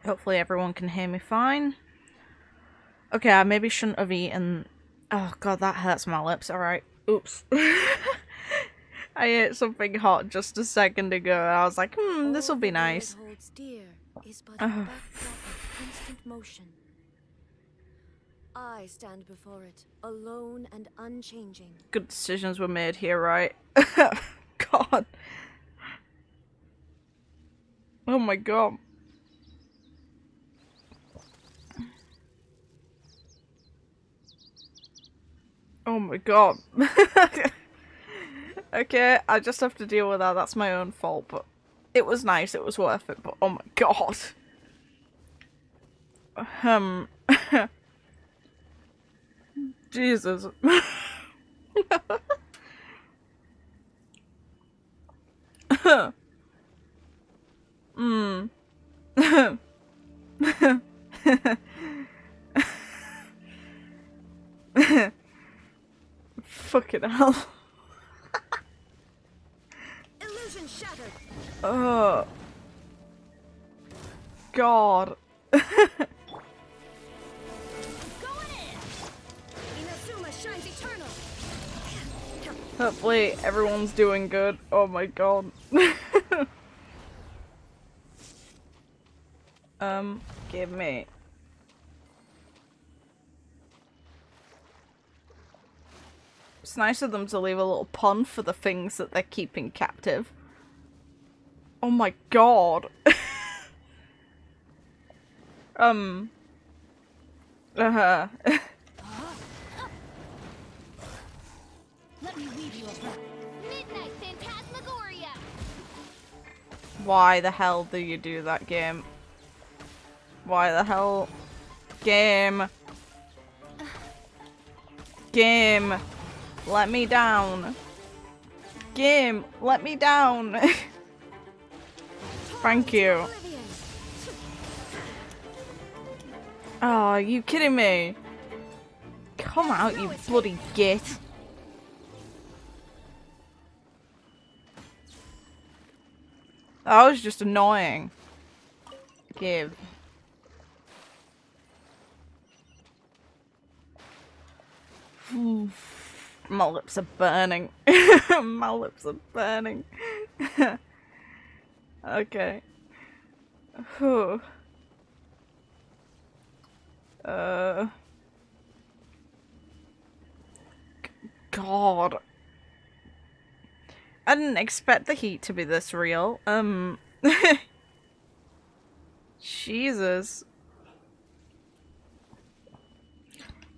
Hopefully everyone can hear me fine. Okay, I maybe shouldn't have eaten... Oh god, that hurts my lips. Alright. Oops. I ate something hot just a second ago and I was like, this'll be nice. Holds dear is but a backdrop of constant motion. I stand before it, alone and unchanging. Good decisions were made here, right? God. Oh my god. Oh my god. Okay, I just have to deal with that. That's my own fault, but it was nice. It was worth it, but oh my god. Jesus. Fucking hell. Illusion shattered. Oh. God. Going in. Inazuma shines eternal. Hopefully everyone's doing good. Oh my god. Give me. It's nice of them to leave a little pond for the things that they're keeping captive. Oh my god. Let me weave you a web. Midnight Phantasmagoria! Why the hell do you do that, game? Why the hell? Game. Game. Let me down. Game, let me down. Thank you. Oh, are you kidding me? Come out, you bloody git. That was just annoying. Give. My lips are burning. My lips are burning. Okay. God. I didn't expect the heat to be this real. Jesus.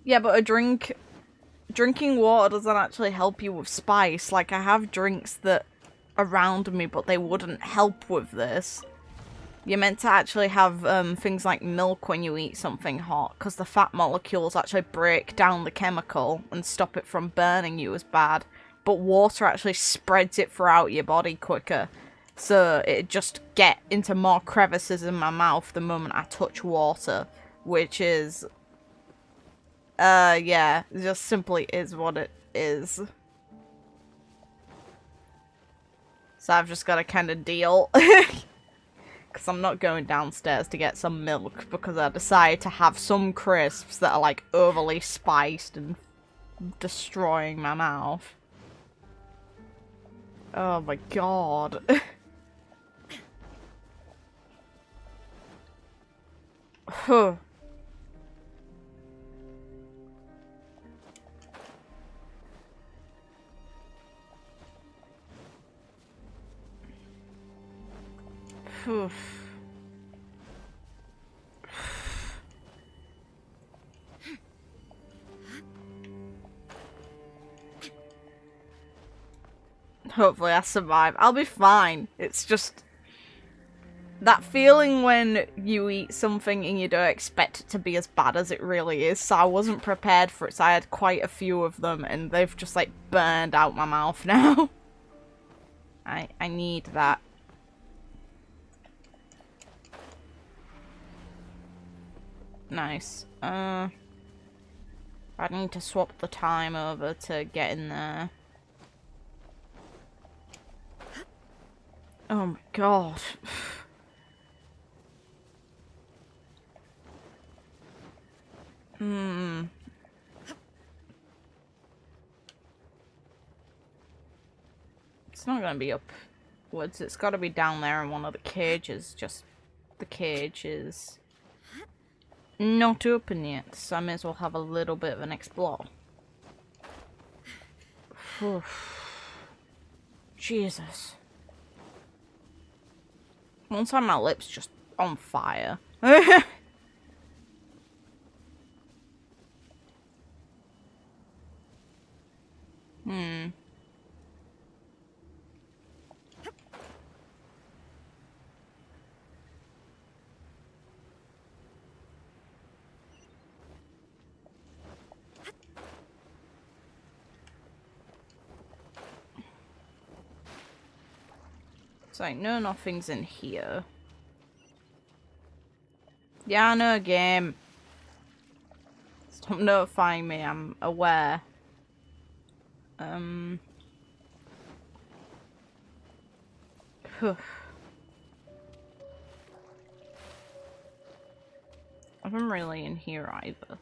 Yeah, but drinking water doesn't actually help you with spice. Like, I have drinks that around me, but they wouldn't help with this. You're meant to actually have things like milk when you eat something hot, because the fat molecules actually break down the chemical and stop it from burning you as bad. But water actually spreads it throughout your body quicker. So it just get into more crevices in my mouth the moment I touch water. Which is... yeah, it just simply is what it is. So I've just got to kind of deal. Because I'm not going downstairs to get some milk, because I decided to have some crisps that are like overly spiced and destroying my mouth. Oh my god. Huh. Hopefully I survive. I'll be fine. It's just that feeling when you eat something and you don't expect it to be as bad as it really is. So I wasn't prepared for it, so I had quite a few of them and they've just like burned out my mouth now. I need that. Nice. I need to swap the time over to get in there. Oh my god. Hmm. It's not gonna be upwards. It's gotta be down there in one of the cages. Just the cage is not open yet, so I may as well have a little bit of an explore. Jesus. One time my lips just on fire. It's like, no, nothing's in here. Yeah, I know, game. Stop notifying me, I'm aware. I'm really in here either.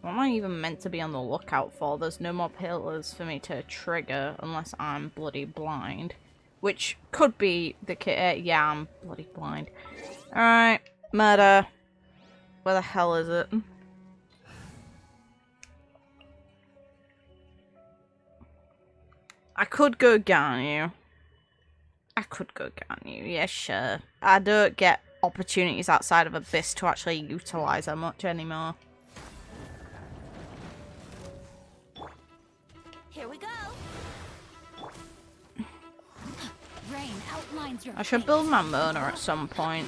What am I even meant to be on the lookout for? There's no more pillars for me to trigger unless I'm bloody blind. Which could be the case. Yeah, I'm bloody blind. Alright, murder. Where the hell is it? I could go garn you. I could go garn you, yeah, sure. I don't get opportunities outside of Abyss to actually utilize her much anymore. Here we go. Rain outlines your I should build my Mona at some point,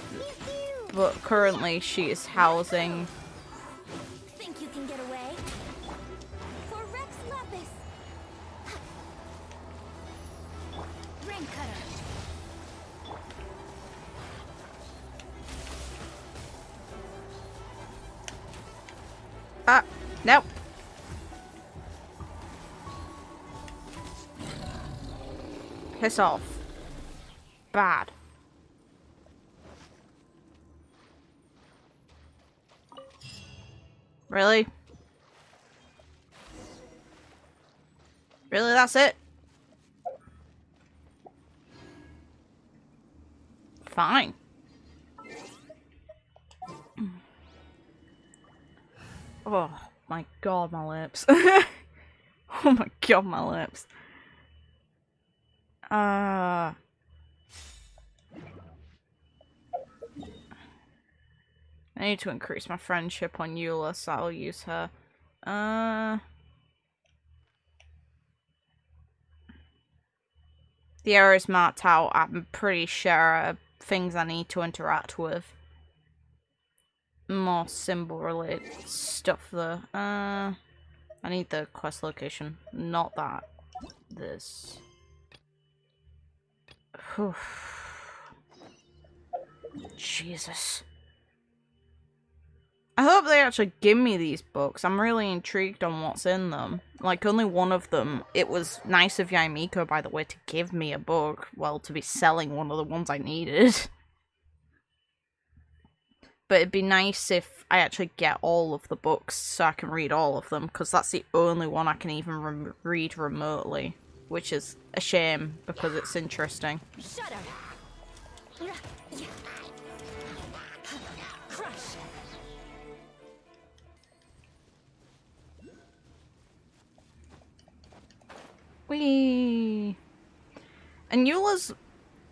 but currently she is housing... Think you can get away? For Rex Lapis. Rain cutter. Ah, nope. Piss off. Bad. Really? Really, that's it? Fine. Oh my god, my lips. Oh my god, my lips. I need to increase my friendship on Eula, so I'll use her. The area's marked out. I'm pretty sure are things I need to interact with. More symbol related stuff though. I need the quest location, not that. This. Whew. Jesus. I hope they actually give me these books. I'm really intrigued on what's in them. Like, only one of them. It was nice of Yaimiko, by the way, to give me a book. Well, to be selling one of the ones I needed. But it'd be nice if I actually get all of the books so I can read all of them, because that's the only one I can even read remotely. Which is a shame, because it's interesting. Shut up. Crush. Whee! And Eula's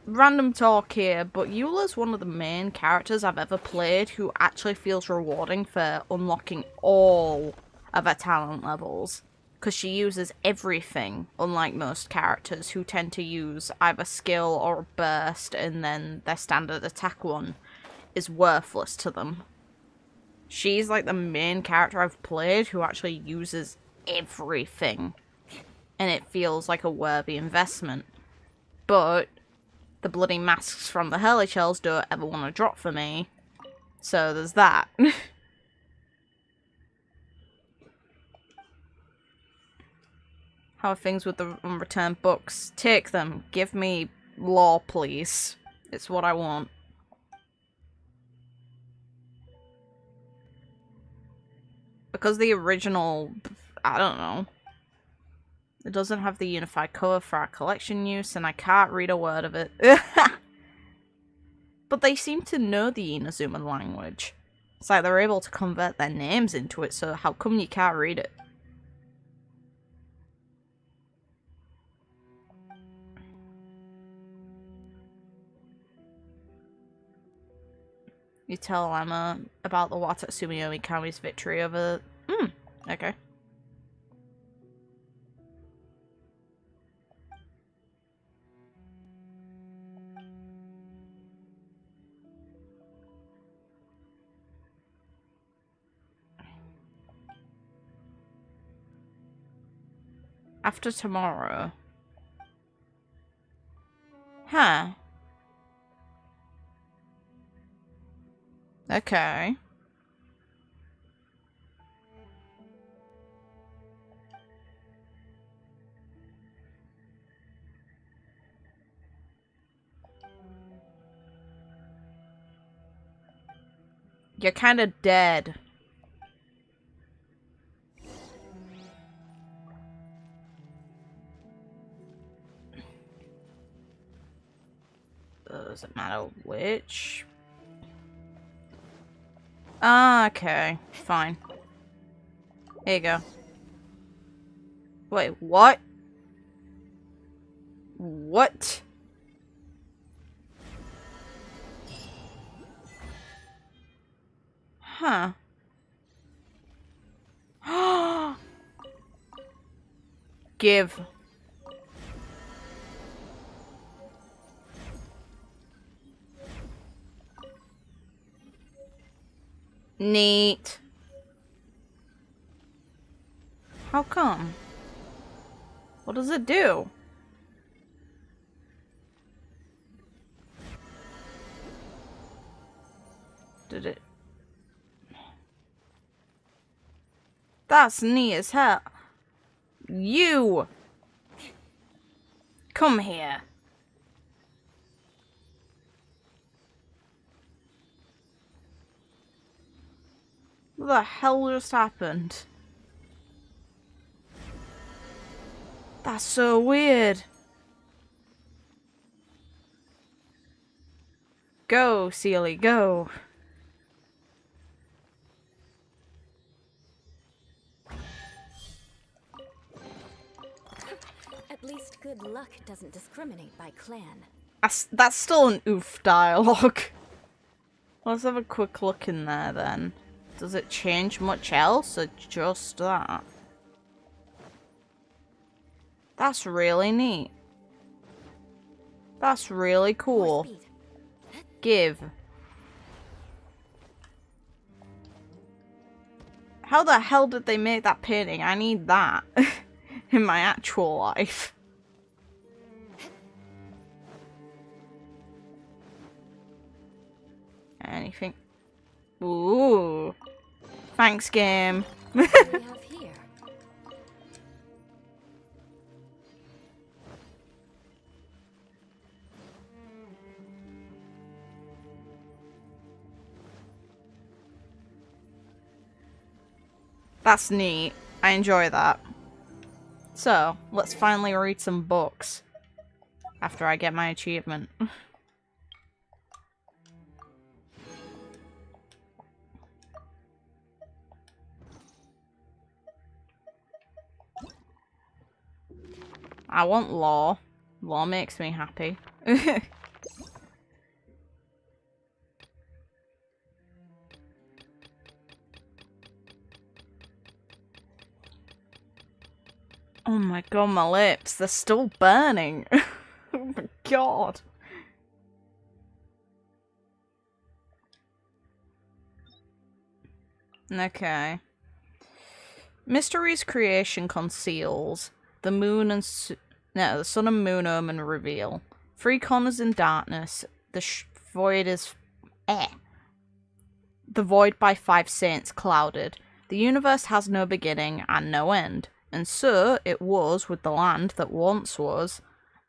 random talk here, but Eula's one of the main characters I've ever played who actually feels rewarding for unlocking all of her talent levels. Because she uses everything, unlike most characters who tend to use either skill or a burst, and then their standard attack one is worthless to them. She's like the main character I've played who actually uses everything. And it feels like a worthy investment. But the bloody masks from the Hurley Shells don't ever want to drop for me. So there's that. How are things with the unreturned books? Take them. Give me lore, please. It's what I want. because the original, I don't know, it doesn't have the unified code for our collection use, and I can't read a word of it. But they seem to know the Inazuma language. It's like they're able to convert their names into it, so how come you can't read it? You tell Emma about the Watatsumi Kami's victory over... okay. After tomorrow. Huh. Okay. You're kind of dead. Doesn't matter which. Ah, okay. Fine. Here you go. Wait, what? What? Huh. Give. Neat. How come? What does it do? Did it? That's neat as hell. You! Come here. What the hell just happened? That's so weird. Go, Sealy, go. At least good luck doesn't discriminate by clan. That's still an oof dialogue. Let's have a quick look in there then. Does it change much else or just that? That's really neat. That's really cool. Give. How the hell did they make that painting? I need that in my actual life. Anything? Ooh. Thanks, game. What do we have here? That's neat. I enjoy that. So, let's finally read some books. After I get my achievement. I want law. Law makes me happy. Oh my god, my lips. They're still burning. Oh my god. Okay. Mystery's creation conceals. The moon and the sun and moon omen reveal. Three corners in darkness. The void is the void by five saints clouded. The universe has no beginning and no end. And so it was with the land that once was.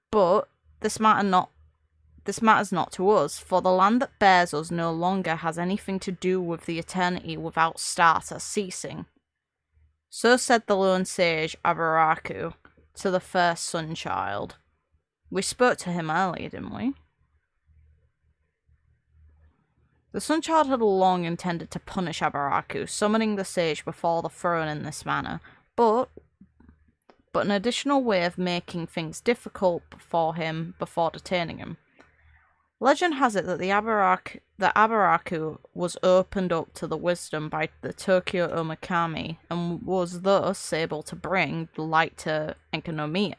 But this matters not to us, for the land that bears us no longer has anything to do with the eternity without start or ceasing. So said the lone sage Abaraku to the first sun child. We spoke to him earlier, didn't we? The sun child had long intended to punish Abaraku, summoning the sage before the throne in this manner, but an additional way of making things difficult for him before detaining him. Legend has it that the Abaraku was opened up to the wisdom by the Tokyo Omakami and was thus able to bring the light to Enkanomiya,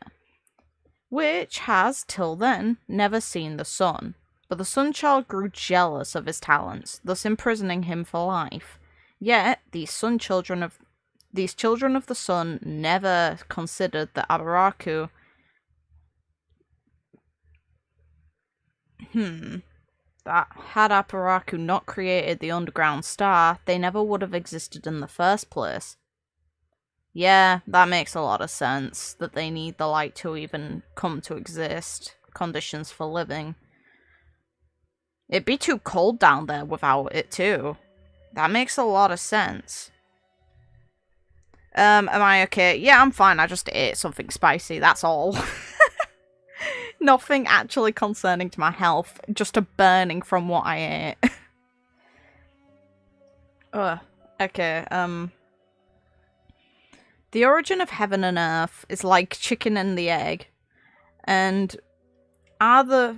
which has, till then, never seen the sun. But the sun child grew jealous of his talents, thus imprisoning him for life. Yet, these children of the sun never considered the Abaraku that had Abaraku not created the underground star, they never would have existed in the first place. Yeah, that makes a lot of sense, that they need the light to even come to exist. Conditions for living. It'd be too cold down there without it too. That makes a lot of sense. Am I okay? Yeah, I'm fine. I just ate something spicy, that's all. Nothing actually concerning to my health, just a burning from what I ate. Okay, the origin of heaven and earth is like chicken and the egg, and are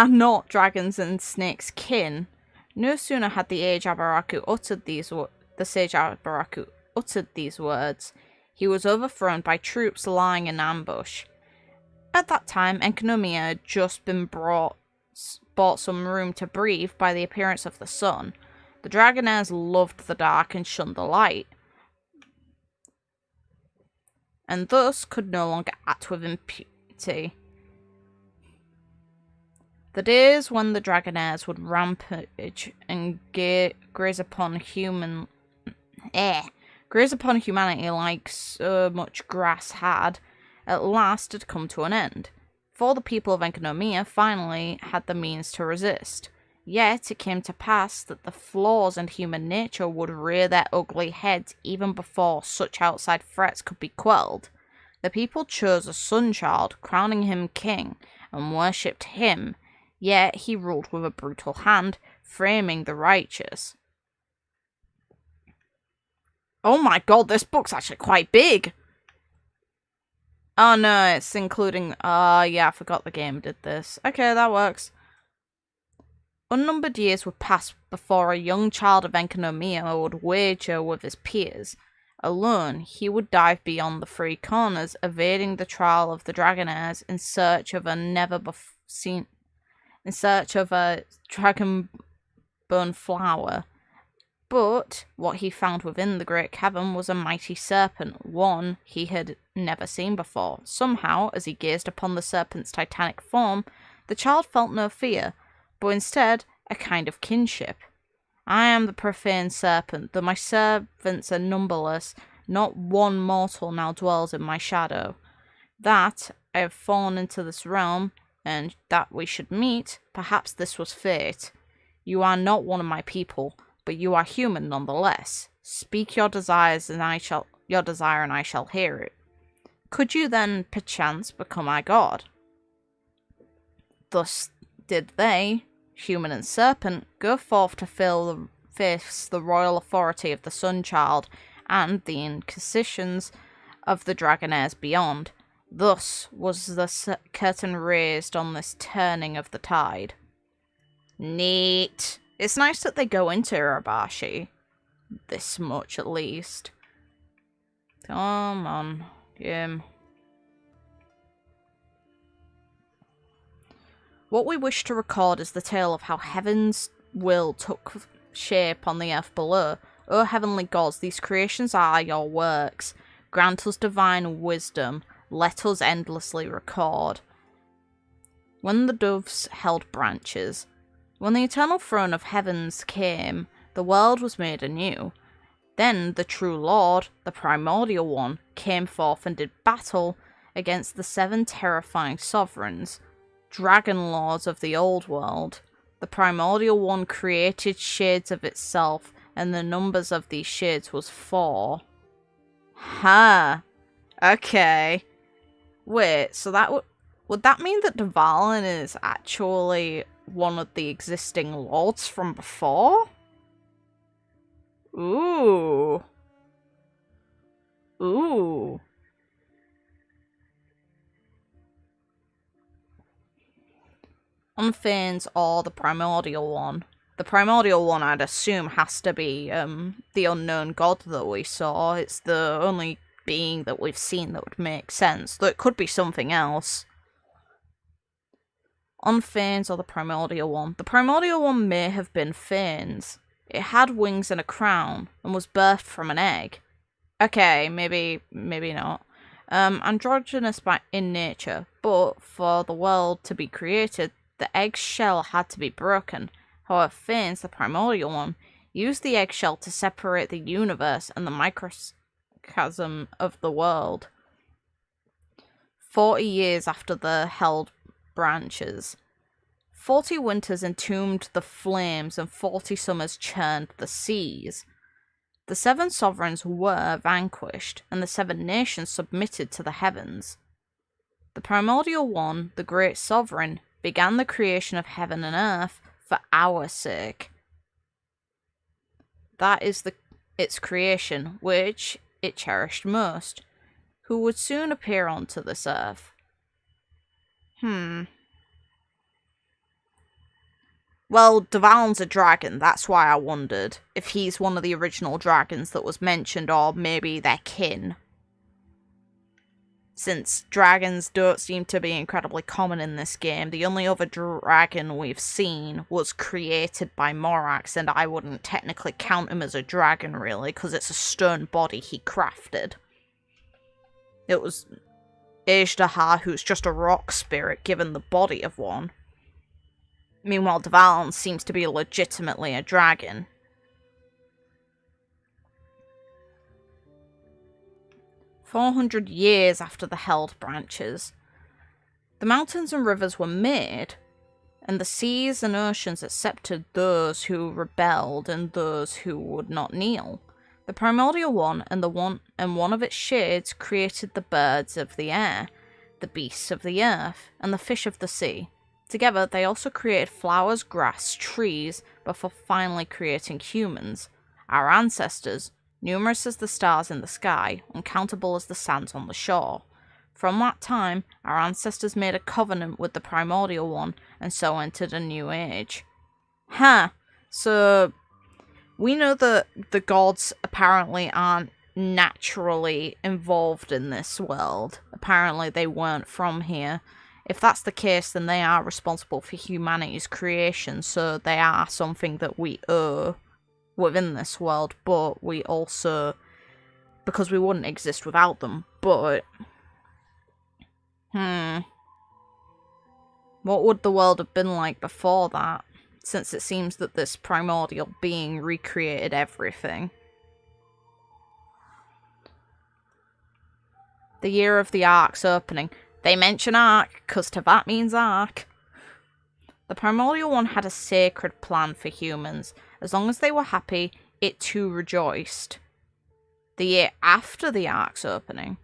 not dragons and snakes kin? No sooner had the sage Abaraku uttered these words, he was overthrown by troops lying in ambush. At that time, Enkanomiya had just been bought some room to breathe by the appearance of the sun. The Dragonaires loved the dark and shunned the light, and thus could no longer act with impunity. The days when the Dragonaires would rampage and graze upon humanity like so much grass had, at last had come to an end, for the people of Enkanomiya finally had the means to resist. Yet it came to pass that the flaws in human nature would rear their ugly heads even before such outside threats could be quelled. The people chose a sun child, crowning him king, and worshipped him, yet he ruled with a brutal hand, framing the righteous. Oh my god, this book's actually quite big! Oh no, it's including... yeah, I forgot the game did this. Okay, that works. Unnumbered years would pass before a young child of Enkanomiya would wager with his peers. Alone, he would dive beyond the three corners, evading the trial of the Dragonaires in search of a dragon-bone flower. But what he found within the great cavern was a mighty serpent, one he had never seen before. Somehow, as he gazed upon the serpent's titanic form, the child felt no fear, but instead a kind of kinship. I am the profane serpent, though my servants are numberless, not one mortal now dwells in my shadow. That I have fallen into this realm, and that we should meet, perhaps this was fate. You are not one of my people, but you are human nonetheless. Speak your desires, and I shall hear it. Could you then, perchance, become our god? Thus did they, human and serpent, go forth to face the royal authority of the Sun Child and the inquisitions of the Dragonaires beyond. Thus was the curtain raised on this turning of the tide. Neat. It's nice that they go into Urabashi. This much, at least. Come on, game. What we wish to record is the tale of how heaven's will took shape on the earth below. O heavenly gods, these creations are your works. Grant us divine wisdom. Let us endlessly record. When the doves held branches. When the eternal throne of heavens came, the world was made anew. Then the true Lord, the primordial one, came forth and did battle against the 7 terrifying sovereigns, dragon lords of the old world. The primordial one created shades of itself, and the numbers of these shades was 4. Huh. Okay. Wait, so that would that mean that Dvalin is actually one of the existing lords from before? Ooh. Ooh. Unfeigned or the primordial one? The primordial one, I'd assume, has to be the unknown god that we saw. It's the only being that we've seen that would make sense. Though it could be something else. Unfeigned or the primordial one? The primordial one may have been Fane's. It had wings and a crown, and was birthed from an egg. Okay, maybe not. Androgynous in nature, but for the world to be created, the eggshell had to be broken. However, Fanes, the primordial one, used the eggshell to separate the universe and the microcosm of the world. 40 years after the held branches. 40 winters entombed the flames and 40 summers churned the seas. The 7 sovereigns were vanquished, and the 7 nations submitted to the heavens. The primordial one, the great sovereign, began the creation of heaven and earth for our sake. That is its creation, which it cherished most, who would soon appear onto this earth. Well, Dvalin's a dragon, that's why I wondered if he's one of the original dragons that was mentioned, or maybe they're kin. Since dragons don't seem to be incredibly common in this game, the only other dragon we've seen was created by Morax, and I wouldn't technically count him as a dragon, really, because it's a stone body he crafted. It was Ajdahar, who's just a rock spirit given the body of one. Meanwhile, Dvalin seems to be legitimately a dragon. "400 years after the held branches. The mountains and rivers were made, and the seas and oceans accepted those who rebelled and those who would not kneel. The primordial one and one of its shades created the birds of the air, the beasts of the earth, and the fish of the sea. Together, they also created flowers, grass, trees, before finally creating humans, our ancestors, numerous as the stars in the sky, uncountable as the sands on the shore. From that time, our ancestors made a covenant with the primordial one, and so entered a new age." So we know that the gods apparently aren't naturally involved in this world. Apparently they weren't from here. If that's the case, then they are responsible for humanity's creation, so they are something that we owe within this world, but we also, because we wouldn't exist without them, but what would the world have been like before that, since it seems that this primordial being recreated everything? The year of the Ark's opening. They mention Ark, because Teyvat means Ark. The primordial one had a sacred plan for humans. As long as they were happy, it too rejoiced. The year after the Ark's opening,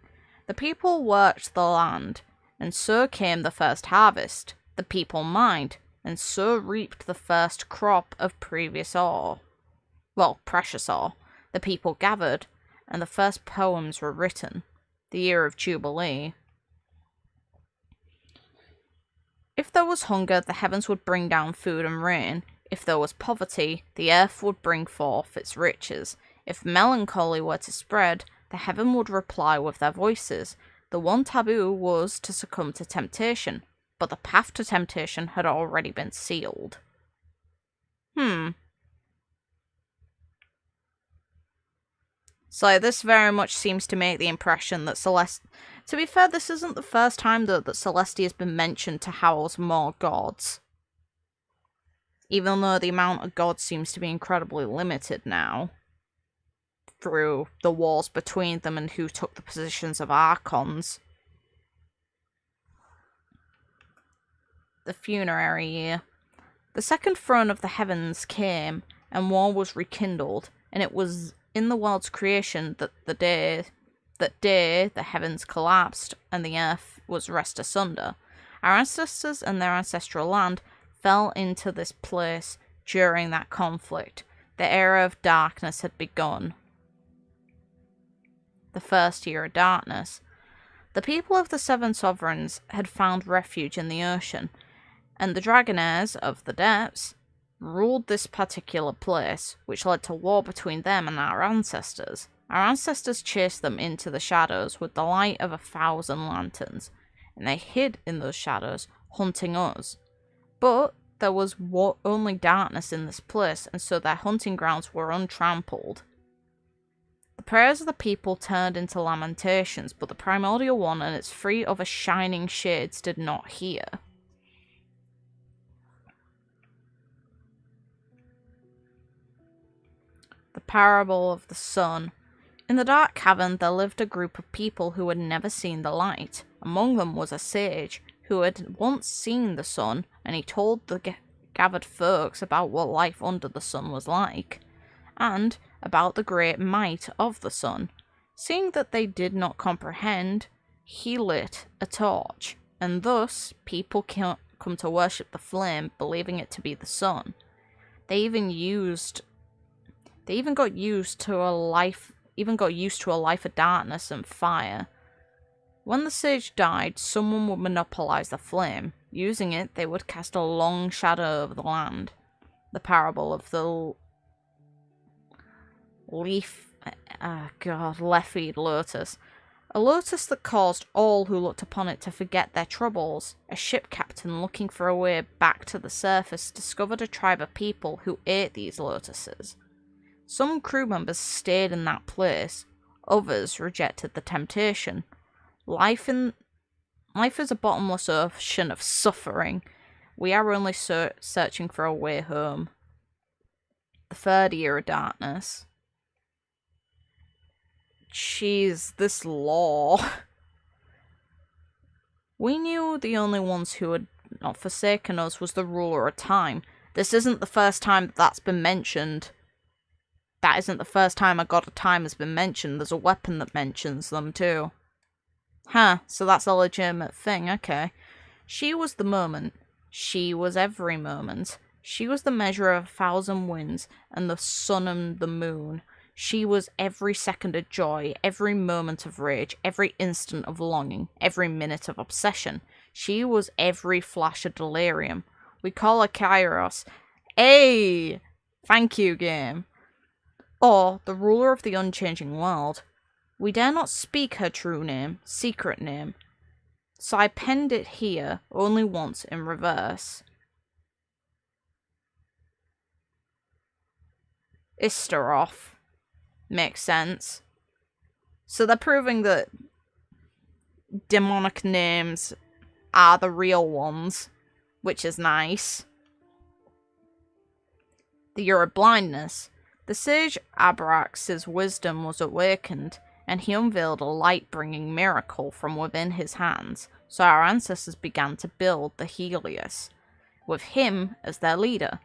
the people worked the land, and so came the first harvest. The people mined, and so reaped the first crop of previous ore. Well, precious ore. The people gathered, and the first poems were written. The year of Jubilee. If there was hunger, the heavens would bring down food and rain. If there was poverty, the earth would bring forth its riches. If melancholy were to spread, the heaven would reply with their voices. The one taboo was to succumb to temptation, but the path to temptation had already been sealed. So this very much seems to make the impression that Celeste... To be fair, this isn't the first time that Celestia has been mentioned to house more gods. Even though the amount of gods seems to be incredibly limited now. Through the wars between them and who took the positions of Archons. The funerary year. The second throne of the heavens came, and war was rekindled, and it was in the world's creation that the day that day the heavens collapsed and the earth was rent asunder. Our ancestors and their ancestral land fell into this place during that conflict. The era of darkness had begun. The first year of darkness. The people of the Seven Sovereigns had found refuge in the ocean, and the Dragonaires of the depths ruled this particular place, which led to war between them and our ancestors. Our ancestors chased them into the shadows with the light of 1,000 lanterns, and they hid in those shadows, hunting us. But there was only darkness in this place, and so their hunting grounds were untrampled. The prayers of the people turned into lamentations, but the Primordial One and its 3 other shining shades did not hear. The Parable of the Sun. In the dark cavern there lived a group of people who had never seen the light. Among them was a sage, who had once seen the sun, and he told the gathered folks about what life under the sun was like, and about the great might of the sun. Seeing that they did not comprehend, he lit a torch, and thus people come to worship the flame, believing it to be the sun. They even got used to a life of darkness and fire. When the sage died, someone would monopolize the flame. Using it, they would cast a long shadow over the land. The parable of the leafed lotus. A lotus that caused all who looked upon it to forget their troubles. A ship captain looking for a way back to the surface discovered a tribe of people who ate these lotuses. Some crew members stayed in that place, others rejected the temptation. Life is a bottomless ocean of suffering. We are only searching for a way home. The third year of darkness. Jeez, this lore. We knew the only ones who had not forsaken us was the ruler of time. This isn't the first time that's been mentioned. That isn't the first time a god of time has been mentioned. There's a weapon that mentions them too. Huh, so that's a legitimate thing, okay. She was the moment. She was every moment. She was the measure of 1,000 winds, and the sun and the moon. She was every second of joy, every moment of rage, every instant of longing, every minute of obsession. She was every flash of delirium. We call her Kairos. Hey! Thank you, game. Or the ruler of the unchanging world. We dare not speak her true name, secret name, so I penned it here only once in reverse. Istaroth. Makes sense. So they're proving that demonic names are the real ones, which is nice. The year of blindness. The sage Abrax's wisdom was awakened, and he unveiled a light-bringing miracle from within his hands, so our ancestors began to build the Helios, with him as their leader.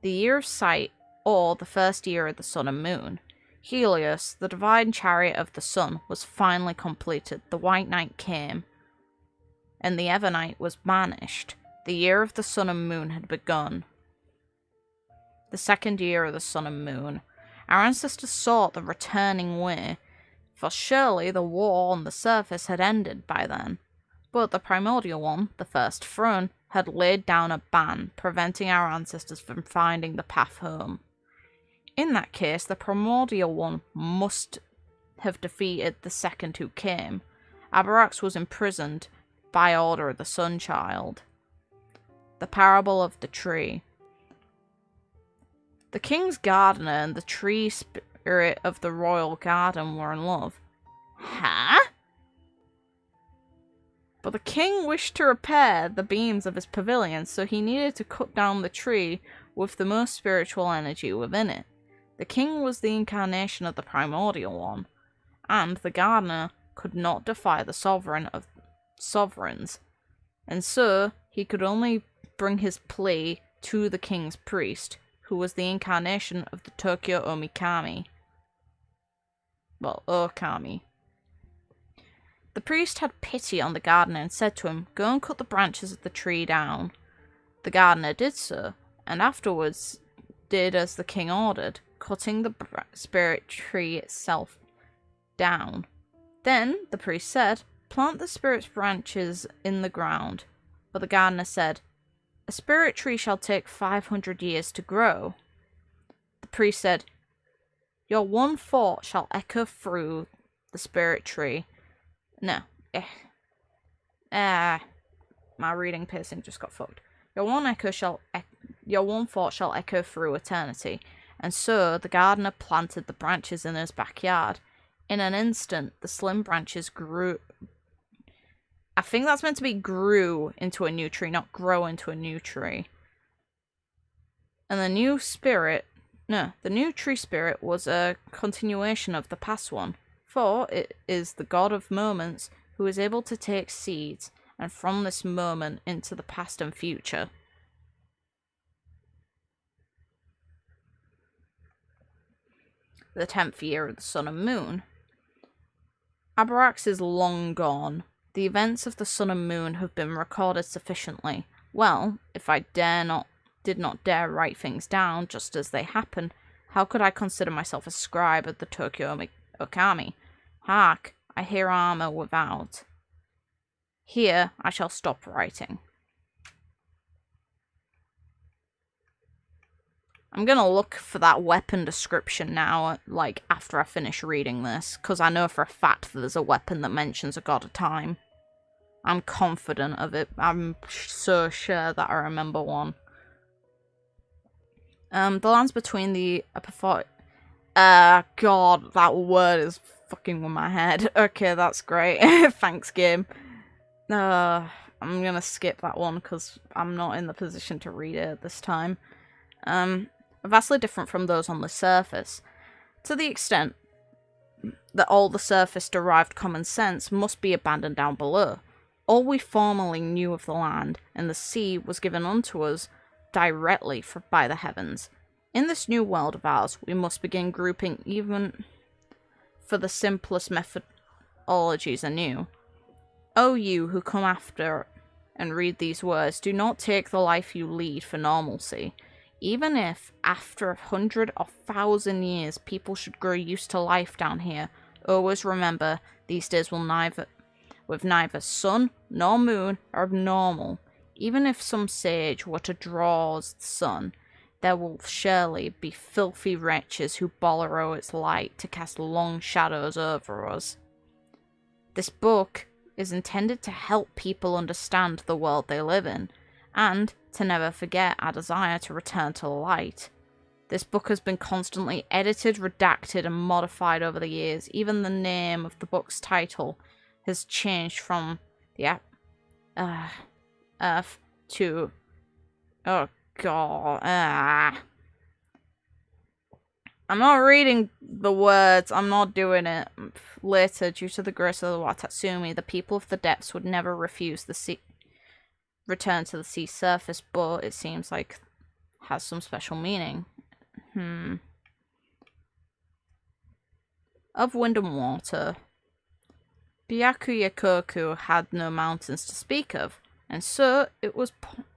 The year of sight, or the first year of the sun and moon. Helios, the divine chariot of the sun, was finally completed. The white night came, and the Evernight was banished. The year of the sun and moon had begun. The second year of the sun and moon. Our ancestors sought the returning way, for surely the war on the surface had ended by then. But the Primordial One, the first throne, had laid down a ban, preventing our ancestors from finding the path home. In that case, the Primordial One must have defeated the second who came. Abrax was imprisoned by order of the Sunchild. The Parable of the Tree. The king's gardener and the tree spirit of the royal garden were in love. Huh? But the king wished to repair the beams of his pavilion, so he needed to cut down the tree with the most spiritual energy within it. The king was the incarnation of the Primordial One, and the gardener could not defy the sovereign of sovereigns, and so he could only bring his plea to the king's priest, who was the incarnation of the Tokyo Omikami. Well, Okami. The priest had pity on the gardener and said to him, "Go and cut the branches of the tree down." The gardener did so, and afterwards did as the king ordered, cutting the spirit tree itself down. Then the priest said, "Plant the spirit's branches in the ground." But the gardener said, "A spirit tree shall take 500 years to grow." The priest said, "Your one thought shall echo through the spirit tree." No. My reading pacing just got fucked. Your one thought shall echo through eternity. And so the gardener planted the branches in his backyard. In an instant, the slim branches grew. I think that's meant to be grew into a new tree, not grow into a new tree. And the new tree spirit was a continuation of the past one. For it is the god of moments who is able to take seeds and from this moment into the past and future. The 10th year of the sun and moon. Abrax is long gone. The events of the sun and moon have been recorded sufficiently. Well, if I did not dare write things down just as they happen, how could I consider myself a scribe of the Tokyo Okami? Hark, I hear armor without. Here I shall stop writing. I'm gonna look for that weapon description now, like, after I finish reading this, because I know for a fact that there's a weapon that mentions a god of time. I'm confident of it. I'm so sure that I remember one. The lands between the God, that word is fucking with my head. Okay, that's great. Thanks, game. I'm gonna skip that one because I'm not in the position to read it at this time. Vastly different from those on the surface, to the extent that all the surface-derived common sense must be abandoned down below. All we formerly knew of the land and the sea was given unto us directly by the heavens. In this new world of ours, we must begin grouping even for the simplest methodologies anew. O you who come after and read these words, do not take the life you lead for normalcy. Even if, after 100 or 1,000 years, people should grow used to life down here, always remember, these days will with neither sun nor moon are abnormal. Even if some sage were to draw us the sun, there will surely be filthy wretches who borrow its light to cast long shadows over us. This book is intended to help people understand the world they live in, and to never forget our desire to return to the light. This book has been constantly edited, redacted, and modified over the years. Even the name of the book's title has changed from the Earth to... Oh god. I'm not reading the words. I'm not doing it. Later, due to the grace of the Watatsumi, the people of the depths would never refuse the return to the sea surface, but it seems like has some special meaning. Of wind and water. Byakuya-koku had no mountains to speak of, and so it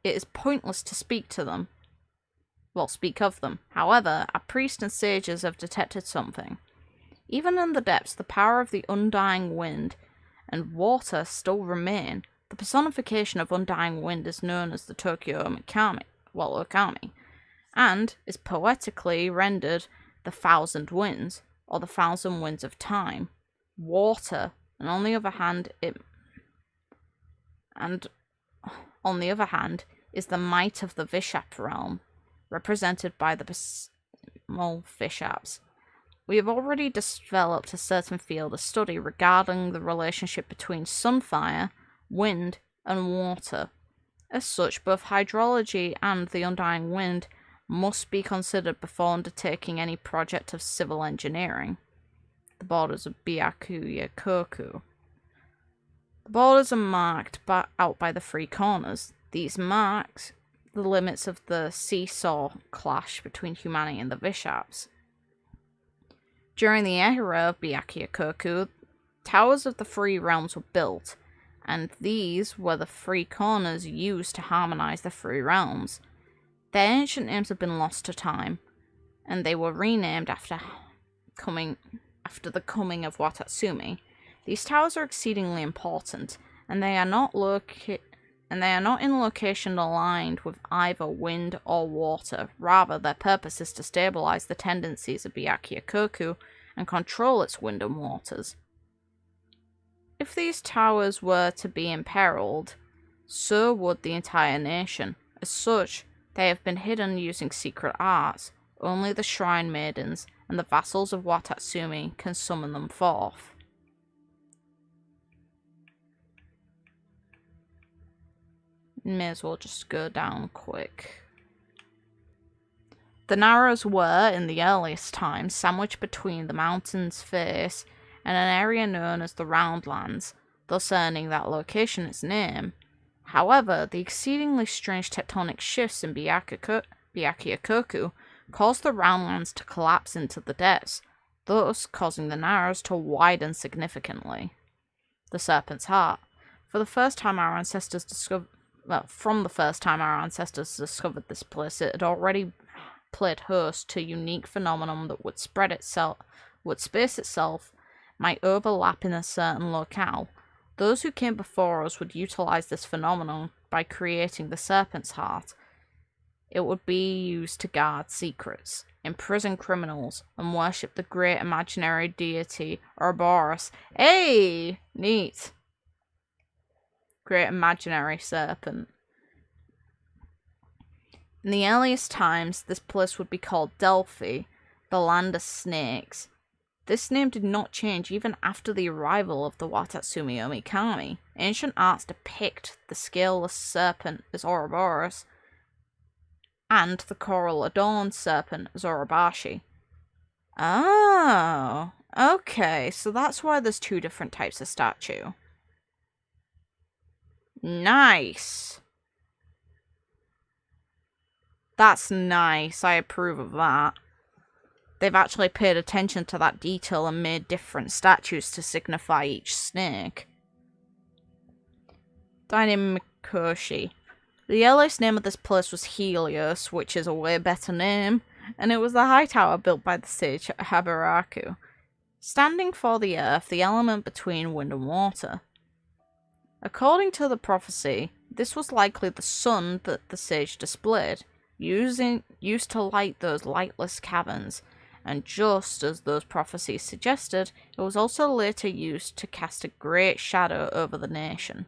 is pointless to speak of them. However, our priests and sages have detected something. Even in the depths, the power of the undying wind and water still remain. The personification of undying wind is known as the Tokyo Okami, and is poetically rendered the 1,000 winds, or the 1,000 winds of time. Water, and on the other hand, is the might of the Vishap realm, represented by the small Vishaps. We have already developed a certain field of study regarding the relationship between sunfire, wind, and water. As such, both hydrology and the undying wind must be considered before undertaking any project of civil engineering. The borders of Byakuya-koku. The borders are marked out by the three corners. These mark the limits of the seesaw clash between humanity and the Vishaps. During the era of Byakuya-koku, Towers of the Three Realms were built, and these were the three corners used to harmonize the three realms. Their ancient names have been lost to time, and they were renamed after the coming of Watatsumi. These towers are exceedingly important, and they are not in location aligned with either wind or water. Rather, their purpose is to stabilize the tendencies of Byakuya and control its wind and waters. If these towers were to be imperiled, so would the entire nation. As such, they have been hidden using secret arts. Only the shrine maidens and the vassals of Watatsumi can summon them forth. May as well just go down quick. The Narrows were, in the earliest times, sandwiched between the mountain's face and an area known as the Roundlands, thus earning that location its name. However, the exceedingly strange tectonic shifts in Byakuya caused the Roundlands to collapse into the depths, thus causing the Narrows to widen significantly. The Serpent's Heart. From the first time our ancestors discovered this place, it had already played host to a unique phenomenon that would space itself might overlap in a certain locale. Those who came before us would utilize this phenomenon by creating the Serpent's Heart. It would be used to guard secrets, imprison criminals, and worship the great imaginary deity Ouroboros. Hey! Neat. Great imaginary serpent. In the earliest times, this place would be called Delphi, the land of snakes. This name did not change even after the arrival of the Watatsumi Omikami. Ancient arts depict the scaleless serpent as Ouroboros, and the coral-adorned serpent as Orobashi. Oh, okay, so that's why there's two different types of statue. Nice. That's nice, I approve of that. They've actually paid attention to that detail and made different statues to signify each snake. Dynamikoshi. The earliest name of this place was Helios, which is a way better name, and it was the high tower built by the sage Habaraku, standing for the earth, the element between wind and water. According to the prophecy, this was likely the sun that the sage displayed, used to light those lightless caverns, and just as those prophecies suggested, it was also later used to cast a great shadow over the nation.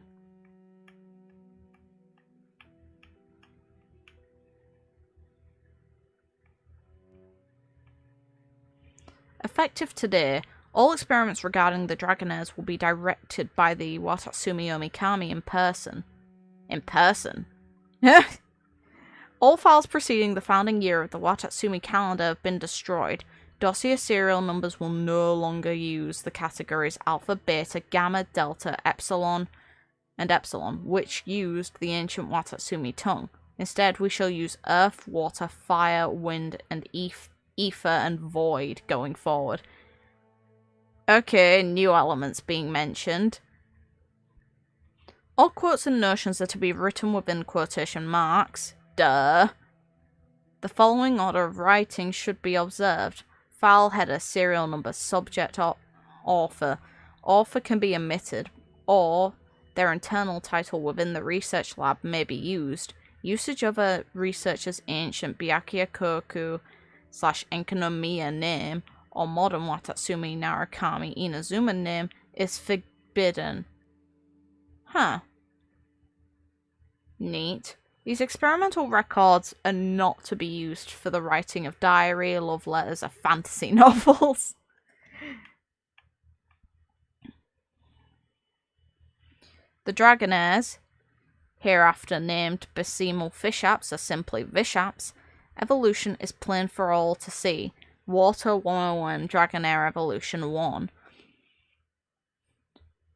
Effective today, all experiments regarding the Dragonairs will be directed by the Watatsumi Omikami in person. In person? All files preceding the founding year of the Watatsumi calendar have been destroyed. Dossier serial numbers will no longer use the categories Alpha, Beta, Gamma, Delta, Epsilon, and Epsilon, which used the ancient Watatsumi tongue. Instead, we shall use Earth, Water, Fire, Wind, and Ether and Void going forward. Okay, new elements being mentioned. All quotes and notions are to be written within quotation marks. Duh. The following order of writing should be observed. File header, serial number, subject, or author. Author can be omitted, or their internal title within the research lab may be used. Usage of a researcher's ancient Byakuya / Enkanomiya name or modern Watatsumi Narukami Inazuma name is forbidden. Huh. Neat. These experimental records are not to be used for the writing of diary, love letters, or fantasy novels. The Dragonairs, hereafter named Besemal Fishaps or simply Vishaps, evolution is plain for all to see. Water 101 Dragonair Evolution 1.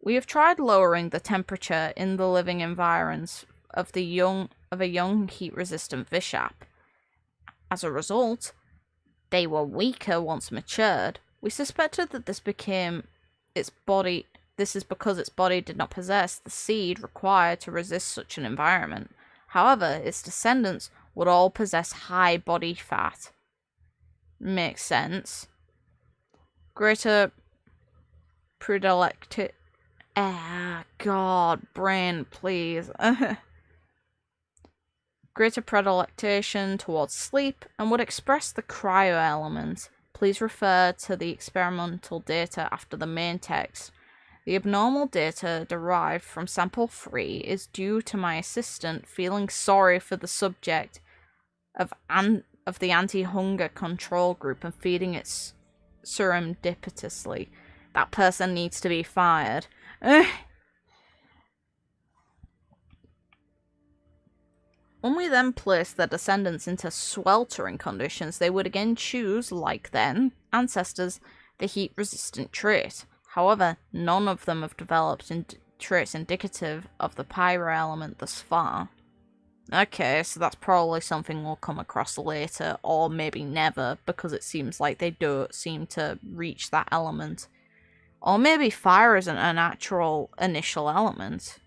We have tried lowering the temperature in the living environs of a young heat-resistant Vishap. As a result, they were weaker once matured. We suspected that this became its body This is because its body did not possess the seed required to resist such an environment. However, its descendants would all possess high body fat. Makes sense. Greater predilecti... Ah, God, brain, please. Greater predilection towards sleep and would express the cryo element. Please refer to the experimental data after the main text. The abnormal data derived from sample 3 is due to my assistant feeling sorry for the subject of the anti-hunger control group and feeding it surreptitiously. That person needs to be fired. When we then place their descendants into sweltering conditions, they would again choose, like their ancestors, the heat-resistant trait. However, none of them have developed traits indicative of the pyro element thus far. Okay, so that's probably something we'll come across later, or maybe never, because it seems like they don't seem to reach that element. Or maybe fire isn't a natural initial element.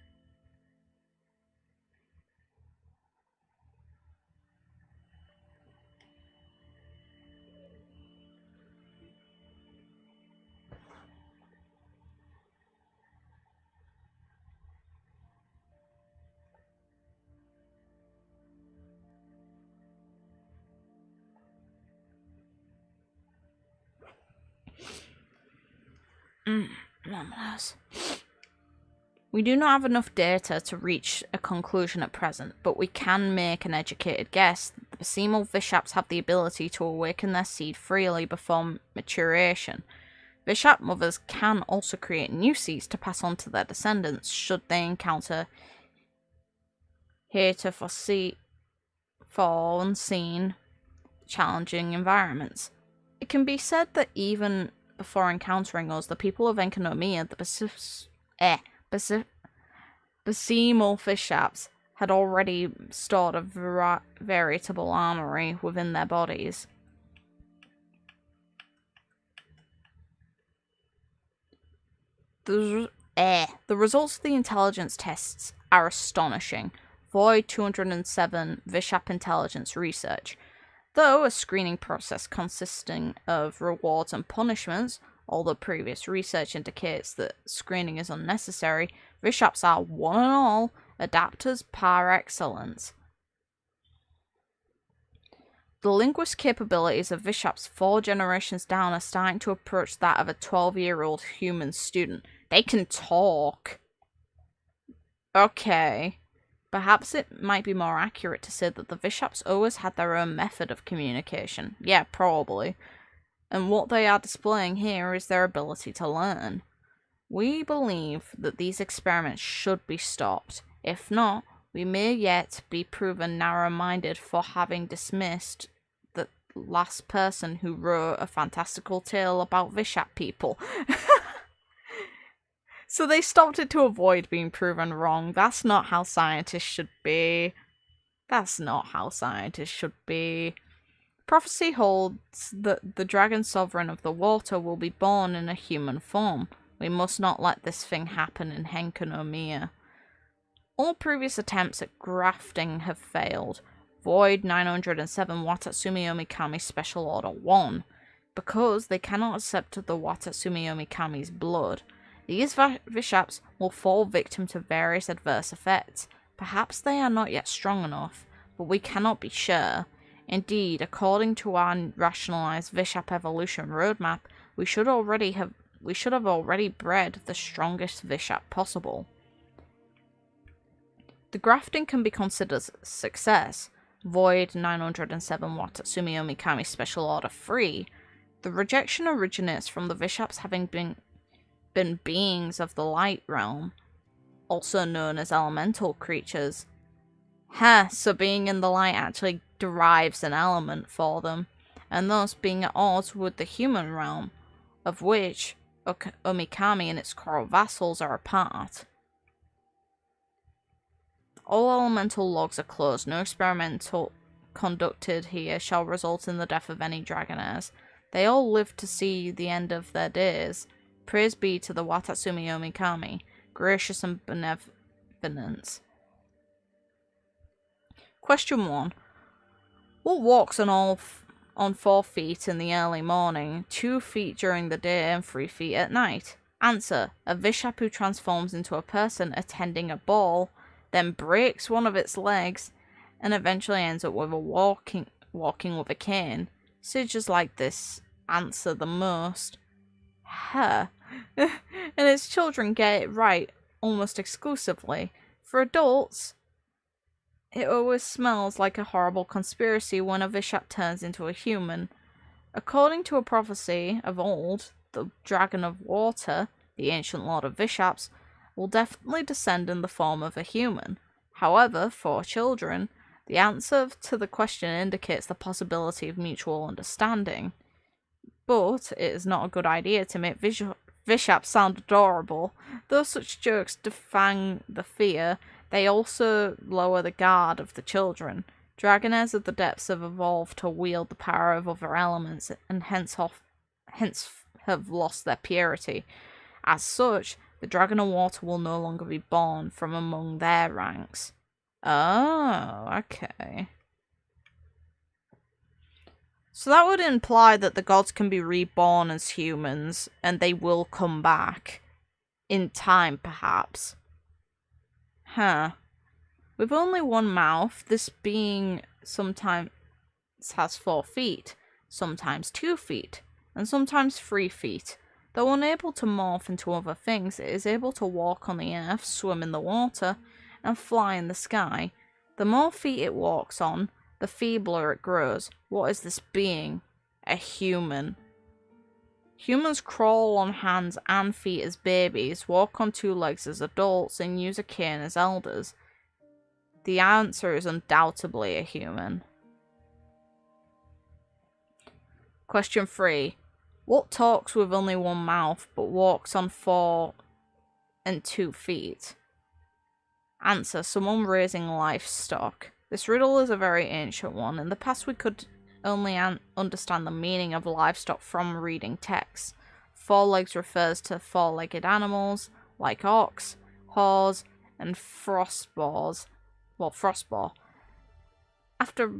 We do not have enough data to reach a conclusion at present, but we can make an educated guess that the Basemal Vishaps have the ability to awaken their seed freely before maturation. Vishap mothers can also create new seeds to pass on to their descendants should they encounter heretofore unseen challenging environments. It can be said that even before encountering us, the people of Enkanomiya, the Basemal Vishaps, had already stored a veritable armory within their bodies. The results of the intelligence tests are astonishing. Void 207 Vishap Intelligence Research. Though a screening process consisting of rewards and punishments, although previous research indicates that screening is unnecessary, Vishaps are, one and all, adapters par excellence. The linguist capabilities of Vishaps 4 generations down are starting to approach that of a 12-year-old human student. They can talk. Okay. Perhaps it might be more accurate to say that the Vishaps always had their own method of communication. Yeah, probably. And what they are displaying here is their ability to learn. We believe that these experiments should be stopped. If not, we may yet be proven narrow-minded for having dismissed the last person who wrote a fantastical tale about Vishap people. So they stopped it to avoid being proven wrong. That's not how scientists should be. That's not how scientists should be. Prophecy holds that the dragon sovereign of the water will be born in a human form. We must not let this thing happen in Enkanomiya. All previous attempts at grafting have failed. Void 907 Watatsumi Omikami Special Order 1. Because they cannot accept the Watatsumi Omikami's blood. These Vishaps will fall victim to various adverse effects. Perhaps they are not yet strong enough, but we cannot be sure. Indeed, according to our rationalized Vishap evolution roadmap, we should have already bred the strongest Vishap possible. The grafting can be considered a success. Void 907 Watatsumi Omikami Special Order 3. The rejection originates from the Vishaps having been beings of the light realm, also known as elemental creatures. So being in the light actually derives an element for them, and thus being at odds with the human realm, of which Omikami and its core vassals are a part. All elemental logs are closed. No experimental conducted here shall result in the death of any dragon heirs. They all live to see the end of their days. Praise be to the Watatsumi Omikami, gracious and benevolent. Question 1. What walks on 4 feet in the early morning, 2 feet during the day, and 3 feet at night? Answer. A Vishap who transforms into a person attending a ball, then breaks one of its legs, and eventually ends up with a walking with a cane. Sages like this answer the most. Huh. And its children get it right almost exclusively. For adults, it always smells like a horrible conspiracy when a Vishap turns into a human. According to a prophecy of old, the Dragon of Water, the ancient lord of Vishaps, will definitely descend in the form of a human. However, for children, the answer to the question indicates the possibility of mutual understanding. But it is not a good idea to make Vishaps sound adorable. Though such jokes defang the fear, they also lower the guard of the children. Dragonairs of the depths have evolved to wield the power of other elements and hence have lost their purity. As such, the Dragon of Water will no longer be born from among their ranks. Oh, okay. So that would imply that the gods can be reborn as humans, and they will come back. In time, perhaps. Huh. With only one mouth, this being sometimes has 4 feet, sometimes 2 feet, and sometimes 3 feet. Though unable to morph into other things, it is able to walk on the earth, swim in the water, and fly in the sky. The more feet it walks on, the feebler it grows. What is this being? A human. Humans crawl on hands and feet as babies, walk on 2 legs as adults, and use a cane as elders. The answer is undoubtedly a human. Question 3. What talks with only one mouth but walks on 4 and 2 feet? Answer. Someone raising livestock. This riddle is a very ancient one. In the past we could only understand the meaning of livestock from reading texts. 4 legs refers to 4-legged animals like ox, horse, and frostboars. Well, frostboar. After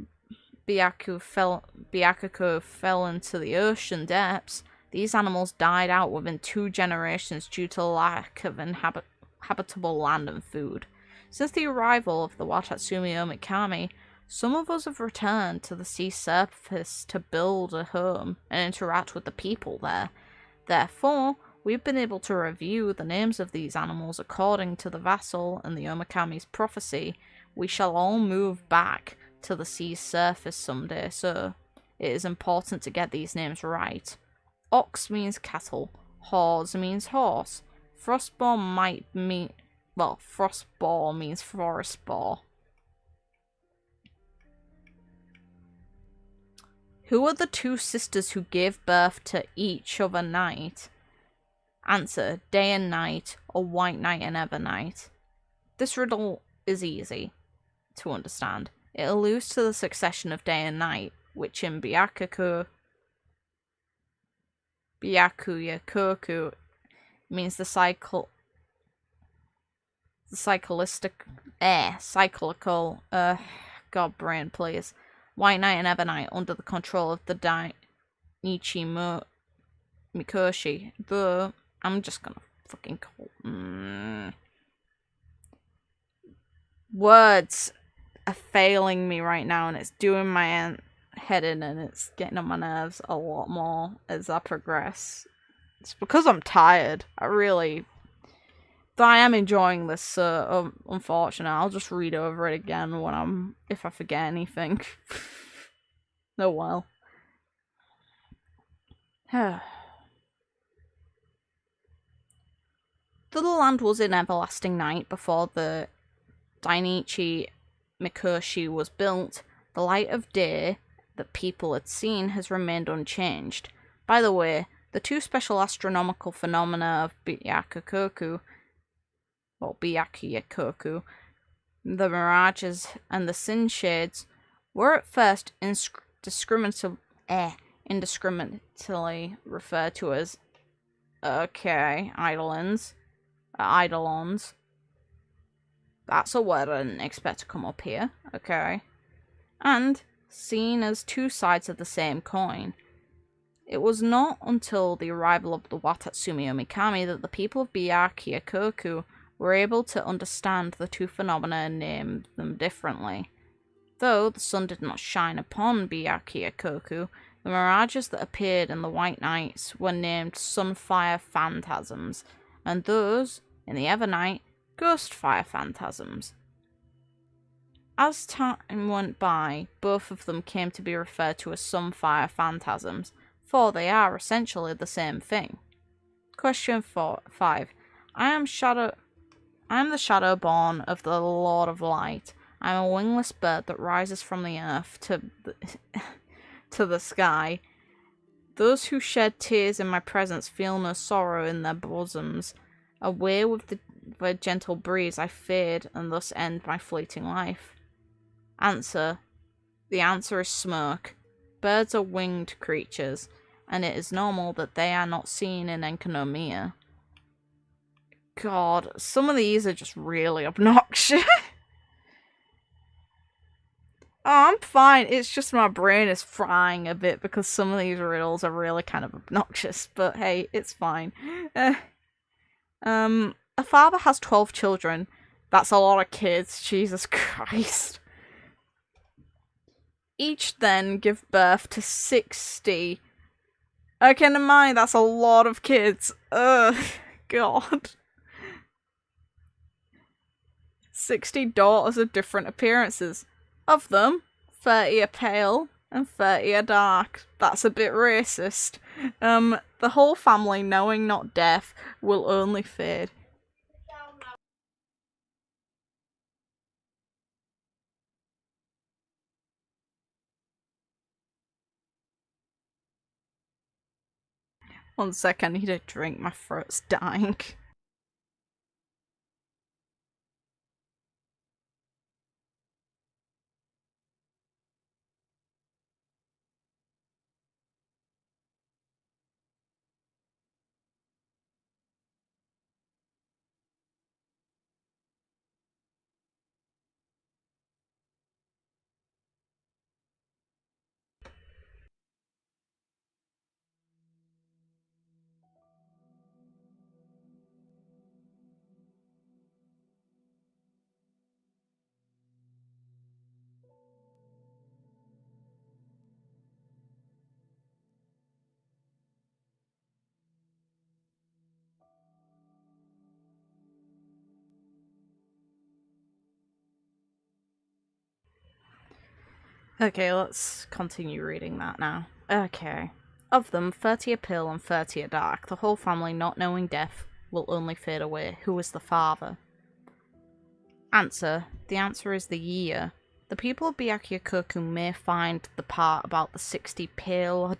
Byakuko fell into the ocean depths, these animals died out within 2 generations due to lack of habitable land and food. Since the arrival of the Watatsumi Omikami, some of us have returned to the sea surface to build a home and interact with the people there. Therefore, we've been able to review the names of these animals according to the vassal and the Omikami's prophecy. We shall all move back to the sea's surface someday, so it is important to get these names right. Ox means cattle, horse means horse, frostboar might mean... well, frostboar means forest boar. Who are the 2 sisters who gave birth to each other night? Answer. Day and Night, or White Night and Evernight. This riddle is easy to understand. It alludes to the succession of day and night, which in Byakuya Koku means the cyclical, God brain please. White Knight and Evernight under the control of the Dainichi Mikoshi. Though, I'm just gonna fucking call... Words are failing me right now, and it's doing my head in, and it's getting on my nerves a lot more as I progress. It's because I'm tired. Though I am enjoying this, so unfortunately, I'll just read over it again if I forget anything. Oh well. The land was in everlasting night before the Dainichi Mikoshi was built. The light of day that people had seen has remained unchanged. By the way, the 2 special astronomical phenomena of Byakuya Koku, the mirages and the sin shades, were at first indiscriminately referred to as Okay, Eidolons. That's a word I didn't expect to come up here. Okay. And seen as two sides of the same coin. It was not until the arrival of the Watatsumi Omikami that the people of Byakuya Koku were able to understand the two phenomena and name them differently. Though the sun did not shine upon Byakuya Koku, the mirages that appeared in the White Nights were named Sunfire Phantasms, and those, in the Evernight, Ghostfire Phantasms. As time went by, both of them came to be referred to as Sunfire Phantasms, for they are essentially the same thing. Question 5. I am the Shadowborn of the Lord of Light. I am a wingless bird that rises from the earth to the sky. Those who shed tears in my presence feel no sorrow in their bosoms. Away with the gentle breeze I fade, and thus end my fleeting life. Answer. The answer is smoke. Birds are winged creatures, and it is normal that they are not seen in Enkanomiya. God, some of these are just really obnoxious. Oh, I'm fine. It's just my brain is frying a bit because some of these riddles are really kind of obnoxious. But hey, it's fine. A father has 12 children. That's a lot of kids. Jesus Christ. Each then give birth to 60. Okay, never mind. That's a lot of kids. Ugh. God. 60 daughters of different appearances. Of them, 30 are pale and 30 are dark. That's a bit racist. The whole family, knowing not death, will only fade. One sec, I need a drink. My throat's dying. Okay, let's continue reading that now. Okay. Of them, 30 are pale and 30 are dark. The whole family, not knowing death, will only fade away. Who is the father? Answer. The answer is the year. The people of Byakuya Koku may find the part about the 60 pale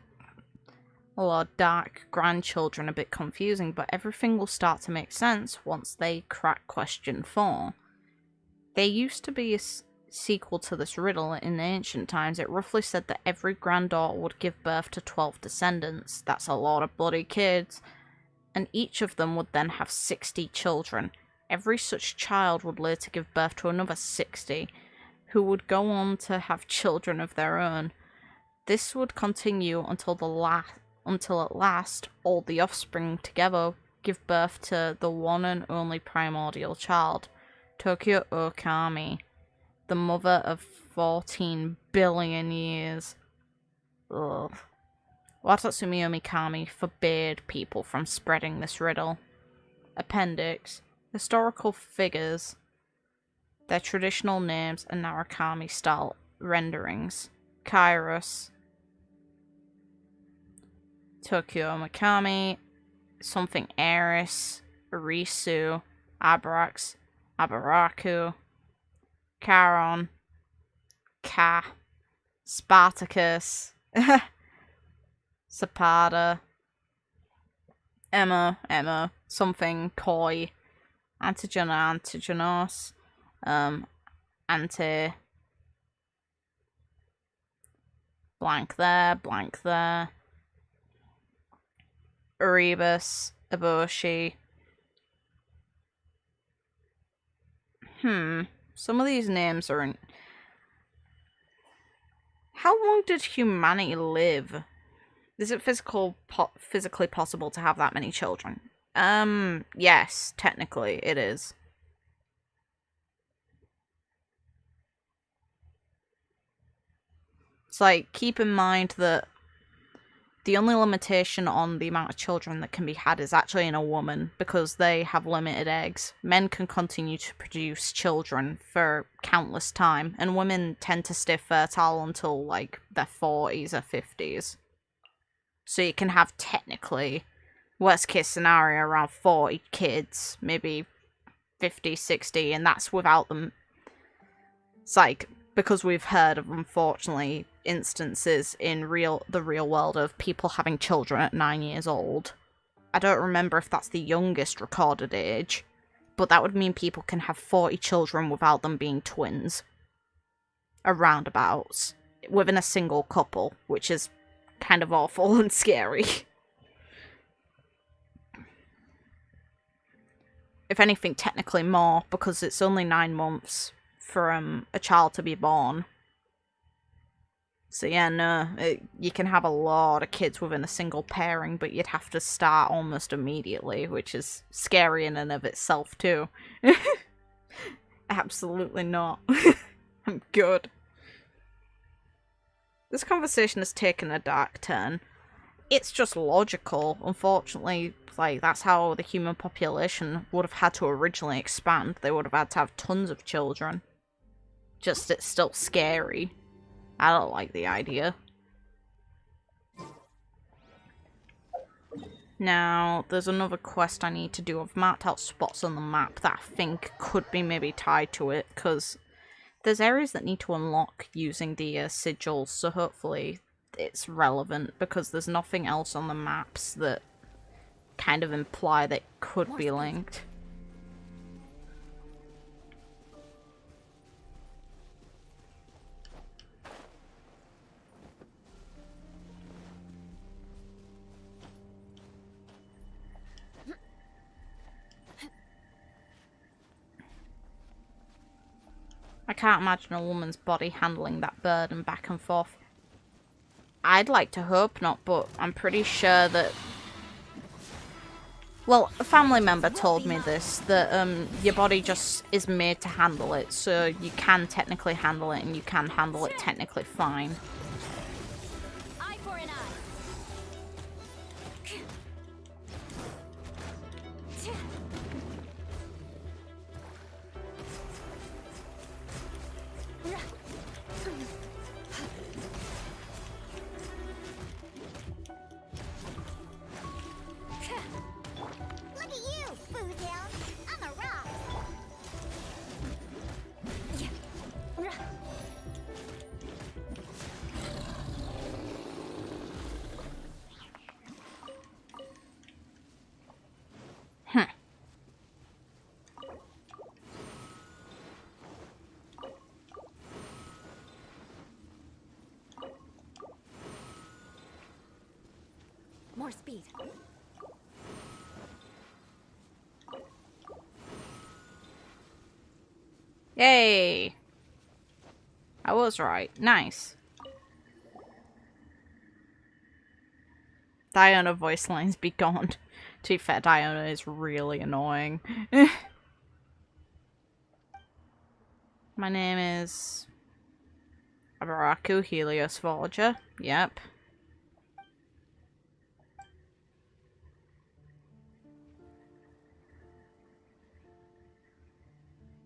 or dark grandchildren a bit confusing, but everything will start to make sense once they crack question 4. There used to be a sequel to this riddle in ancient times. It roughly said that every granddaughter would give birth to 12 descendants. That's a lot of bloody kids. And each of them would then have 60 children. Every such child would later give birth to another 60, who would go on to have children of their own. This would continue until at last all the offspring together give birth to the one and only primordial child, Tokyo Okami, the mother of 14 billion years. Ugh. Watatsumi Omikami forbade people from spreading this riddle. Appendix. Historical figures, their traditional names and Narukami-style renderings. Kairos. Tokyo Omikami. Something Eris. Arisu. Abrax. Abaraku. Charon. Ka. Spartacus. Zapata. Emma. Something Koi. Antigenos. Anti. Blank there. Erebus. Eboshi. Some of these names aren't... How long did humanity live? Is it physically possible to have that many children? Yes, technically it is. It's like, keep in mind that the only limitation on the amount of children that can be had is actually in a woman, because they have limited eggs. Men can continue to produce children for countless time, and women tend to stay fertile until, like, their 40s or 50s. So you can have, technically, worst case scenario, around 40 kids, maybe 50, 60, and that's without them. It's like, because we've heard of, unfortunately, instances in the real world of people having children at 9 years old. I don't remember if that's the youngest recorded age, but that would mean people can have 40 children without them being twins. Around abouts. Within a single couple, which is kind of awful and scary. If anything, technically more, because it's only 9 months for a child to be born. So yeah, no, you can have a lot of kids within a single pairing, but you'd have to start almost immediately, which is scary in and of itself too. Absolutely not. I'm good. This conversation has taken a dark turn. It's just logical, unfortunately. Like, that's how the human population would have had to originally expand. They would have had to have tons of children. Just, it's still scary. I don't like the idea. Now, there's another quest I need to do. I've marked out spots on the map that I think could be maybe tied to it, because there's areas that need to unlock using the sigils, so hopefully it's relevant, because there's nothing else on the maps that kind of imply that it could be linked. I can't imagine a woman's body handling that burden back and forth. I'd like to hope not, but I'm pretty sure that... Well, a family member told me this, that your body just is made to handle it, so you can technically handle it, and you can handle it technically fine. Eye for an eye. Look at you, Foozhound. I'm a rock. More speed. Yay! I was right. Nice. Diona voice lines be gone. To be fair, Diona is really annoying. My name is... Abaraku Helios Forger. Yep.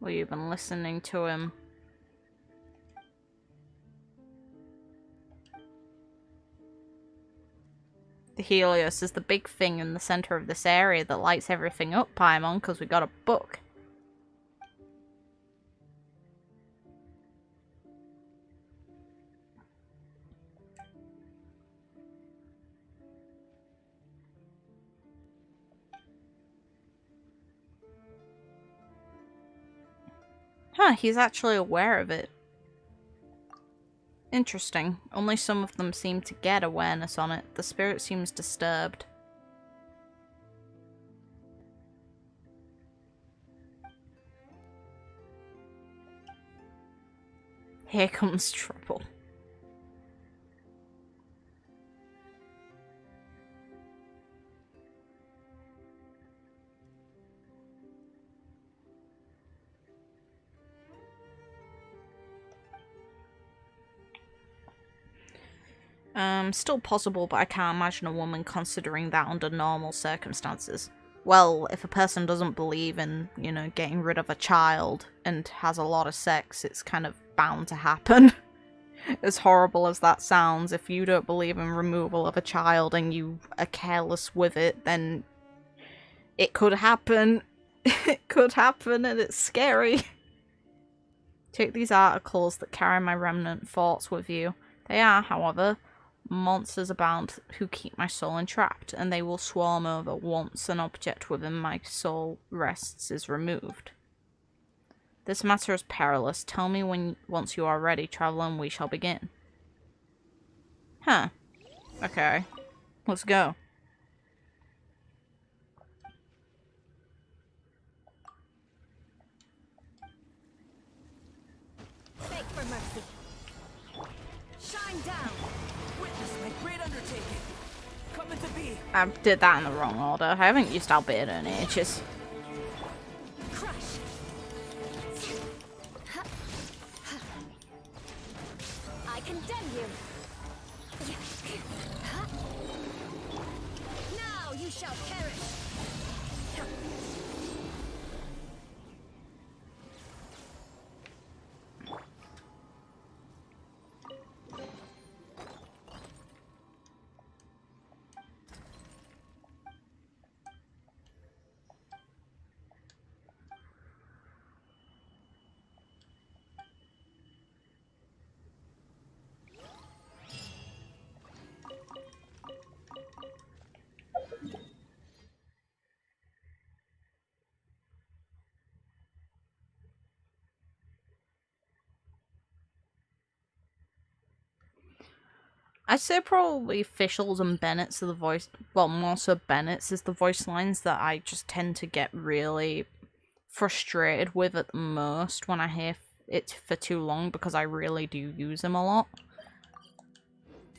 Well, you've been listening to him. The Helios is the big thing in the center of this area that lights everything up, Paimon, because we got a book. Huh, he's actually aware of it. Interesting. Only some of them seem to get awareness on it. The spirit seems disturbed. Here comes trouble. Still possible, but I can't imagine a woman considering that under normal circumstances. Well, if a person doesn't believe in, you know, getting rid of a child and has a lot of sex, it's kind of bound to happen. As horrible as that sounds, if you don't believe in removal of a child and you are careless with it, then it could happen. It could happen, and it's scary. Take these articles that carry my remnant thoughts with you. They are, however, monsters abound who keep my soul entrapped, and they will swarm over once an object within my soul rests is removed. This matter is perilous. Tell me once you are ready, traveler, and we shall begin. Huh. Okay. Let's go. Beg for mercy. Shine down. Witness my great undertaking. Coming to be. I did that in the wrong order. I haven't used Albedo in ages. Crush. I condemn you. Now you shall perish. I'd say probably Fischl's and Bennett's are the voice, well, more so Bennett's is the voice lines that I just tend to get really frustrated with at the most when I hear it for too long, because I really do use him a lot.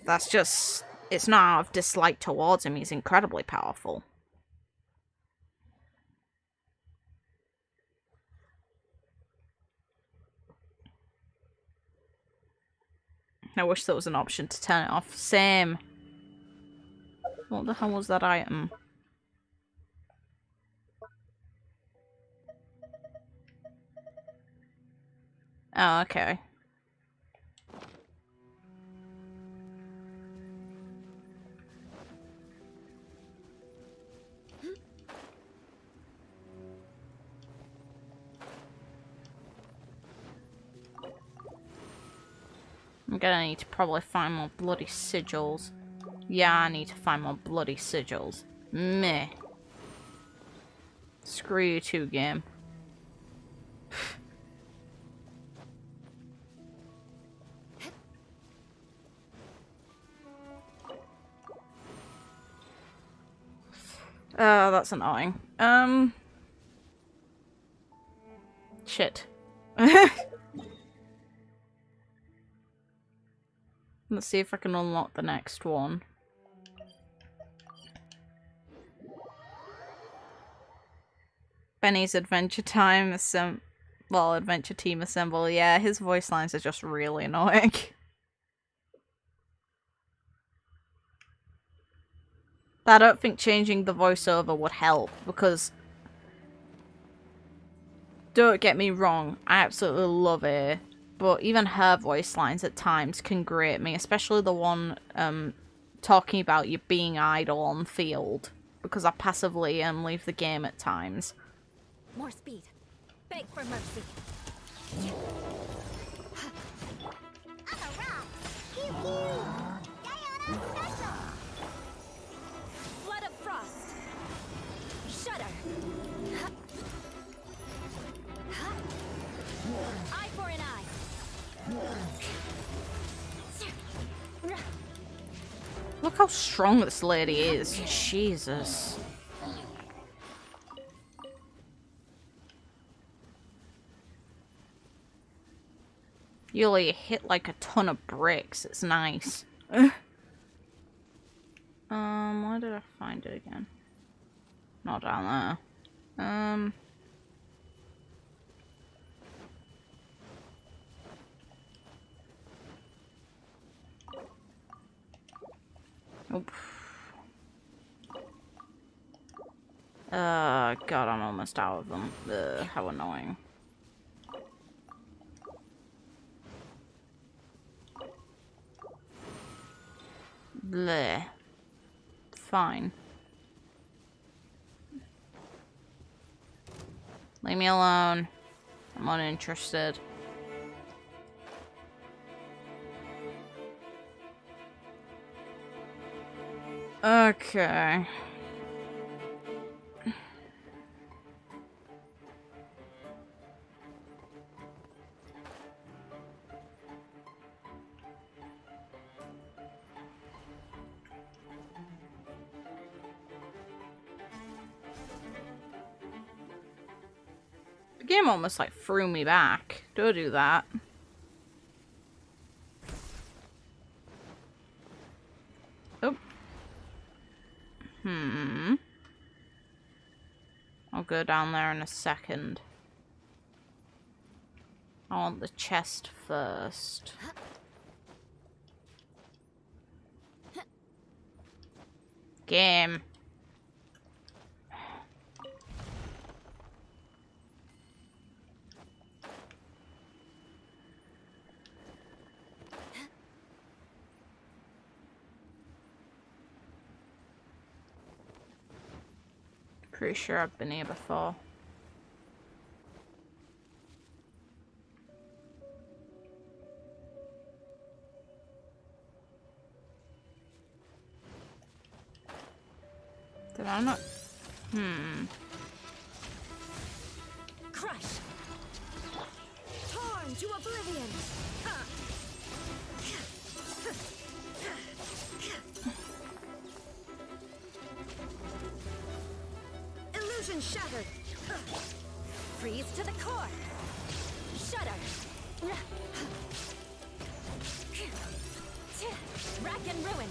That's just, it's not out of dislike towards him, he's incredibly powerful. I wish there was an option to turn it off. Same. What the hell was that item? Oh, okay. I'm gonna need to probably find more bloody sigils. Yeah, I need to find more bloody sigils. Meh. Screw you too, game. Oh, that's annoying. Shit. Let's see if I can unlock the next one. Benny's Adventure Time Adventure Team Assemble. Yeah, his voice lines are just really annoying. I don't think changing the voiceover would help, because don't get me wrong, I absolutely love it. But even her voice lines at times can grate me, especially the one talking about you being idle on field, because I passively leave the game at times. More speed. Beg for mercy. Flood of frost. Shudder. Eye for an eye. Look how strong this lady is. Jesus. You only hit like a ton of bricks. It's nice. Where did I find it again? Not down there. Oop. God, I'm almost out of them. Ugh, how annoying. Bleh. Fine. Leave me alone. I'm uninterested. Okay. The game almost like threw me back. Don't do that. Oh. I'll go down there in a second. I want the chest first. Game. Pretty sure I've been here before. Did I not? Crush. Torn to oblivion. Illusion shattered. Freeze to the core. Shudder. Rack and ruin.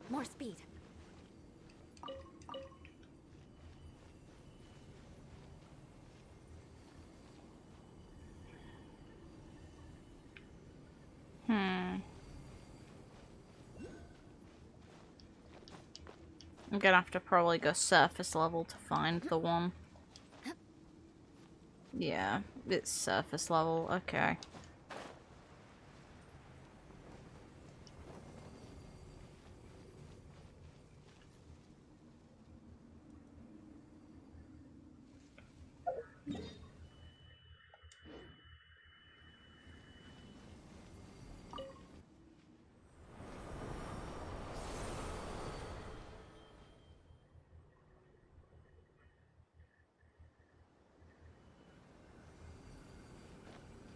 More speed. I'm gonna have to probably go surface level to find the one. Yeah, it's surface level. Okay.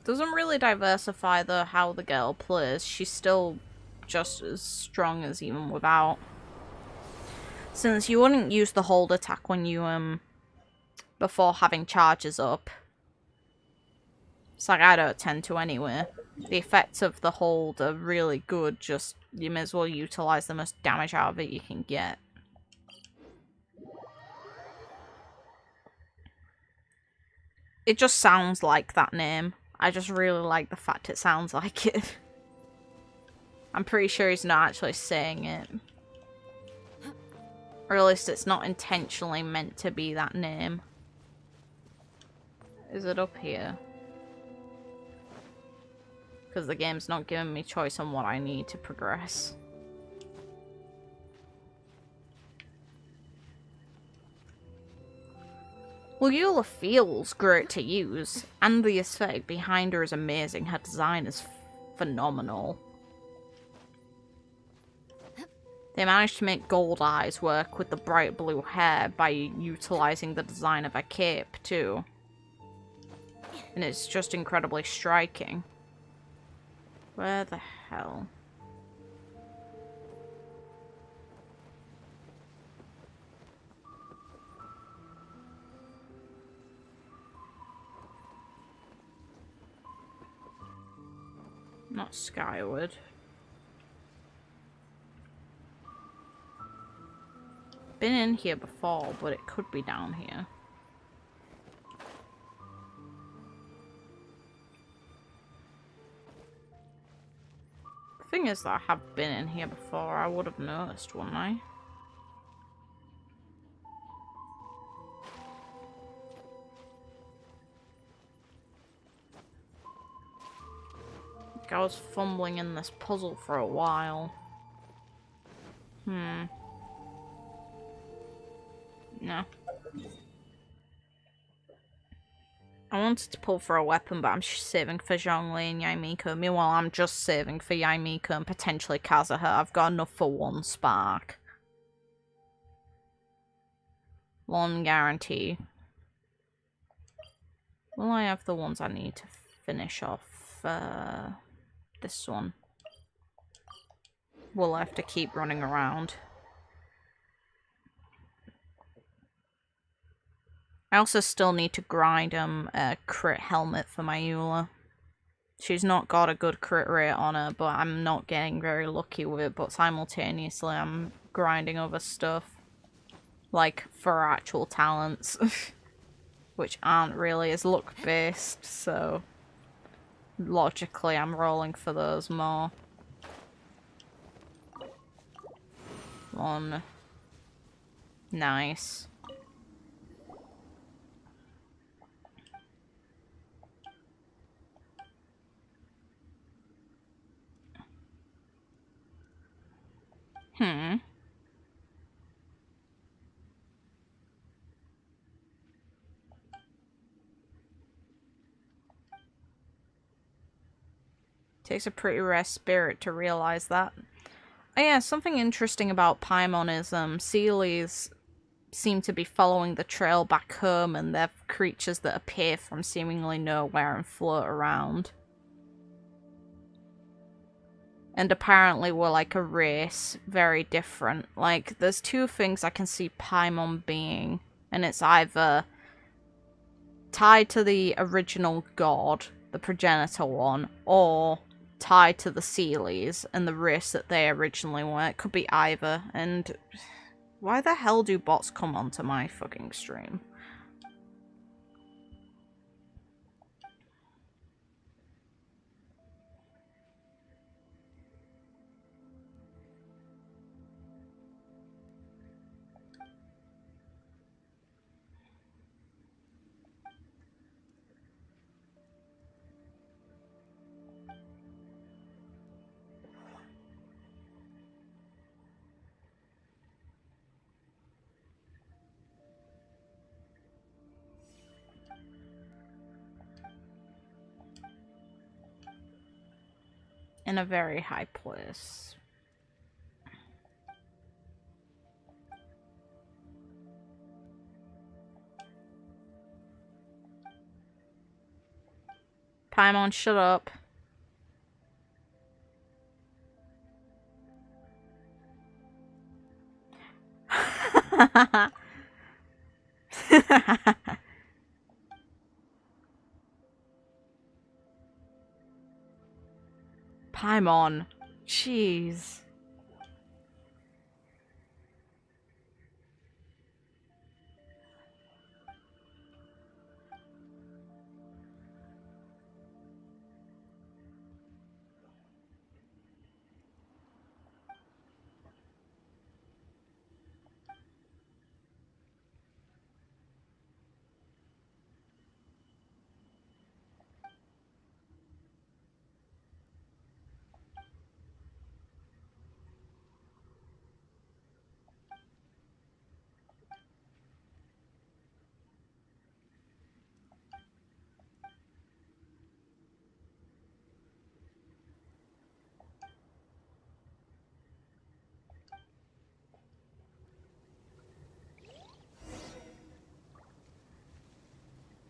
Doesn't really diversify how the girl plays. She's still just as strong as even without. Since you wouldn't use the hold attack when you before having charges up. It's like I don't tend to anyway. The effects of the hold are really good, just you may as well utilize the most damage out of it you can get. It just sounds like that name. I just really like the fact it sounds like it. I'm pretty sure he's not actually saying it. Or at least it's not intentionally meant to be that name. Is it up here? Because the game's not giving me choice on what I need to progress. Well, Eula feels great to use, and the aesthetic behind her is amazing. Her design is phenomenal. They managed to make gold eyes work with the bright blue hair by utilizing the design of her cape, too. And it's just incredibly striking. Where the hell? Not skyward. Been in here before, but it could be down here. The thing is that I have been in here before, I would have noticed, wouldn't I? I was fumbling in this puzzle for a while. No. I wanted to pull for a weapon, but I'm saving for Zhongli and Yaimiko. Meanwhile, I'm just saving for Yaimiko and potentially Kazuha. I've got enough for one spark. One guarantee. Will I have the ones I need to finish off? This one. Will I have to keep running around? I also still need to grind a crit helmet for my Eula. She's not got a good crit rate on her, but I'm not getting very lucky with it, but simultaneously I'm grinding other stuff. Like, for actual talents. Which aren't really as luck-based, so... logically, I'm rolling for those more. One. Nice. Takes a pretty rare spirit to realize that. Oh yeah, something interesting about Paimon is Sealies seem to be following the trail back home, and they're creatures that appear from seemingly nowhere and float around. And apparently we're like a race, very different. Like, there's two things I can see Paimon being, and it's either tied to the original god, the progenitor one, or tied to the Sealies and the race that they originally were. It could be either. And why the hell do bots come onto my fucking stream? In a very high place. Paimon, shut up. Paimon. Jeez.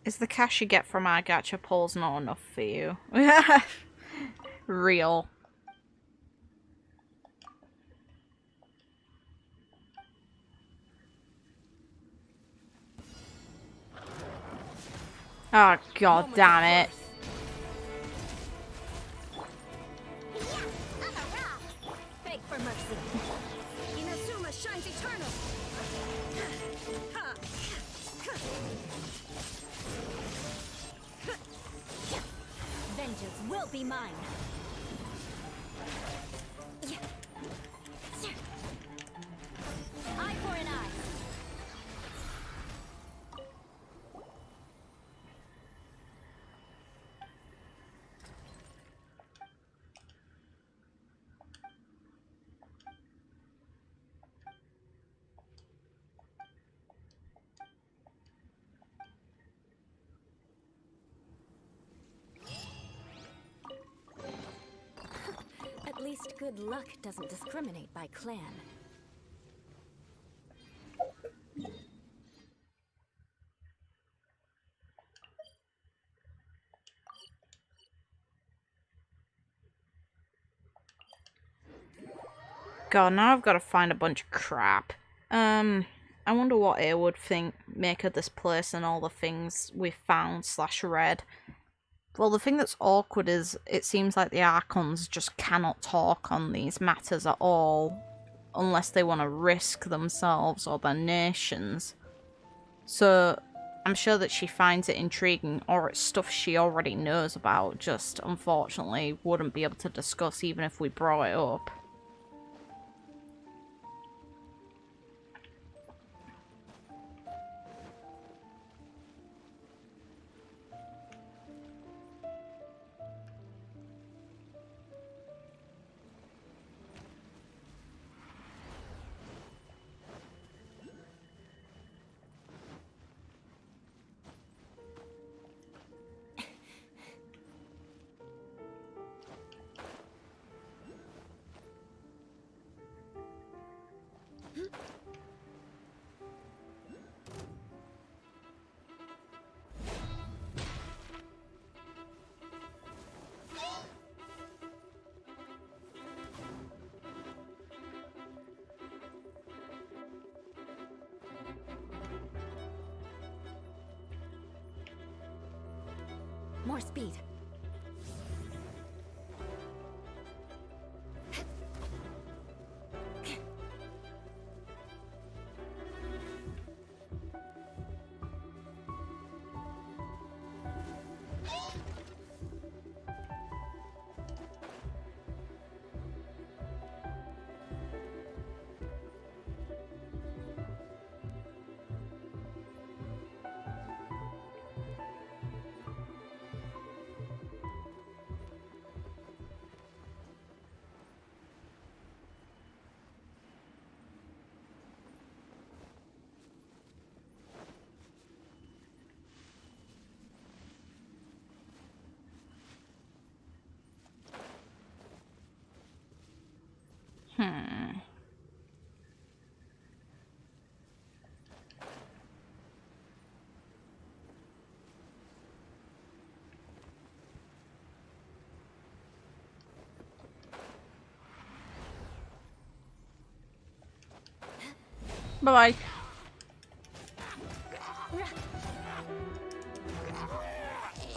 Is the cash you get from our gacha pulls not enough for you? Real. Oh, god damn it. be mine. Eye for an eye. At least good luck doesn't discriminate by clan. God, now I've got to find a bunch of crap. I wonder what A would make of this place and all the things we found / read. Well, the thing that's awkward is it seems like the Archons just cannot talk on these matters at all, unless they want to risk themselves or their nations. So, I'm sure that she finds it intriguing, or it's stuff she already knows about, just unfortunately wouldn't be able to discuss even if we brought it up. More speed. Bye-bye.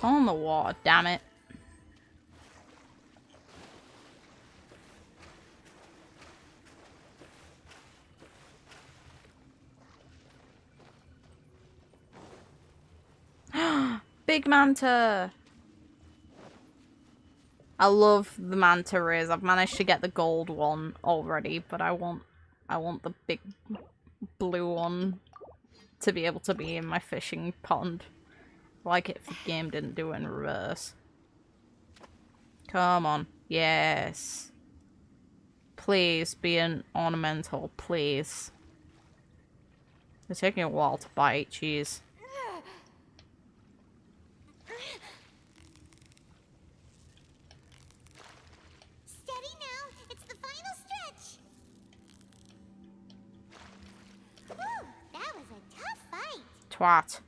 On the water, damn it. Big Manta! I love the Manta rays. I've managed to get the gold one already, but I want the big blue one to be able to be in my fishing pond. Like it if the game didn't do it in reverse. Come on. Yes. Please be an ornamental, please. It's taking a while to bite, jeez. Steady now, it's the final stretch. Whew, that was a tough fight. Twat.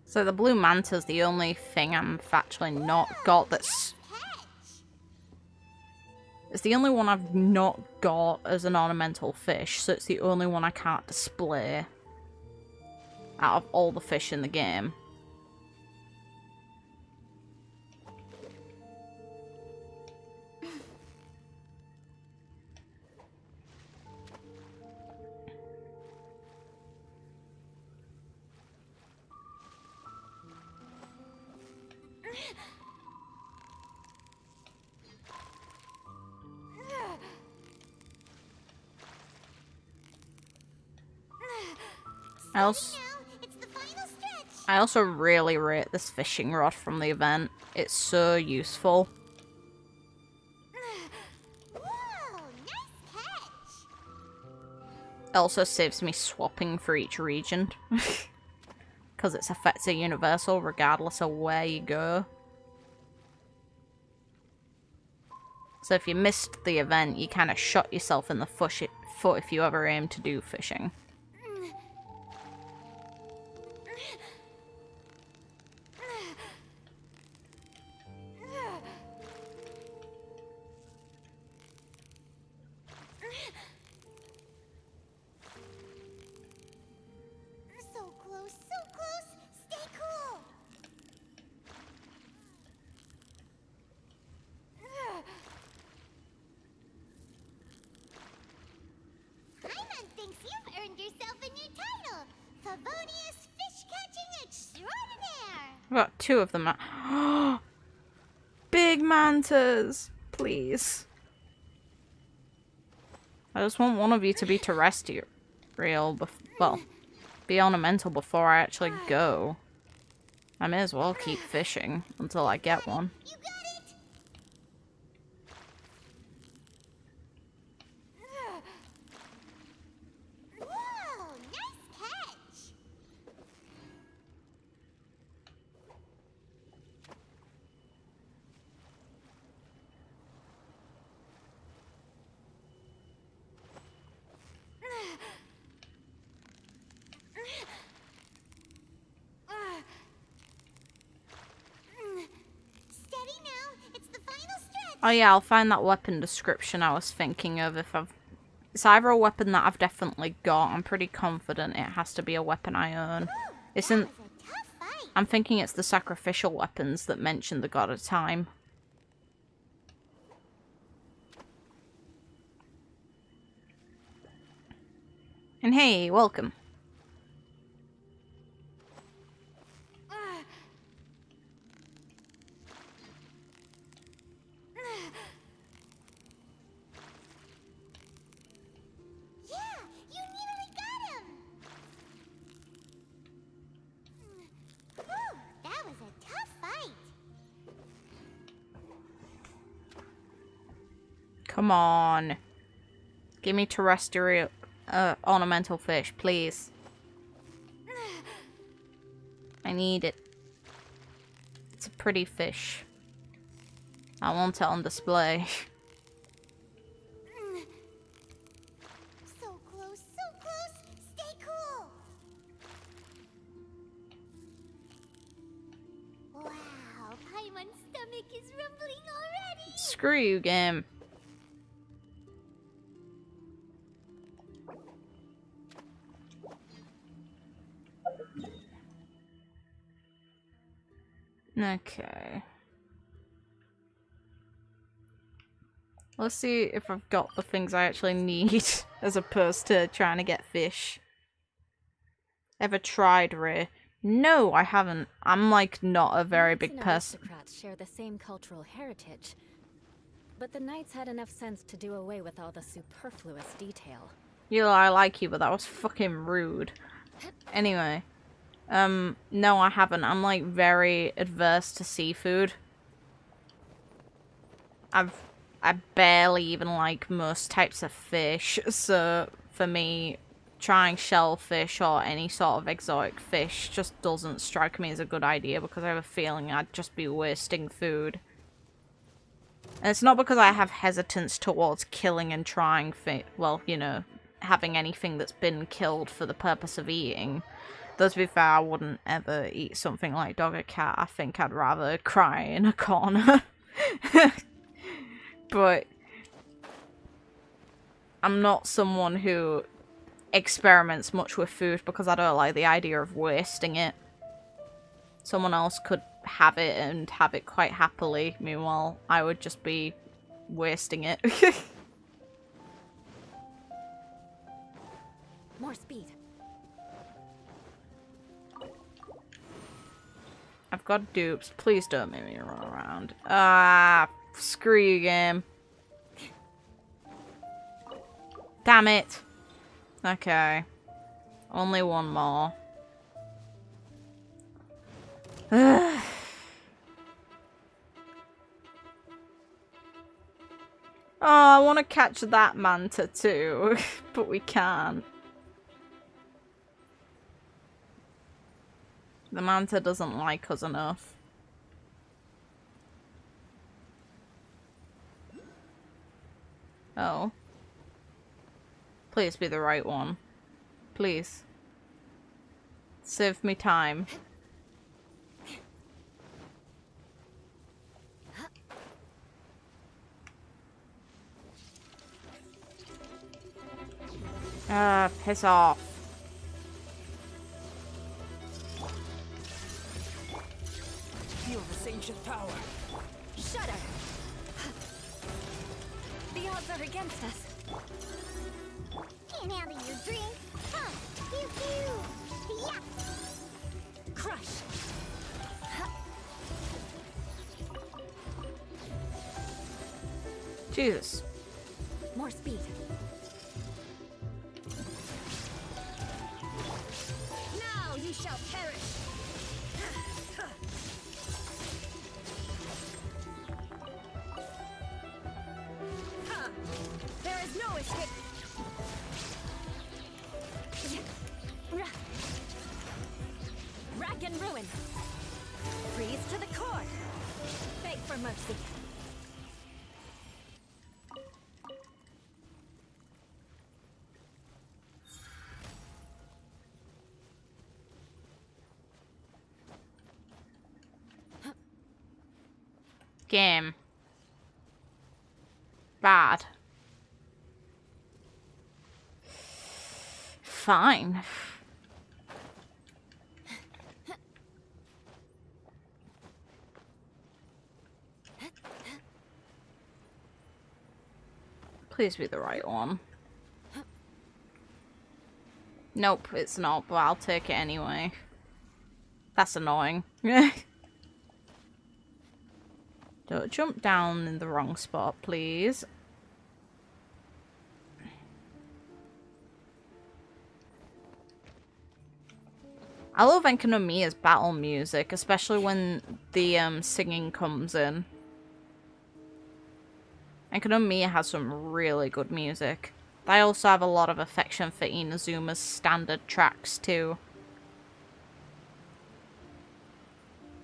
So the blue manta's the only thing I'm actually not got that's... It's the only one I've not got as an ornamental fish, so it's the only one I can't display out of all the fish in the game. I also really rate this fishing rod from the event. It's so useful. Whoa, nice catch. It also saves me swapping for each region. Because its effects are universal regardless of where you go. So if you missed the event, you kind of shot yourself in the foot if you ever aim to do fishing. So close, so close. Stay cool. Paimon thinks you've earned yourself a new title, Favonius Fish Catching Extraordinaire. I've got 2 of them now. Big mantas! Please. I just want one of you to be terrestrial. Well, be ornamental before I actually go. I may as well keep fishing until I get one. You got it. Whoa, nice catch. Steady now. It's the final stretch. Oh yeah, I'll find that weapon description I was thinking of if I've... It's either a weapon that I've definitely got. I'm pretty confident it has to be a weapon I own. It's in... That was a tough fight. I'm thinking it's the sacrificial weapons that mention the God of Time. And hey, welcome. Yeah, you nearly got him. Whew, that was a tough fight. Come on. Give me terrestrial... ornamental fish, please. I need it. It's a pretty fish. I want it on display. So close, so close. Stay cool. Wow, Paimon's stomach is rumbling already. Screw you, game. Okay. Let's see if I've got the things I actually need as opposed to trying to get fish. Ever tried Ray? No, I haven't. I'm like not a very Knights big and person. aristocrats share the same cultural heritage, but the knights had enough sense to do away with all the superfluous detail. You know, I like you, but that was fucking rude. Anyway. No, I haven't. I'm like very adverse to seafood. I barely even like most types of fish, so for me, trying shellfish or any sort of exotic fish just doesn't strike me as a good idea because I have a feeling I'd just be wasting food. And it's not because I have hesitance towards killing and trying well, you know, having anything that's been killed for the purpose of eating. Though to be fair, I wouldn't ever eat something like dog or cat. I think I'd rather cry in a corner. But I'm not someone who experiments much with food because I don't like the idea of wasting it. Someone else could have it and have it quite happily. Meanwhile, I would just be wasting it. More speed. I've got dupes. Please don't make me run around. Ah, screw you, game. Damn it. Okay. Only one more. Oh, I want to catch that manta too, but we can't. The manta doesn't like us enough. Oh. Please be the right one. Please. Save me time. Ah, piss off. Feel this ancient power. Shudder! The odds are against us. Can't handle your drink. Huh. Pew pew. Yeah. Crush! Jesus. More speed. Now you shall perish! There is no escape! Rack and ruin! Freeze to the core! Beg for mercy! Game. Bad. Fine. Please be the right one. Nope, it's not, but I'll take it anyway. That's annoying. Don't jump down in the wrong spot, please. I love Enkanomiya's battle music, especially when the singing comes in. Enkanomiya has some really good music. I also have a lot of affection for Inazuma's standard tracks too.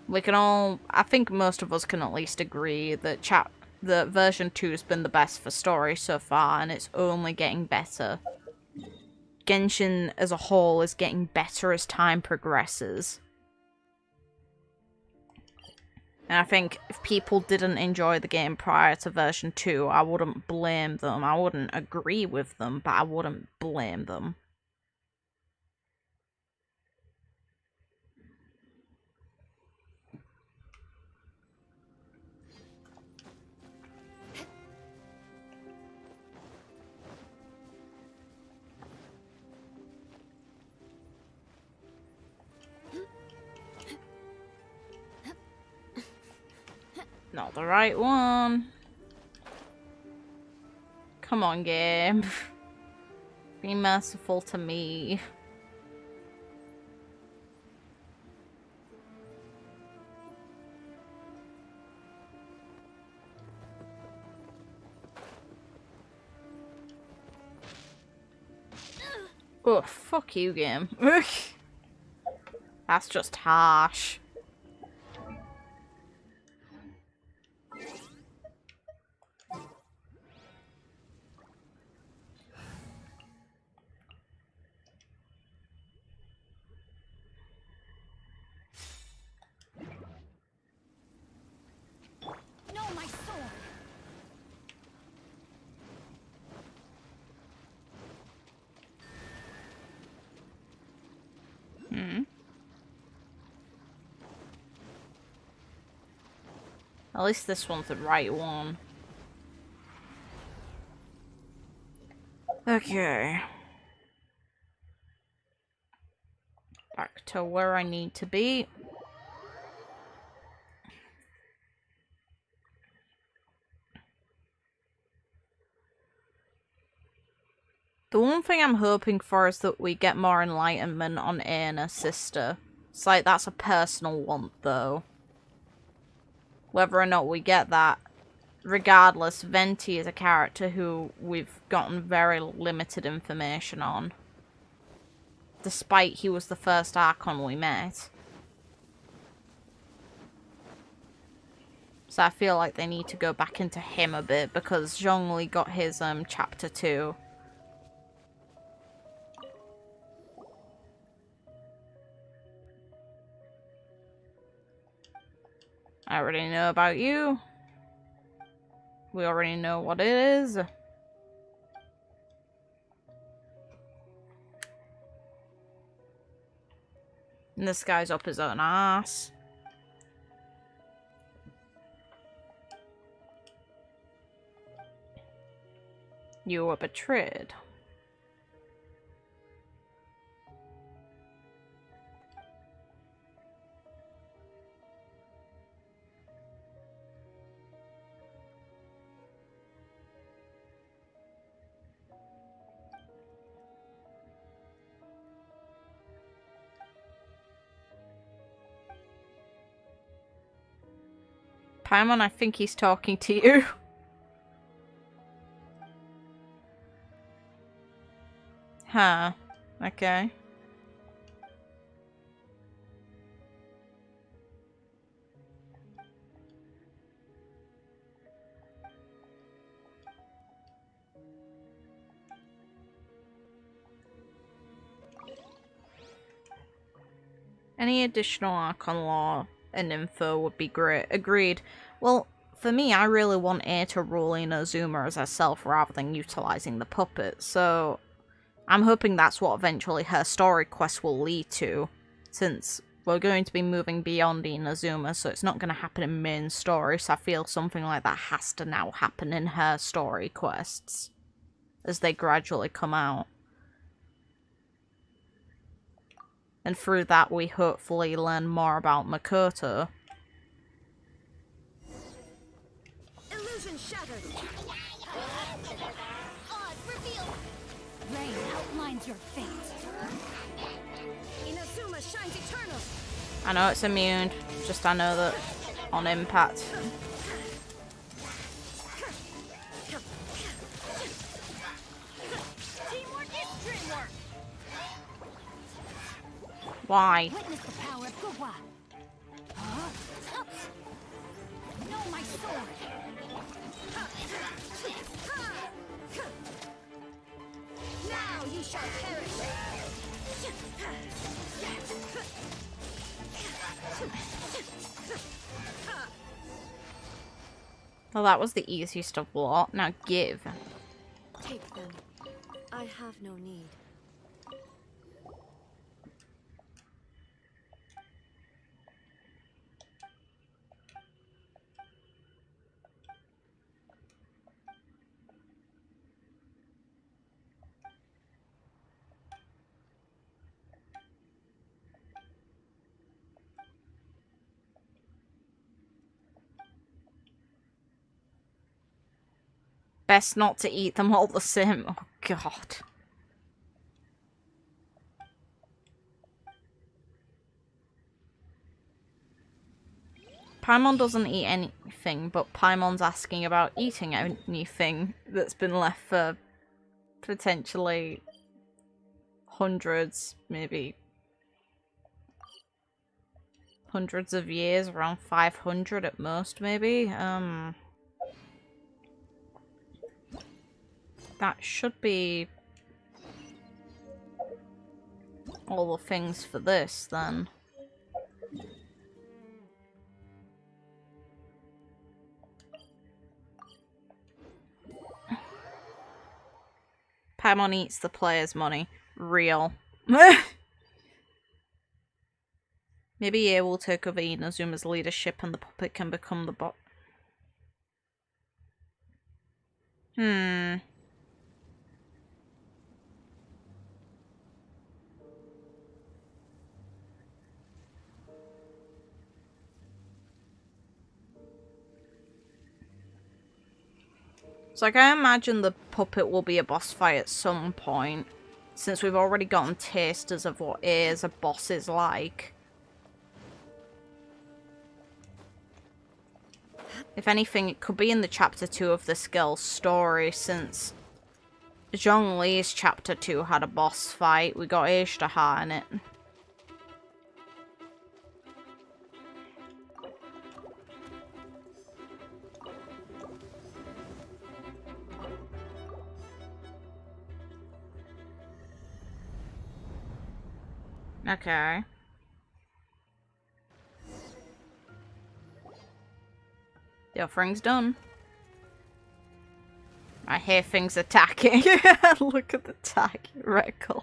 We can all, I think most of us can at least agree that the version 2 has been the best for story so far, and it's only getting better. Genshin as a whole is getting better as time progresses. And I think if people didn't enjoy the game prior to version 2, I wouldn't blame them. I wouldn't agree with them, but I wouldn't blame them. Not the right one. Come on, game. Be merciful to me. Oh, fuck you, game. That's just harsh. At least this one's the right one. Okay. Back to where I need to be. The one thing I'm hoping for is that we get more enlightenment on Anna's sister. It's like, that's a personal want, though. Whether or not we get that, regardless, Venti is a character who we've gotten very limited information on. Despite he was the first Archon we met. So I feel like they need to go back into him a bit, because Zhongli got his chapter 2. I already know about you. We already know what it is. And this guy's up his own ass. You were betrayed. Paimon, I think he's talking to you. Huh. Okay. Any additional Archon lore and info would be great. Agreed. Well, for me, I really want A to rule Inazuma as herself rather than utilizing the puppet, so I'm hoping that's what eventually her story quest will lead to, since we're going to be moving beyond Inazuma, so it's not going to happen in main story, so I feel something like that has to now happen in her story quests, as they gradually come out. And through that we hopefully learn more about Makoto. Illusion shattered. Odds revealed. Rain outlines your fate. Inazuma shines eternal. I know it's immune, just I know that on impact. Teamwork is dreamwork. Why? Witness the power of Gugwa. Huh? Know my sword. Now you shall perish. Well, that was the easiest of lot. Now give. Take them. I have no need. Best not to eat them all the same. Oh, God. Paimon doesn't eat anything, but Paimon's asking about eating anything that's been left for potentially hundreds, maybe hundreds of years, around 500 at most, maybe. That should be all the things for this, then. Paimon eats the player's money. Real. Maybe Ye will take over Inazuma's leadership and the puppet can become the Hmm. So like, I imagine the puppet will be a boss fight at some point, since we've already gotten tasters of what is a boss is like. If anything, it could be in the chapter 2 of this girl's story, since Zhongli's chapter 2 had a boss fight. We got Ishtaha in it. Okay. The offering's done. I hear things attacking. Look at the tag record.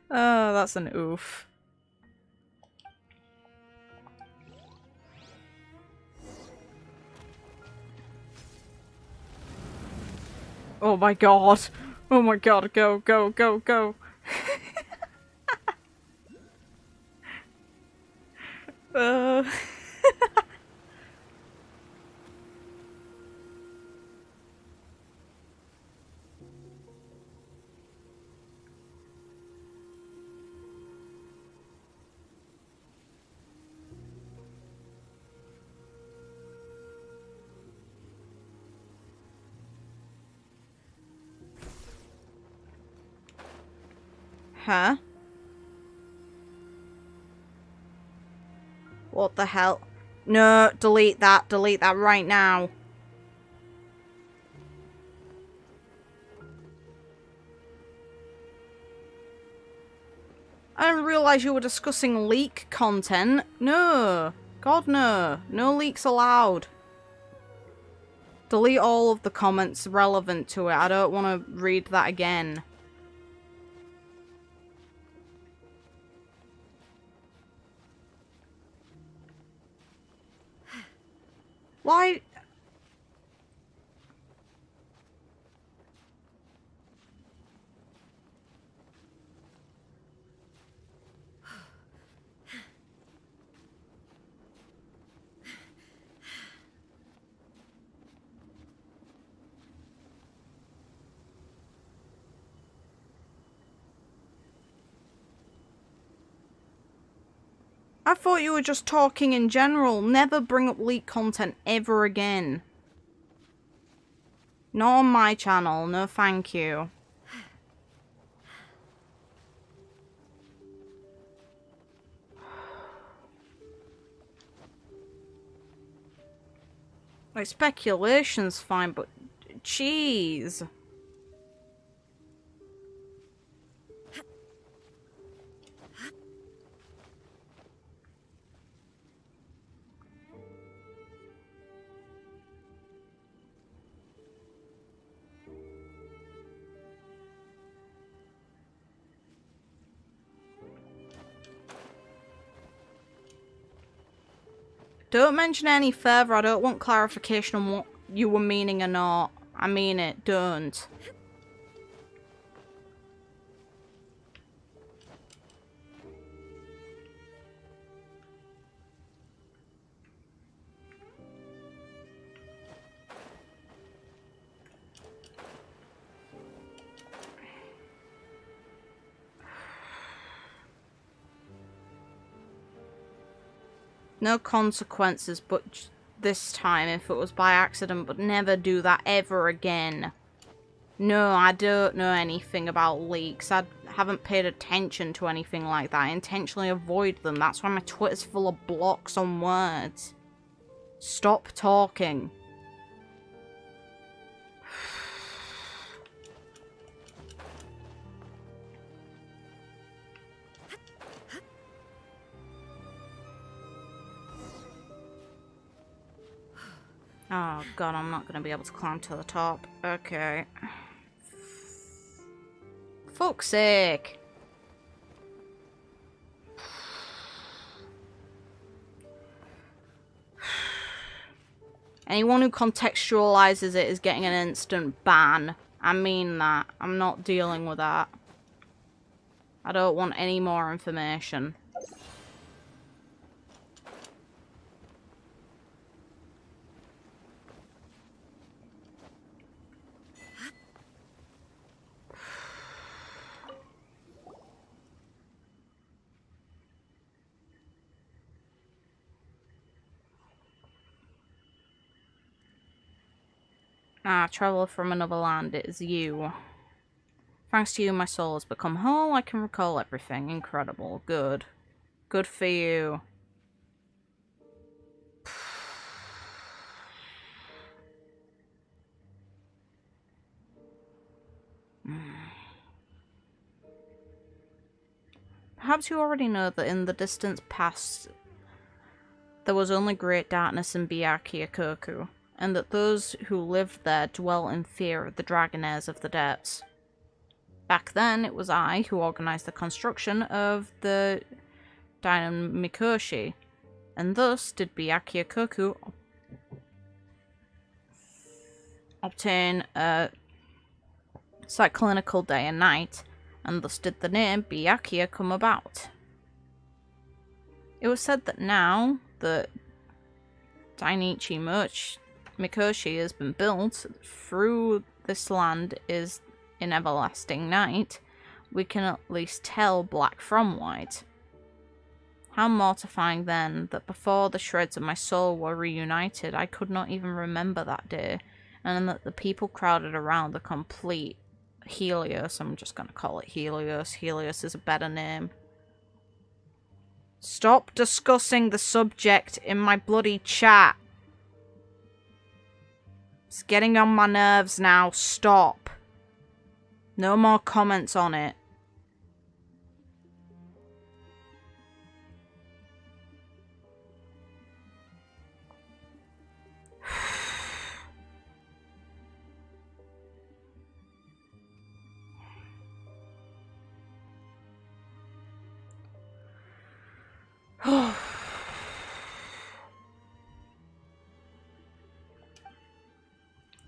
Oh, that's an oof. Oh my god. Oh my god, go, go, go, go. uh... Huh? What the hell? No, delete that right now. I didn't realise you were discussing leak content. No. God, no. No leaks allowed. Delete all of the comments relevant to it. I don't want to read that again. Why? I thought you were just talking in general. Never bring up leak content ever again. Not on my channel. No thank you. Like, speculation's fine, but jeez. Don't mention any further. I don't want clarification on what you were meaning or not. I mean it. Don't. No consequences, but this time if it was by accident, but never do that ever again. No, I don't know anything about leaks. I haven't paid attention to anything like that. I intentionally avoid them. That's why my Twitter's full of blocks on words. Stop talking. Oh god, I'm not gonna be able to climb to the top. Okay. Fuck's sake. Anyone who contextualizes it is getting an instant ban. I mean that. I'm not dealing with that. I don't want any more information. Ah, traveler from another land, it is you. Thanks to you, my soul has become whole. I can recall everything. Incredible. Good. Good for you. Perhaps you already know that in the distant past there was only great darkness in Byakuya, and that those who lived there dwell in fear of the dragonaires of the depths. Back then, it was I who organized the construction of the Mikoshi, and thus did Byakuya obtain a cyclinical day and night, and thus did the name Byakuya come about. It was said that now that Dainichi Mikoshi has been built, through this land is in everlasting night, we can at least tell black from white. How mortifying then that before the shreds of my soul were reunited, I could not even remember that day, and that the people crowded around the complete Helios. I'm just going to call it Helios. Helios is a better name. Stop discussing the subject in my bloody chat. It's getting on my nerves now. Stop. No more comments on it.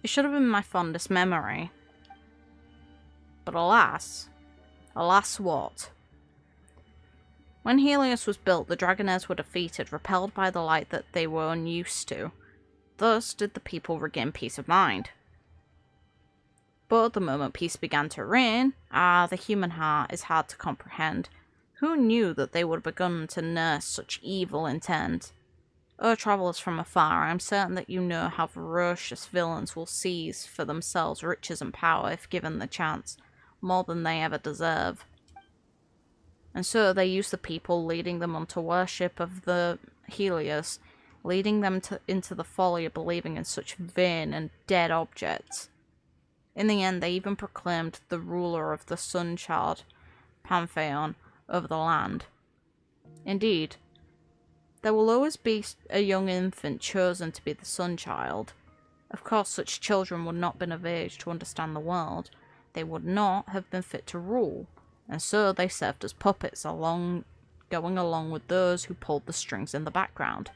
It should have been my fondest memory. But alas what? When Helios was built, the dragonaires were defeated, repelled by the light that they were unused to. Thus did the people regain peace of mind. But the moment peace began to reign, the human heart is hard to comprehend. Who knew that they would have begun to nurse such evil intent? O travellers from afar, I am certain that you know how ferocious villains will seize for themselves riches and power if given the chance, more than they ever deserve. And so they use the people, leading them onto worship of the Helios, leading them into the folly of believing in such vain and dead objects. In the end, they even proclaimed the ruler of the Sun Child Pantheon over the land. Indeed, there will always be a young infant chosen to be the Sun Child. Of course, such children would not have been of age to understand the world. They would not have been fit to rule, and so they served as puppets going along with those who pulled the strings in the background.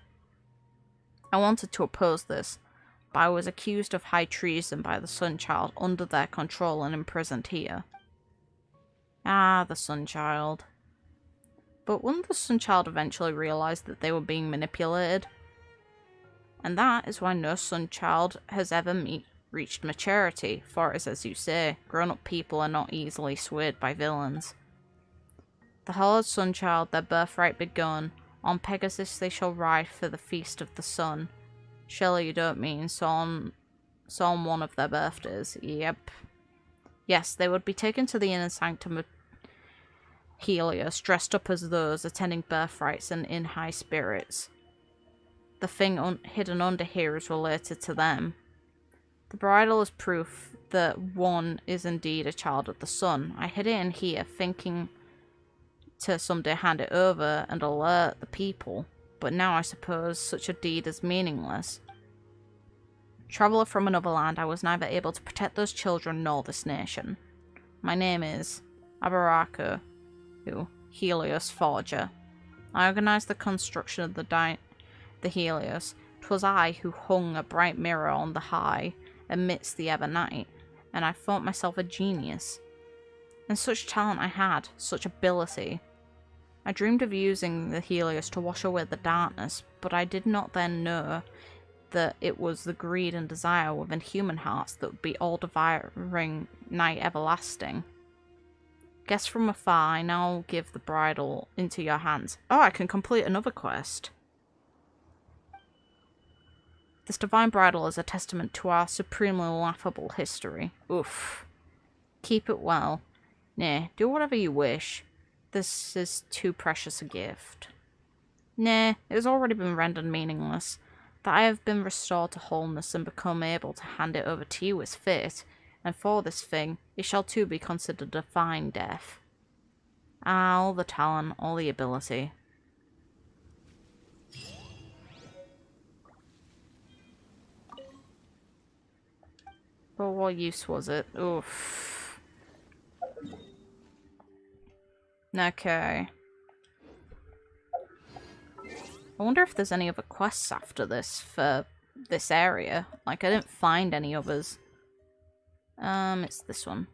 I wanted to oppose this, but I was accused of high treason by the Sun Child under their control and imprisoned here. Ah, the Sun Child. But wouldn't the Sun Child eventually realise that they were being manipulated? And that is why no Sun Child has ever reached maturity, for it is as you say, grown-up people are not easily swayed by villains. The hallowed Sun Child, their birthright begun, on Pegasus they shall ride for the feast of the sun. Surely you don't mean Psalm 1 of their birthdays? Yep. Yes, they would be taken to the inner sanctum of Helios, dressed up as those attending birthrights and in high spirits. The thing hidden under here is related to them. The bridle is proof that one is indeed a child of the sun. I hid it in here, thinking to someday hand it over and alert the people, but now I suppose such a deed is meaningless. Traveller from another land, I was neither able to protect those children nor this nation. My name is Abaraku, Helios Forger. I organized the construction of the Helios, 'Twas I who hung a bright mirror on the high amidst the ever night, and I thought myself a genius. And such talent I had, such ability. I dreamed of using the Helios to wash away the darkness, but I did not then know that it was the greed and desire within human hearts that would be all-devouring night everlasting. Guess from afar, I now give the bridle into your hands. Oh, I can complete another quest. This divine bridle is a testament to our supremely laughable history. Oof. Keep it well. Nay, do whatever you wish. This is too precious a gift. Nay, it has already been rendered meaningless. That I have been restored to wholeness and become able to hand it over to you is fit, and for this thing, it shall too be considered a fine death. Ah, all the talent, all the ability. But what use was it? Oof. Okay. I wonder if there's any other quests after this for this area. Like, I didn't find any others. It's this one.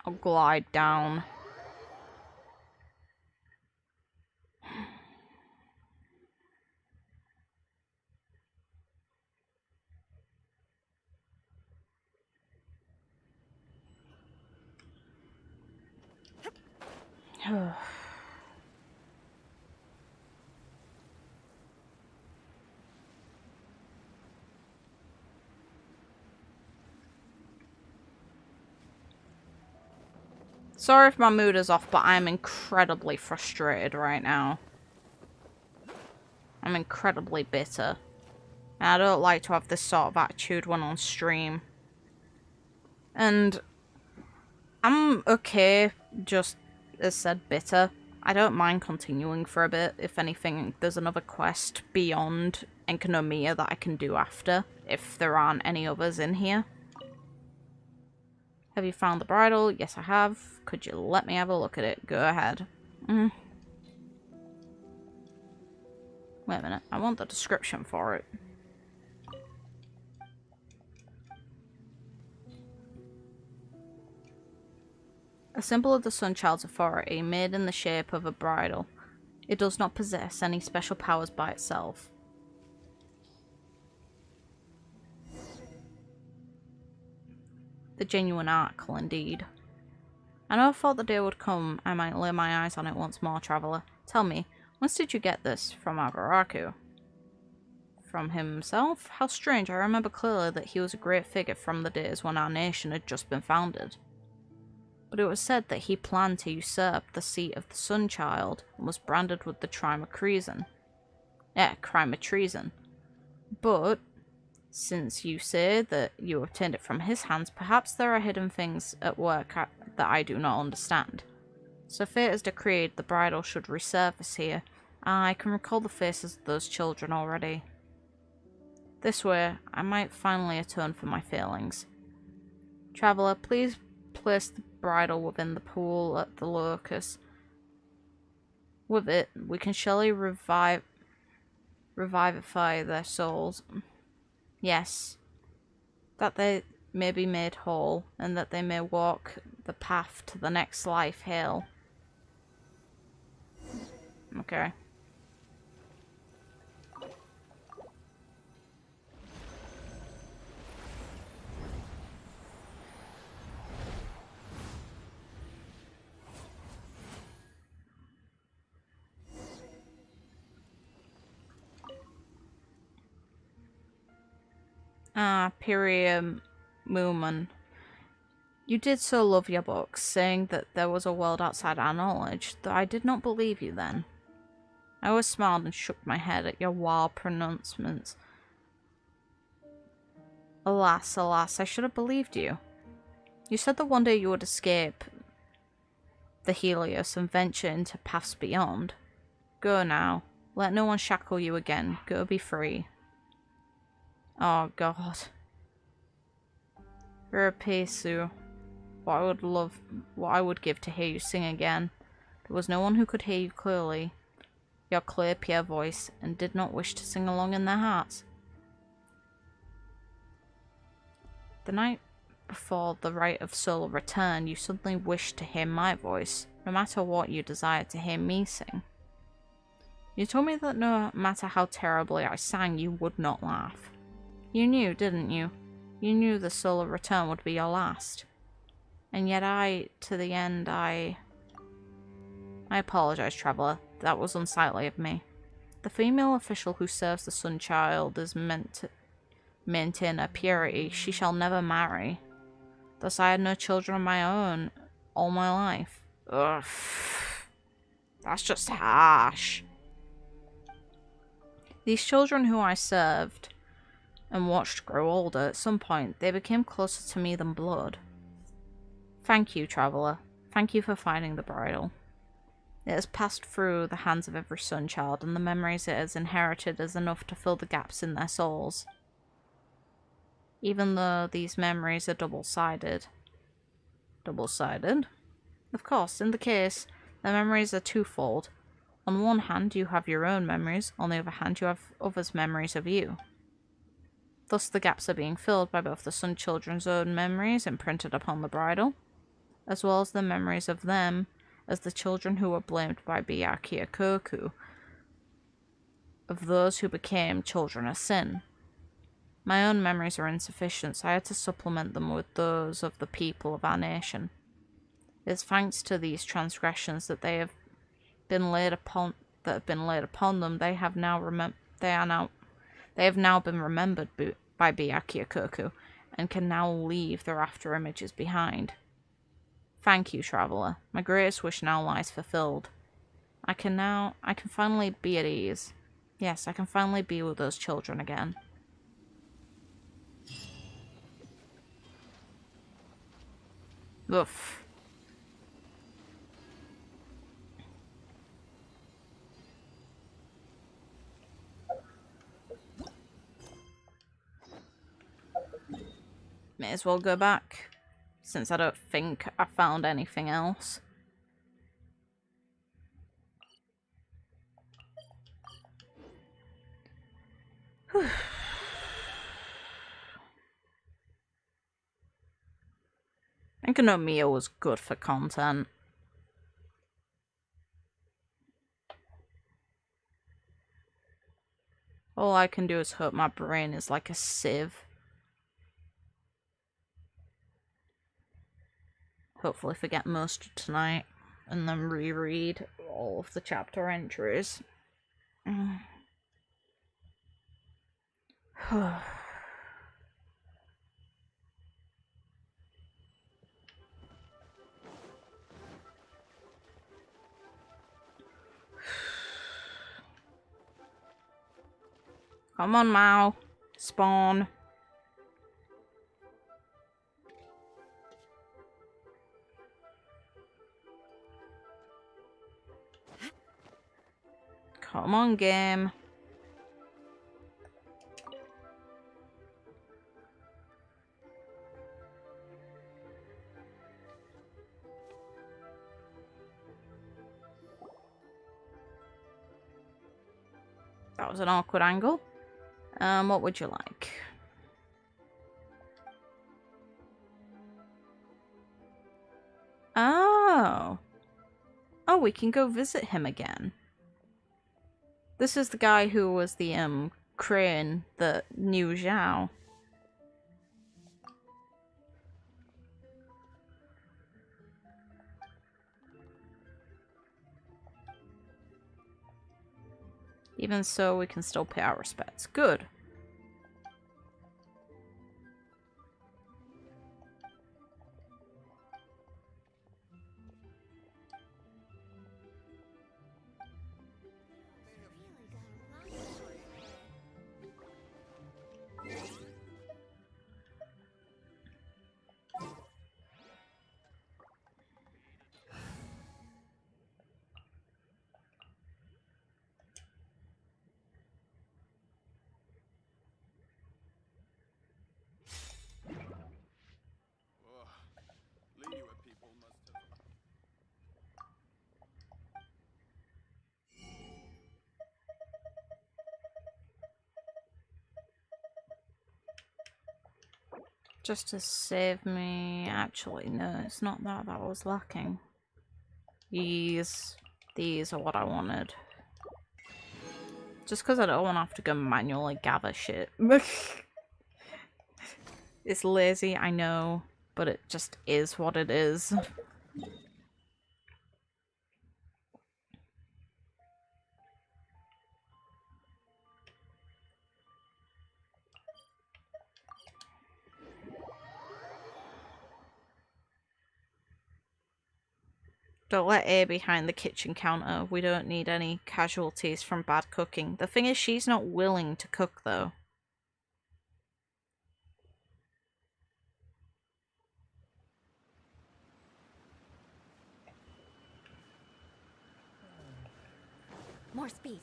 I'll glide down. Sorry if my mood is off, but I'm incredibly frustrated right now. I'm incredibly bitter. And I don't like to have this sort of attitude when on stream. And I'm okay, just as said, bitter. I don't mind continuing for a bit. If anything, there's another quest beyond Enkanomiya that I can do after, if there aren't any others in here. Have you found the bridle? Yes, I have. Could you let me have a look at it? Go ahead. Wait a minute. I want the description for it. A symbol of the Sunchild's authority, made in the shape of a bridle. It does not possess any special powers by itself. The genuine article, indeed. I never thought the day would come I might lay my eyes on it once more, traveller. Tell me, whence did you get this? From Abaraku? From himself? How strange, I remember clearly that he was a great figure from the days when our nation had just been founded. But it was said that he planned to usurp the seat of the Sunchild and was branded with the crime of treason. Crime of treason. But since you say that you obtained it from his hands, perhaps there are hidden things at work that I do not understand. So fate has decreed the bridle should resurface here. I can recall the faces of those children already. This way, I might finally atone for my failings. Traveller, please place the bridle within the pool at the locus. With it, we can surely revivify their souls. Yes, that they may be made whole, and that they may walk the path to the next life. Hail. Okay. Pyria Mooman. You did so love your books, saying that there was a world outside our knowledge, though I did not believe you then. I always smiled and shook my head at your wild pronouncements. Alas, alas, I should have believed you. You said that one day you would escape the Helios and venture into paths beyond. Go now. Let no one shackle you again. Go be free. Oh god. You're a Pesu. What I would give to hear you sing again. There was no one who could hear you clearly, your clear, pure voice, and did not wish to sing along in their hearts. The night before the rite of soul return, you suddenly wished to hear my voice, no matter what you desired to hear me sing. You told me that no matter how terribly I sang, you would not laugh. You knew, didn't you? You knew the soul return would be your last. And yet to the end, I apologize, Traveler. That was unsightly of me. The female official who serves the Sun Child is meant to maintain her purity. She shall never marry. Thus I had no children of my own all my life. Ugh. That's just harsh. These children who I served and watched grow older, at some point they became closer to me than blood. Thank you, Traveler. Thank you for finding the bridle. It has passed through the hands of every Sun Child, and the memories it has inherited is enough to fill the gaps in their souls. Even though these memories are double-sided. Double-sided? Of course, in the case, the memories are twofold. On one hand, you have your own memories, on the other hand, you have others' memories of you. Thus, the gaps are being filled by both the Sun Children's own memories imprinted upon the bridle, as well as the memories of them as the children who were blamed by Byakuya-koku, of those who became children of sin. My own memories are insufficient, so I had to supplement them with those of the people of our nation. It is thanks to these transgressions that they have now been remembered by Byakuya-koku, and can now leave their after images behind. Thank you, Traveler. My greatest wish now lies fulfilled. I can finally be at ease. Yes, I can finally be with those children again. Oof. May as well go back, since I don't think I found anything else. Enkanomiya was good for content. All I can do is hope my brain is like a sieve. Hopefully forget most of tonight, and then reread all of the chapter entries. Come on, Mao. Spawn. Come on, game. That was an awkward angle. What would you like? Oh. Oh, we can go visit him again. This is the guy who was the, crane that knew Zhao. Even so, we can still pay our respects. Good. Just to save me. Actually, no, it's not that. That was lacking. These are what I wanted. Just because I don't want to have to go manually gather shit. It's lazy, I know, but it just is what it is. Don't let A behind the kitchen counter. We don't need any casualties from bad cooking. The thing is, she's not willing to cook, though. More speed.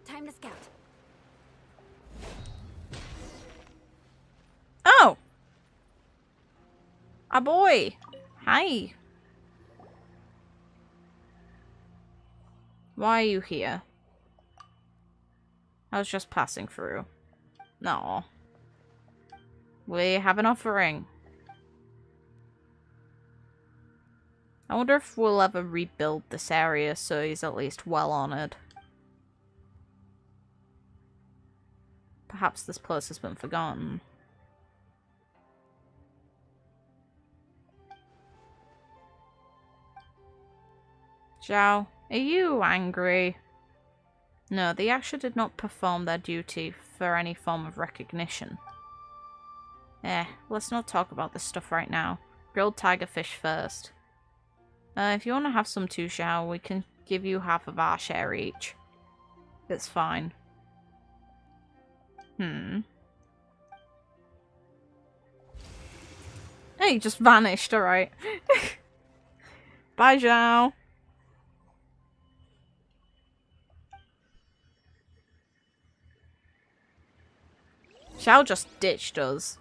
Time to scout. Oh! A boy! Hi! Why are you here? I was just passing through. No. We have an offering. I wonder if we'll ever rebuild this area so he's at least well honored. Perhaps this place has been forgotten. Zhao, are you angry? No, the Asher did not perform their duty for any form of recognition. Let's not talk about this stuff right now. Grilled tigerfish first. If you want to have some too, Zhao, we can give you half of our share each. It's fine. Hey, he just vanished, alright. Bye, Zhao. Zhao just ditched us.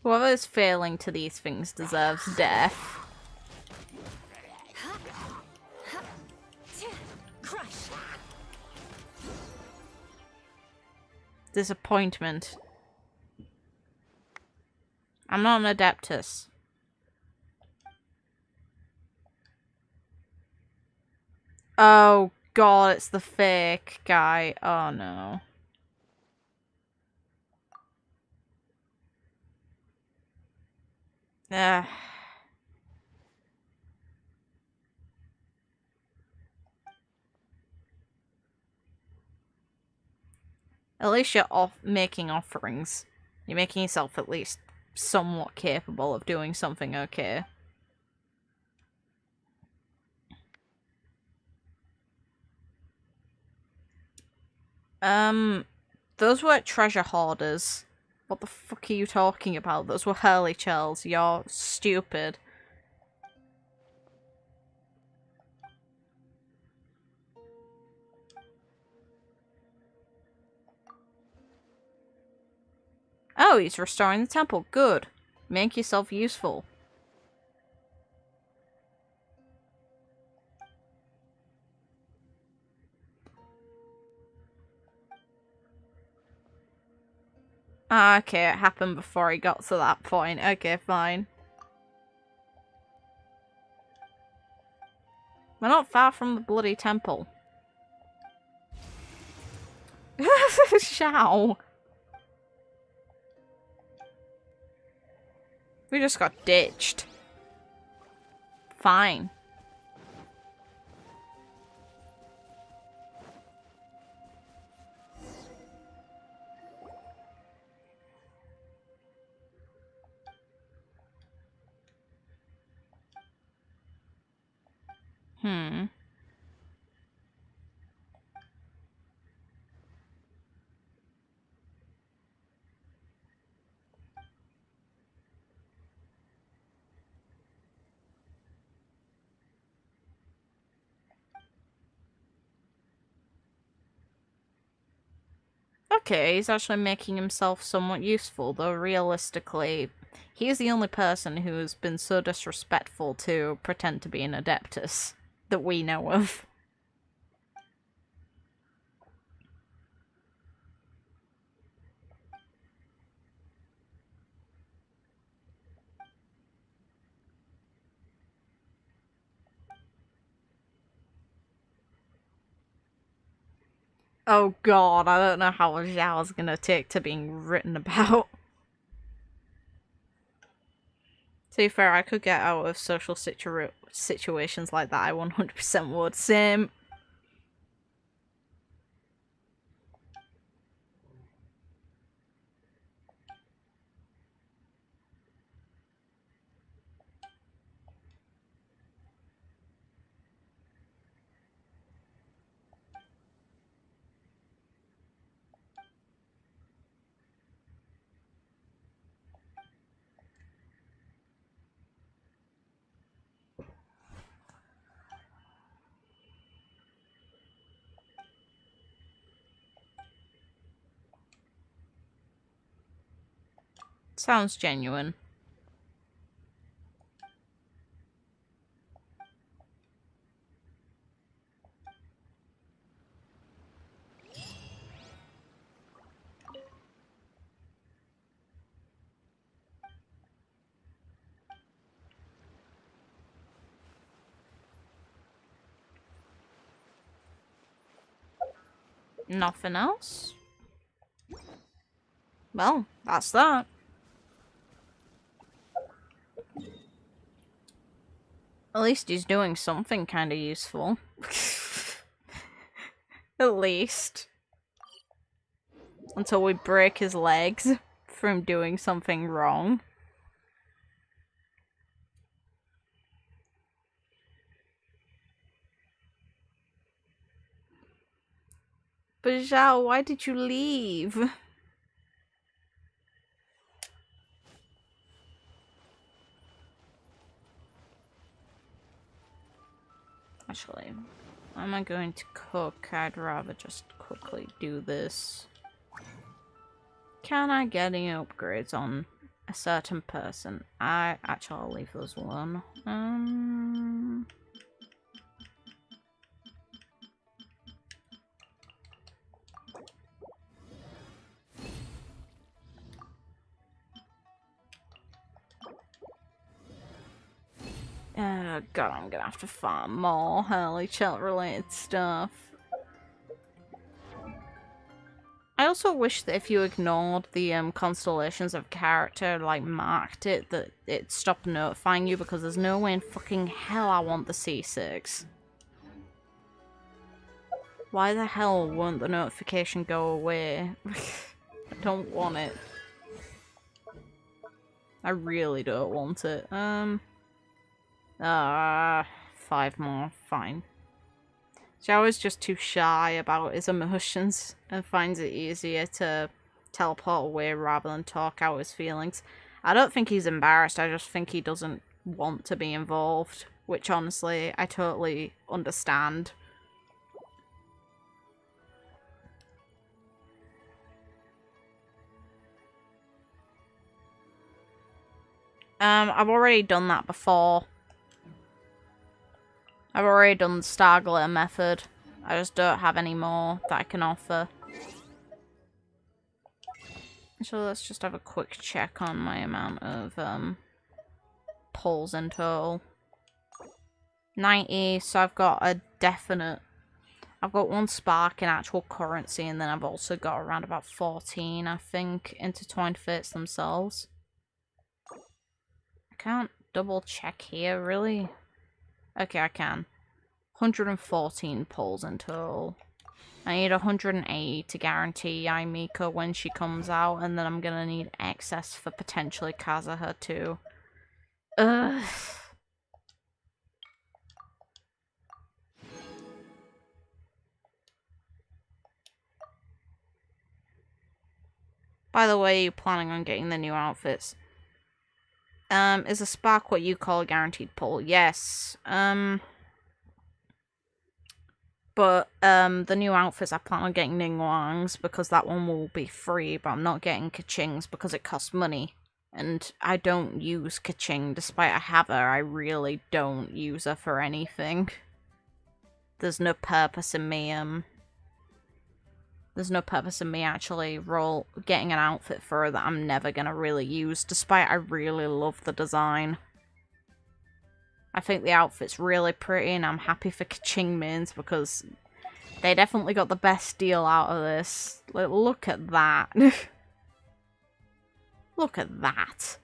Whoever is failing to these things deserves death. Crush. Disappointment. I'm not an Adeptus. Oh god, it's the fake guy. Oh no. Ugh. At least you're making offerings. You're making yourself at least somewhat capable of doing something okay. Those weren't treasure hoarders. What the fuck are you talking about? Those were hurley shells. You're stupid. Oh, he's restoring the temple. Good. Make yourself useful. Ah, okay, it happened before he got to that point. Okay, fine. We're not far from the bloody temple. Shao. We just got ditched. Fine. Okay, he's actually making himself somewhat useful, though realistically, he's the only person who's been so disrespectful to pretend to be an Adeptus that we know of. Oh god, I don't know how Zhao's gonna take to being written about. To be fair, I could get out of social situations like that. I 100% would. Same. Sounds genuine. Nothing else? Well, that's that. At least he's doing something kind of useful. At least. Until we break his legs from doing something wrong. But Zhao, why did you leave? Actually, am I going to cook? I'd rather just quickly do this. Can I get any upgrades on a certain person? Actually, I'll leave those alone. God, I'm gonna have to farm more early chat related stuff. I also wish that if you ignored the constellations of character, like marked it, that it stopped notifying you, because there's no way in fucking hell I want the C6. Why the hell won't the notification go away? I don't want it. I really don't want it. 5 more, fine. Zhao is just too shy about his emotions and finds it easier to teleport away rather than talk out his feelings. I don't think he's embarrassed, I just think he doesn't want to be involved, which honestly, I totally understand. I've already done that before. I've already done the Star Glitter method. I just don't have any more that I can offer. So let's just have a quick check on my amount of pulls in total. 90, so I've got a definite... I've got 1 spark in actual currency, and then I've also got around about 14, I think, intertwined fates themselves. I can't double check here, really. Okay, I can. 114 pulls in total. I need 180 to guarantee Yaimiko when she comes out, and then I'm gonna need excess for potentially Kazuha too. Ugh. By the way, you're planning on getting the new outfits. Is a spark what you call a guaranteed pull? Yes. But the new outfits I plan on getting Ningguang's because that one will be free, but I'm not getting Kaching's because it costs money. And I don't use Kaching, despite I have her, I really don't use her for anything. There's no purpose in me, there's no purpose in me actually getting an outfit for her that I'm never gonna really use, despite I really love the design. I think the outfit's really pretty, and I'm happy for Kaching mains because They definitely got the best deal out of this. Like, look at that. Look at that.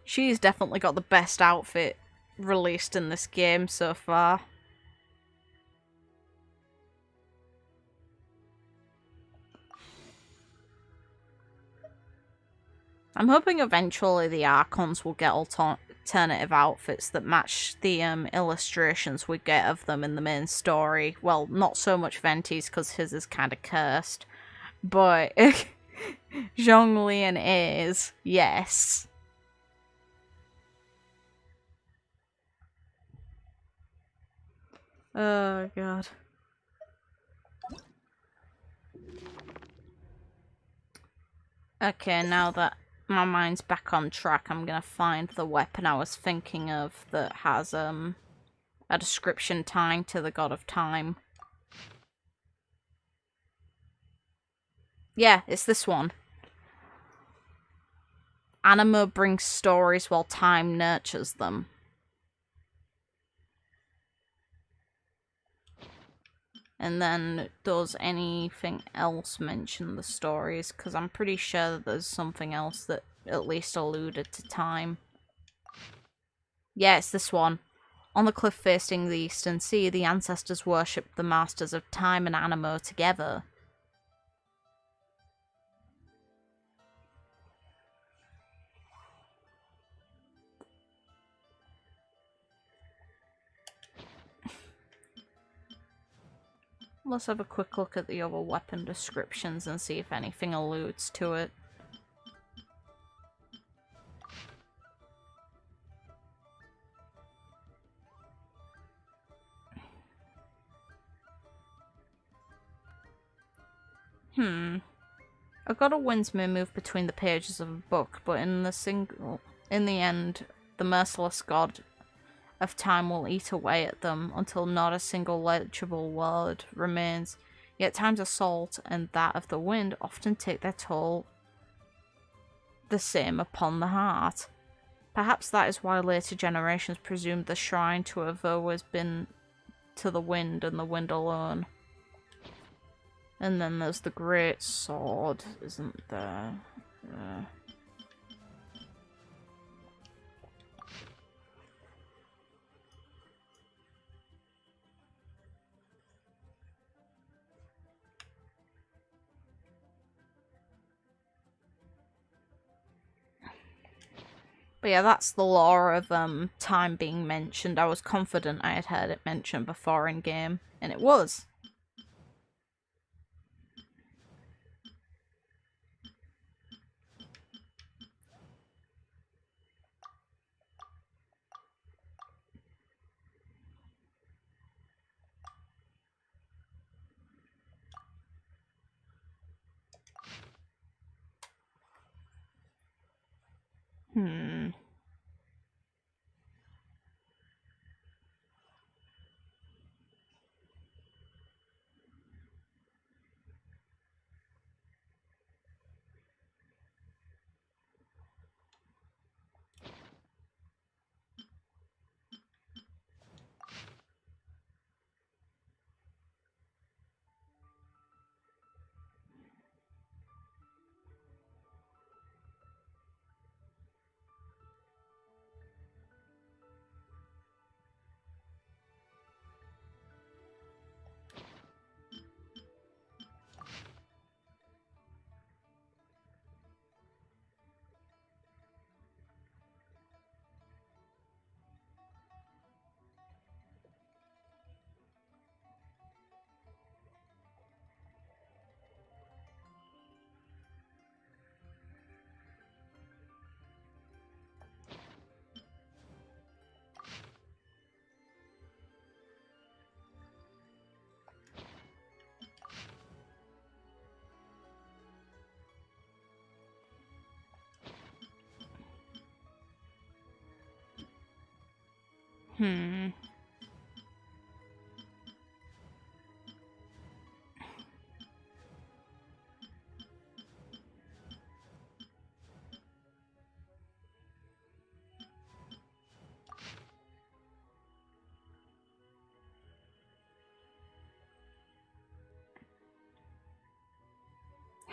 She's definitely got the best outfit released in this game so far. I'm hoping eventually the Archons will get alternative outfits that match the illustrations we get of them in the main story. Well, not so much Venti's because his is kind of cursed, but Zhonglian is, yes. Oh god. Okay, now that my mind's back on track, I'm gonna find the weapon I was thinking of that has a description tying to the god of time. Yeah, it's this one. Anima brings stories while time nurtures them. And then does anything else mention the stories? Because I'm pretty sure that there's something else that at least alluded to time. Yeah, it's this one. On the cliff facing the eastern sea, the ancestors worshipped the masters of time and Animo together. Let's have a quick look at the other weapon descriptions and see if anything alludes to it. A god of winds may move between the pages of a book, but in the end, the merciless god of time will eat away at them until not a single legible word remains. Yet time's assault and that of the wind often take their toll the same upon the heart. Perhaps that is why later generations presumed the shrine to have always been to the wind and the wind alone. And then there's the great sword, isn't there? But yeah, that's the lore of time being mentioned. I was confident I had heard it mentioned before in game, and it was.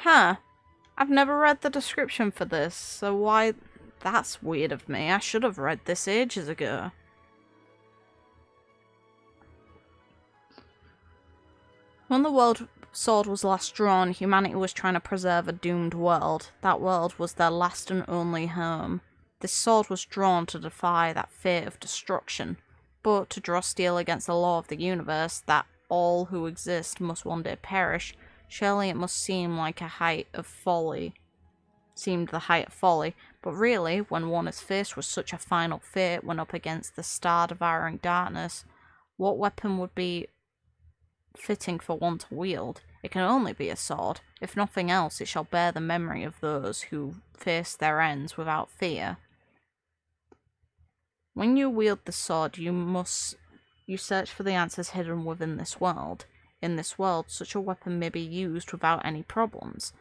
Huh. I've never read the description for this, so why... That's weird of me. I should have read this ages ago. When the world sword was last drawn, humanity was trying to preserve a doomed world. That world was their last and only home. This sword was drawn to defy that fate of destruction, but to draw steel against the law of the universe, that all who exist must one day perish. Surely it must seem like the height of folly, but really, when one is faced with such a final fate when up against the star-devouring darkness, what weapon would be fitting for one to wield? It can only be a sword. If nothing else, it shall bear the memory of those who face their ends without fear. When you wield the sword, you search for the answers hidden within this world. In this world, such a weapon may be used without any problems.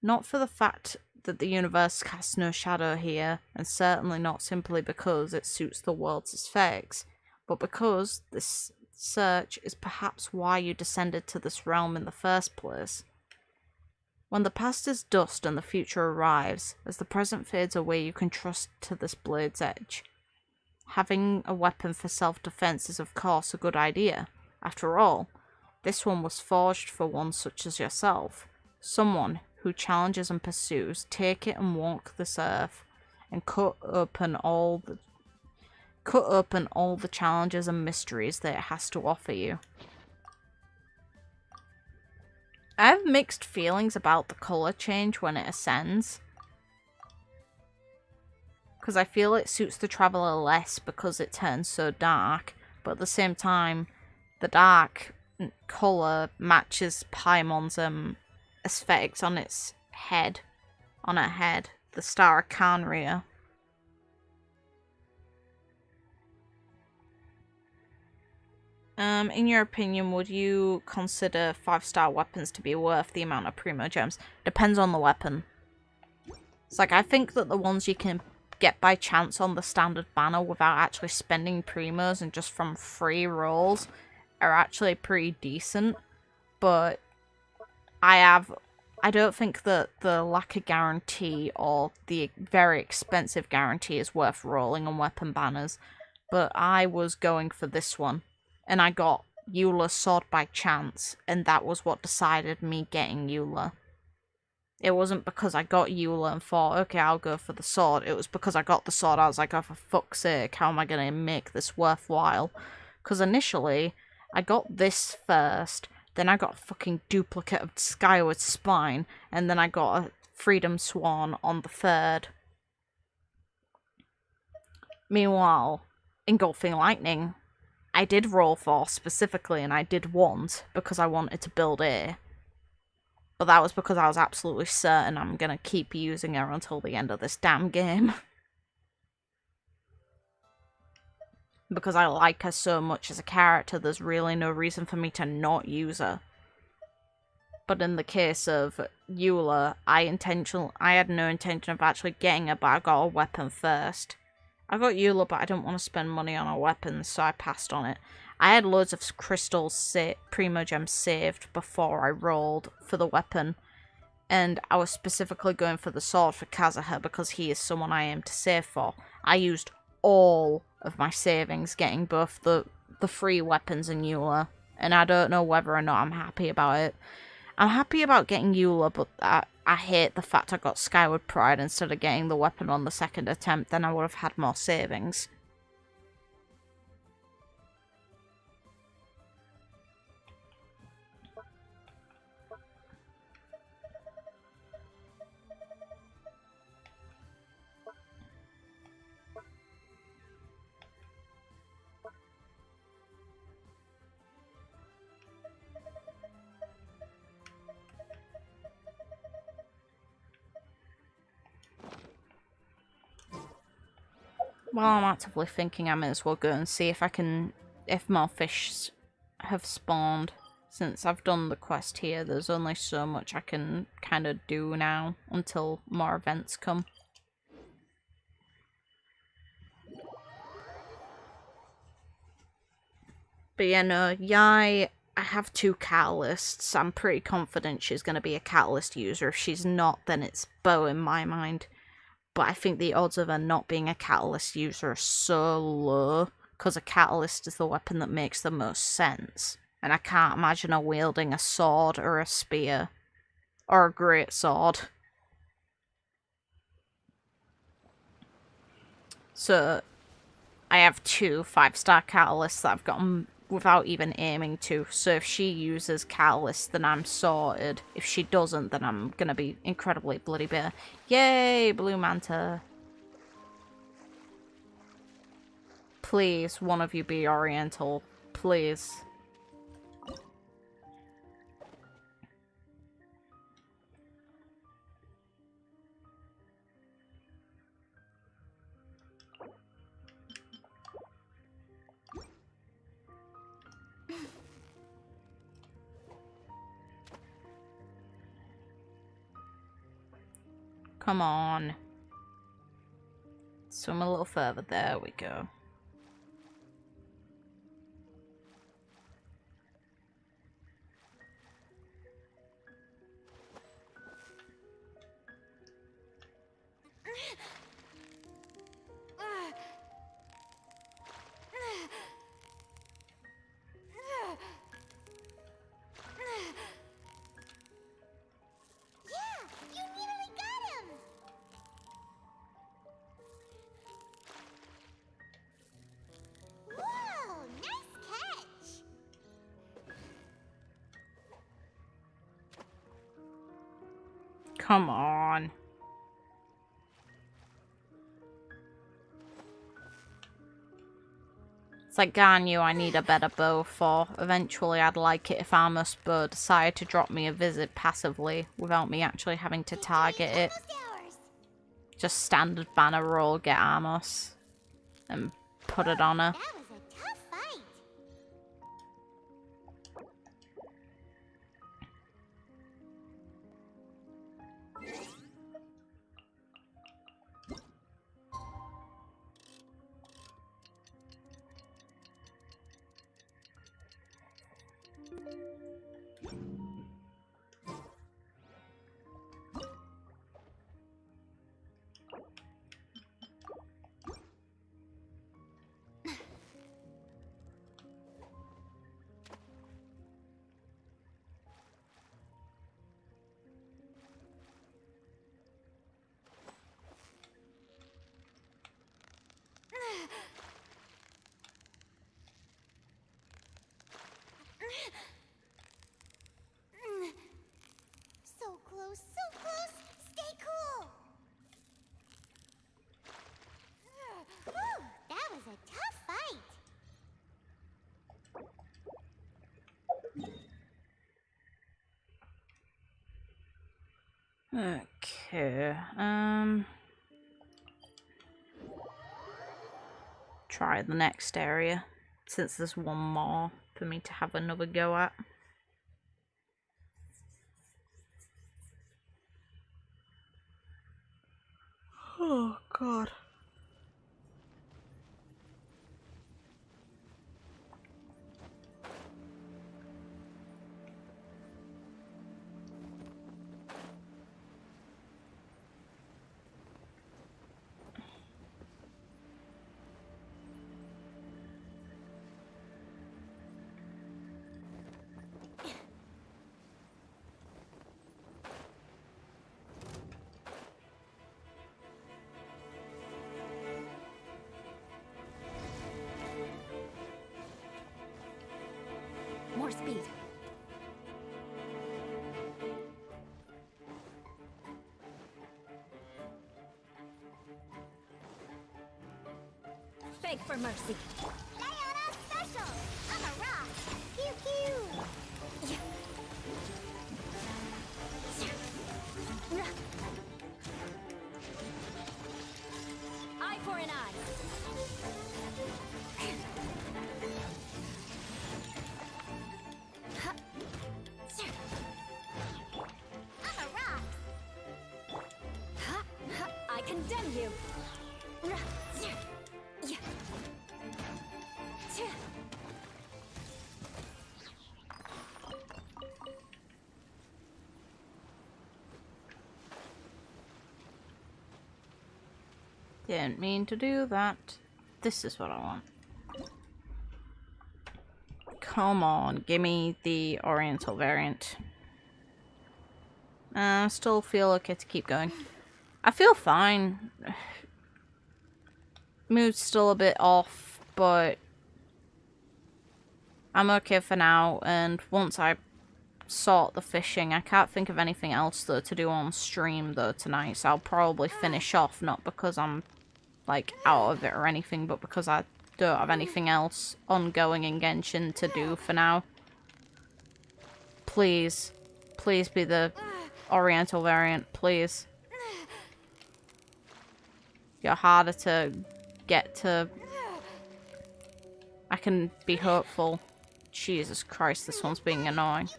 Not for the fact that the universe casts no shadow here, and certainly not simply because it suits the world's aesthetics, but because this search is perhaps why you descended to this realm in the first place. When the past is dust and the future arrives, as the present fades away, you can trust to this blade's edge. Having a weapon for self-defense is of course a good idea. After all, this one was forged for one such as yourself. Someone who challenges and pursues. Take it and walk this earth, and cut open all the challenges and mysteries that it has to offer you. I have mixed feelings about the colour change when it ascends, because I feel it suits the traveller less because it turns so dark, but at the same time, the dark colour matches Paimon's aesthetics on its head, the Star Archon. In your opinion, would you consider 5-star weapons to be worth the amount of primo gems? Depends on the weapon. It's like, I think that the ones you can get by chance on the standard banner without actually spending primos and just from free rolls are actually pretty decent, but I don't think that the lack of guarantee or the very expensive guarantee is worth rolling on weapon banners, but I was going for this one, and I got Eula's sword by chance, and that was what decided me getting Eula. It wasn't because I got Eula and thought, okay, I'll go for the sword. It was because I got the sword, I was like, oh, for fuck's sake, how am I going to make this worthwhile? Because initially, I got this first, then I got a fucking duplicate of Skyward Spine, and then I got a Freedom Swan on the third. Meanwhile, Engulfing Lightning, I did roll for specifically, and I did want, because I wanted to build A. But that was because I was absolutely certain I'm gonna keep using her until the end of this damn game. Because I like her so much as a character, there's really no reason for me to not use her. But in the case of Eula, I had no intention of actually getting her, but I got a weapon first. I got Eula, but I didn't want to spend money on a weapon, so I passed on it. I had loads of crystals primo gems saved before I rolled for the weapon, and I was specifically going for the sword for Kazuha because he is someone I aim to save for. I used all of my savings getting both the free weapons and Eula, and I don't know whether or not I'm happy about it. I'm happy about getting Eula, but I hate the fact I got Skyward Pride instead of getting the weapon on the second attempt. Then I would have had more savings. While I'm actively thinking, I may as well go and see if more fish have spawned. Since I've done the quest here, there's only so much I can kind of do now until more events come. But yeah, no, Yai I have 2 catalysts. I'm pretty confident she's going to be a catalyst user. If she's not, then it's Bo in my mind. But I think the odds of her not being a catalyst user are so low, because a catalyst is the weapon that makes the most sense. And I can't imagine her wielding a sword or a spear. Or a great sword. So, I have 2 5-star catalysts that I've gotten without even aiming to. So if she uses catalyst, then I'm sorted. If she doesn't, then I'm gonna be incredibly bloody bitter. Yay, blue Manta. Please, one of you be Oriental. Please. Come on. Swim a little further. There we go. Come on. It's like Ganyu I need a better bow for. Eventually I'd like it if Amos Bow decided to drop me a visit passively without me actually having to target it. Just standard banner roll, get Amos. And put it on her. So close, so close. Stay cool. Whew, that was a tough fight. Okay, try the next area, since there's one more for me to have another go at. Oh, God. More speed. Beg for mercy. Diana Special. I'm a rock. Pew pew. Eye for an eye. I'm a rock. I condemn you. Didn't mean to do that. This is what I want. Come on, give me the Oriental variant. Still feel okay to keep going. I feel fine. Mood's still a bit off, but I'm okay for now, and once I sort the fishing, I can't think of anything else though to do on stream though tonight, so I'll probably finish off, not because I'm like out of it or anything, but because I don't have anything else ongoing in Genshin to do for now. Please. Please be the Oriental variant, please. You're harder to get to. I can be hopeful. Jesus Christ, this one's being annoying.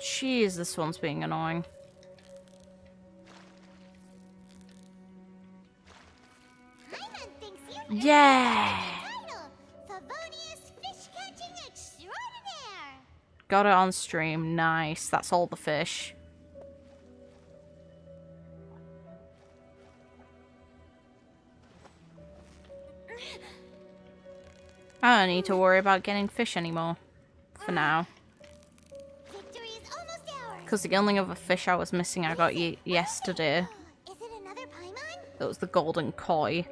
Jeez, this one's being annoying. Yeah! Got it on stream. Nice. That's all the fish. I don't need to worry about getting fish anymore. For now. Because the only other fish I was missing I got yesterday. Is it another Paimon? It was the golden koi.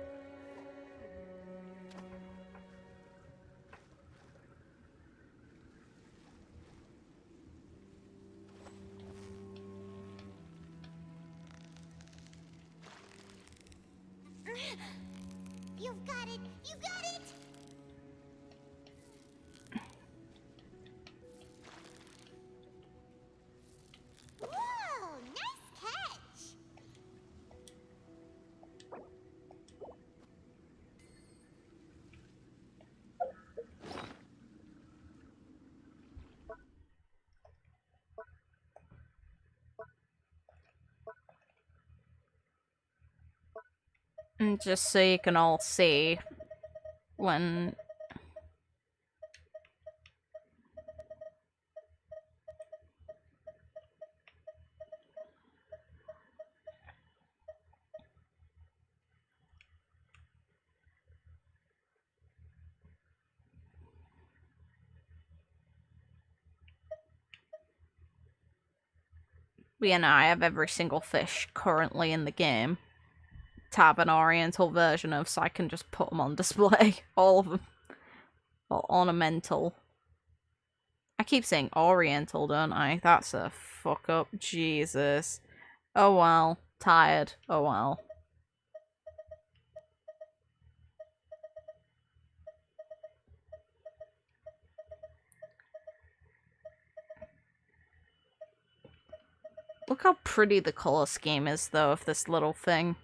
You've got it! You got it! Whoa! Nice catch! And just so you can all see when we and I have every single fish currently in the game to have an Oriental version of, so I can just put them on display. All of them. Or ornamental. I keep saying Oriental, don't I? That's a fuck up. Jesus. Oh well. Tired. Oh well. Look how pretty the colour scheme is, though, of this little thing.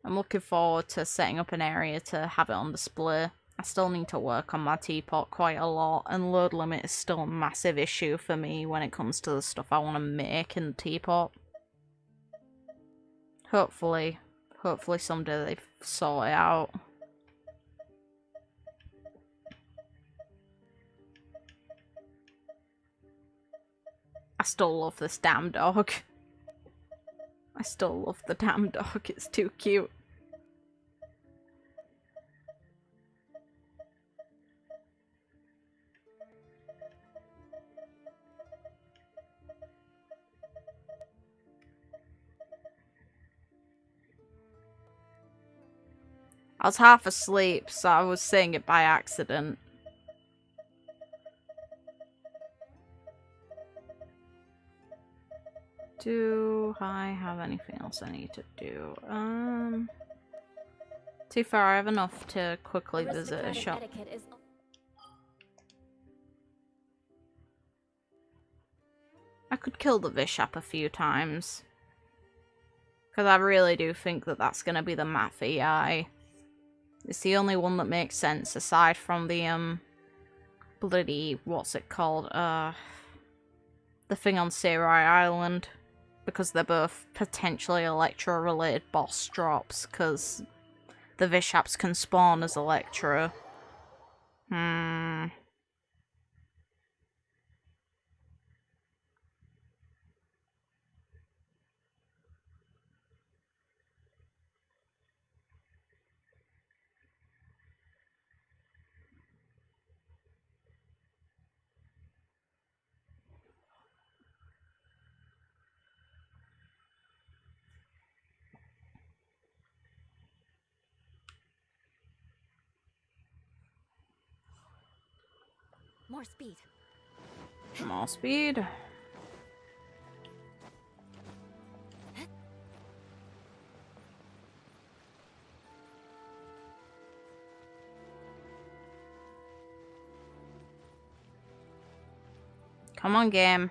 I'm looking forward to setting up an area to have it on display. I still need to work on my teapot quite a lot, and load limit is still a massive issue for me when it comes to the stuff I want to make in the teapot. Hopefully someday they sort it out. I still love this damn dog. I still love the damn dog, it's too cute. I was half asleep, so I was saying it by accident. Do I have anything else I need to do? Too far, I have enough to quickly visit a shop. I could kill the Bishop a few times. Because I really do think that that's going to be the map for EI. It's the only one that makes sense aside from the, bloody, what's it called? The thing on Sarai Island. Because they're both potentially Electro-related boss drops, because the Vishaps can spawn as Electro. More speed. More speed. Come on, game.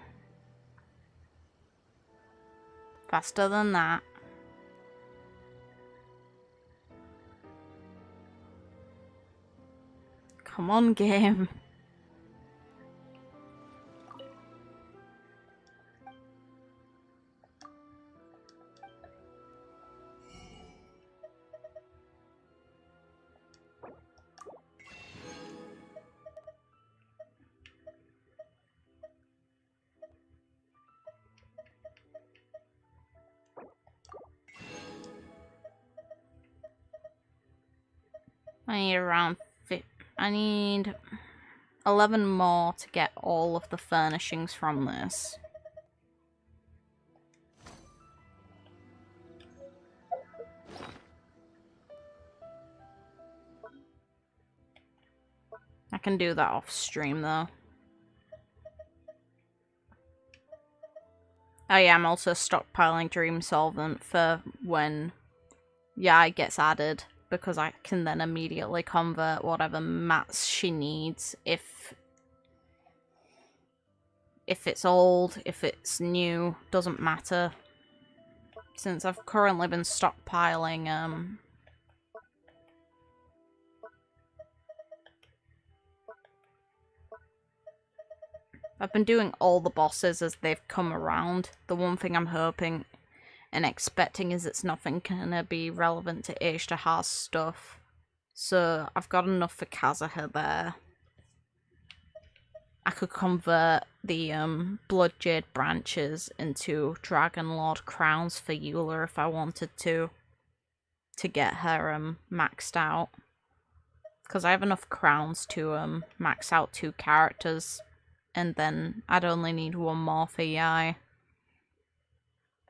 Faster than that. Come on, game. I need around I need 11 more to get all of the furnishings from this. I can do that off stream though. Oh yeah, I'm also stockpiling Dream Solvent for when Yai gets added, because I can then immediately convert whatever mats she needs if it's old, if it's new, doesn't matter. Since I've currently been stockpiling I've been doing all the bosses as they've come around. The one thing I'm hoping and expecting is it's nothing gonna be relevant to H2H's stuff. So I've got enough for Kazuha there. I could convert the Blood Jade branches into Dragon Lord crowns for Eula if I wanted to get her maxed out. Because I have enough crowns to max out 2 characters, and then I'd only need 1 more for Yai.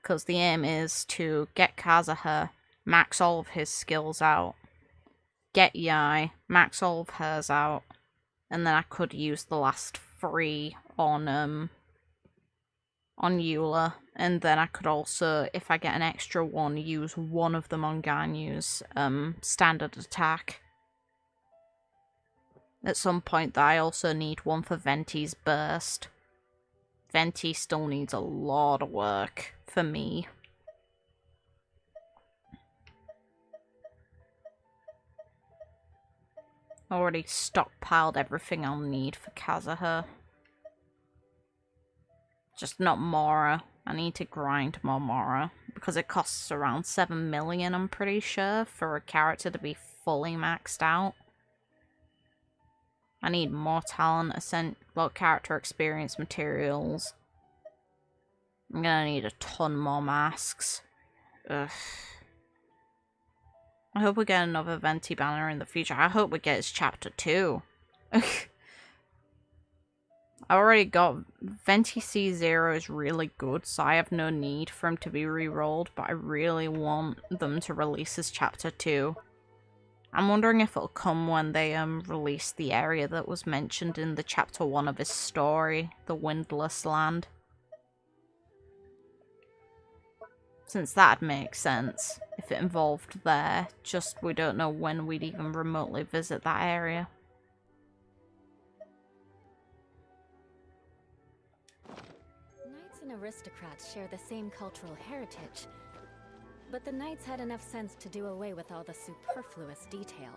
Because the aim is to get Kazuha, max all of his skills out, get Yai, max all of hers out, and then I could use the last 3 on Eula, and then I could also, if I get an extra 1, use 1 of them on Ganyu's standard attack. At some point, I also need 1 for Venti's burst. Venti still needs a lot of work for me. Already stockpiled everything I'll need for Kazuha. Just not Mora. I need to grind more Mora, because it costs around 7 million, I'm pretty sure, for a character to be fully maxed out. I need more talent, character experience materials. I'm gonna need a ton more masks. Ugh. I hope we get another Venti banner in the future. I hope we get his chapter 2. I already got Venti C0 is really good, so I have no need for him to be re-rolled, but I really want them to release his chapter 2. I'm wondering if it'll come when they release the area that was mentioned in the chapter 1 of his story, the Windless Land. Since that'd make sense if it involved there, just we don't know when we'd even remotely visit that area. Knights and aristocrats share the same cultural heritage, but the knights had enough sense to do away with all the superfluous detail.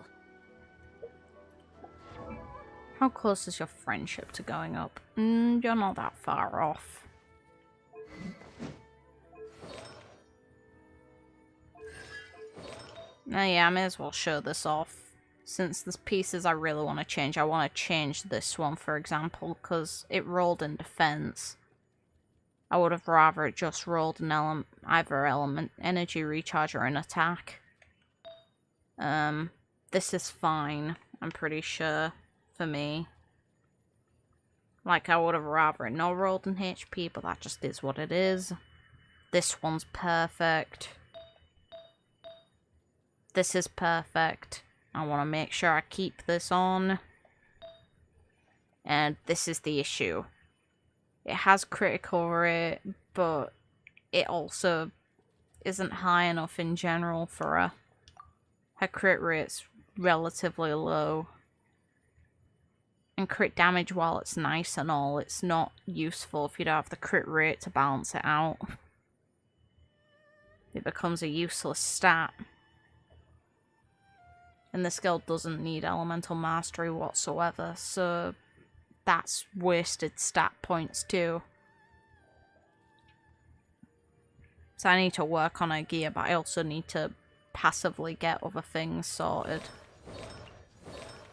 How close is your friendship to going up? You're not that far off. Oh yeah, I may as well show this off. Since there's pieces I really want to change. I want to change this one, for example, because it rolled in defense. I would have rather it just rolled an either element, energy recharge, or an attack. This is fine, I'm pretty sure, for me. Like, I would have rather it not rolled in HP, but that just is what it is. This one's perfect. This is perfect. I want to make sure I keep this on. And this is the issue. It has critical rate, but it also isn't high enough in general for her. Her crit rate's relatively low. And crit damage, while it's nice and all, it's not useful if you don't have the crit rate to balance it out. It becomes a useless stat. And this skill doesn't need elemental mastery whatsoever, so that's wasted stat points too. So I need to work on her gear, but I also need to passively get other things sorted.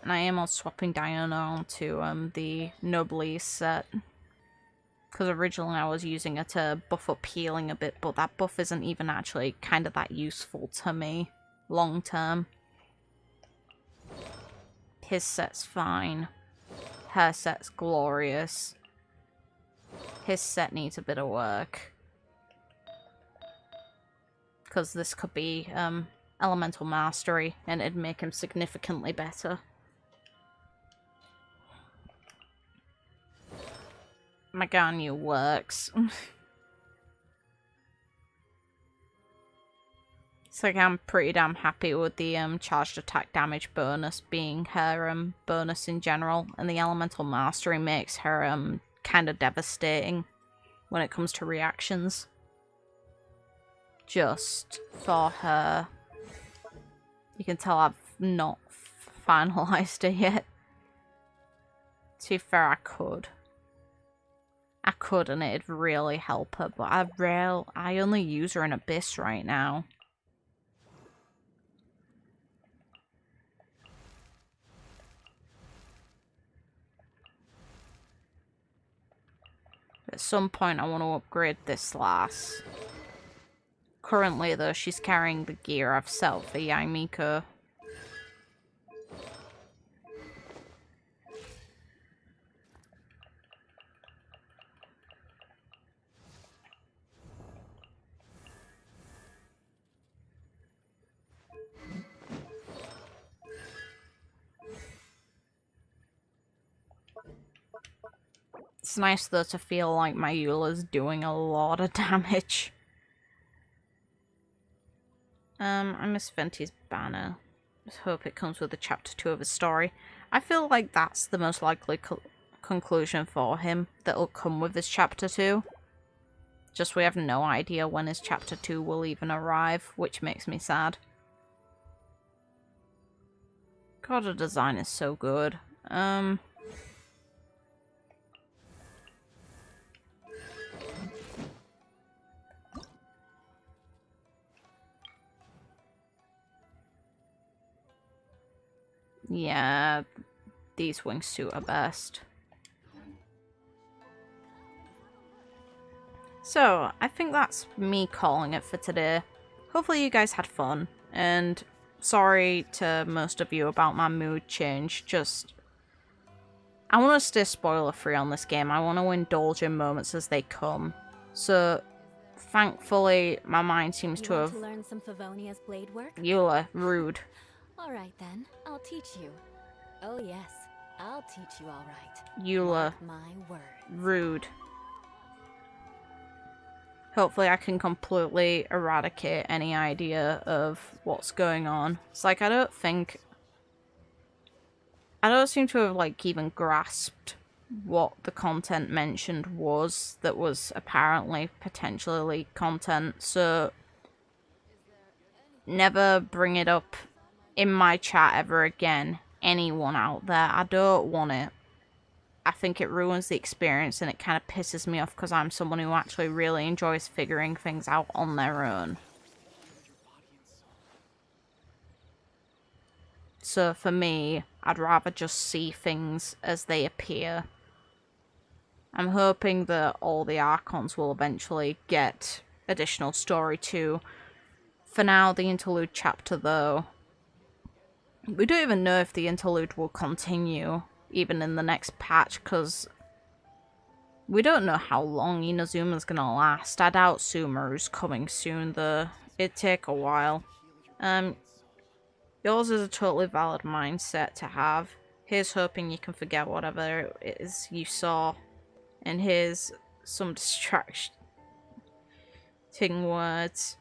And I am on swapping Diana onto the Noblesse set. Because originally I was using it to buff up healing a bit, but that buff isn't even actually kind of that useful to me long term. His set's fine. Her set's glorious. His set needs a bit of work. Because this could be elemental mastery, and it'd make him significantly better. Maganu works. It's like I'm pretty damn happy with the charged attack damage bonus being her bonus in general, and the elemental mastery makes her kind of devastating when it comes to reactions. Just for her. You can tell I've not finalized it yet. To be fair, I could. I could, and it'd really help her, but I only use her in Abyss right now. At some point, I want to upgrade this lass. Currently, though, she's carrying the gear I've set for Yaimiko. It's nice, though, to feel like my Eula's doing a lot of damage. I miss Venti's banner. Just hope it comes with a chapter 2 of his story. I feel like that's the most likely conclusion for him that'll come with his chapter 2. Just we have no idea when his chapter 2 will even arrive, which makes me sad. God, the design is so good. Yeah, these wingsuit are best. So, I think that's me calling it for today. Hopefully you guys had fun, and sorry to most of you about my mood change, just... I want to stay spoiler-free on this game. I want to indulge in moments as they come. So, thankfully, my mind seems to have... learn some Favonia's blade work? Eula, rude. Alright then, I'll teach you. Oh yes, I'll teach you alright. Eula, Mark my word. rude. Hopefully I can completely eradicate any idea of what's going on. It's like, I don't seem to have, like, even grasped what the content mentioned was that was apparently potentially leaked content, so never bring it up in my chat ever again. Anyone out there, I don't want it. I think it ruins the experience, and it kind of pisses me off because I'm someone who actually really enjoys figuring things out on their own. So for me, I'd rather just see things as they appear. I'm hoping that all the Archons will eventually get additional story too. For now, the Interlude chapter though, we don't even know if the Interlude will continue, even in the next patch, because we don't know how long Inazuma's gonna last. I doubt Sumeru's coming soon, though. It'd take a while. Yours is a totally valid mindset to have. Here's hoping you can forget whatever it is you saw. And here's some distracting words.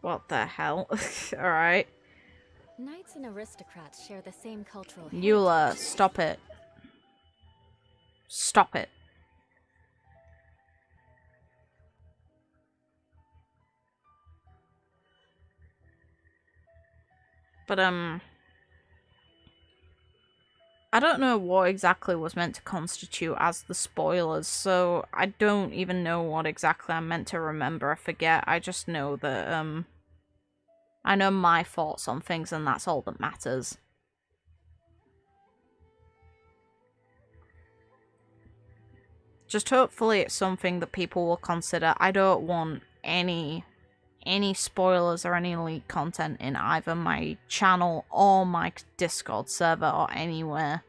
What the hell? Alright. Knights and aristocrats share the same cultural Eula, heritage. stop it. Stop it. But, I don't know what exactly was meant to constitute as the spoilers, so I don't even know what exactly I'm meant to remember. I forget. I just know that, I know my thoughts on things, and that's all that matters. Just hopefully it's something that people will consider. I don't want any spoilers or any leaked content in either my channel or my Discord server or anywhere.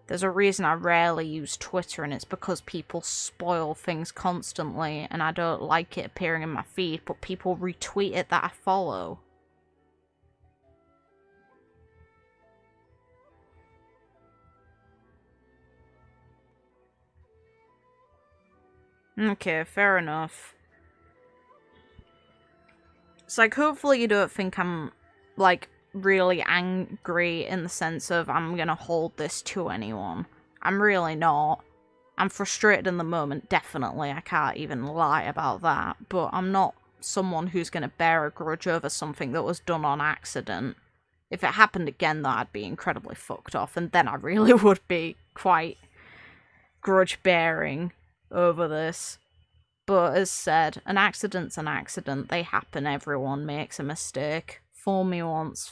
There's a reason I rarely use Twitter, and it's because people spoil things constantly, and I don't like it appearing in my feed, but people retweet it that I follow. Okay, fair enough. It's like, hopefully you don't think I'm, like, really angry in the sense of I'm gonna hold this to anyone. I'm really not. I'm frustrated in the moment, definitely. I can't even lie about that. But I'm not someone who's gonna bear a grudge over something that was done on accident. If it happened again, though, I'd be incredibly fucked off, and then I really would be quite grudge-bearing over this. But as said, an accident's an accident. They happen. Everyone makes a mistake. Fool me once.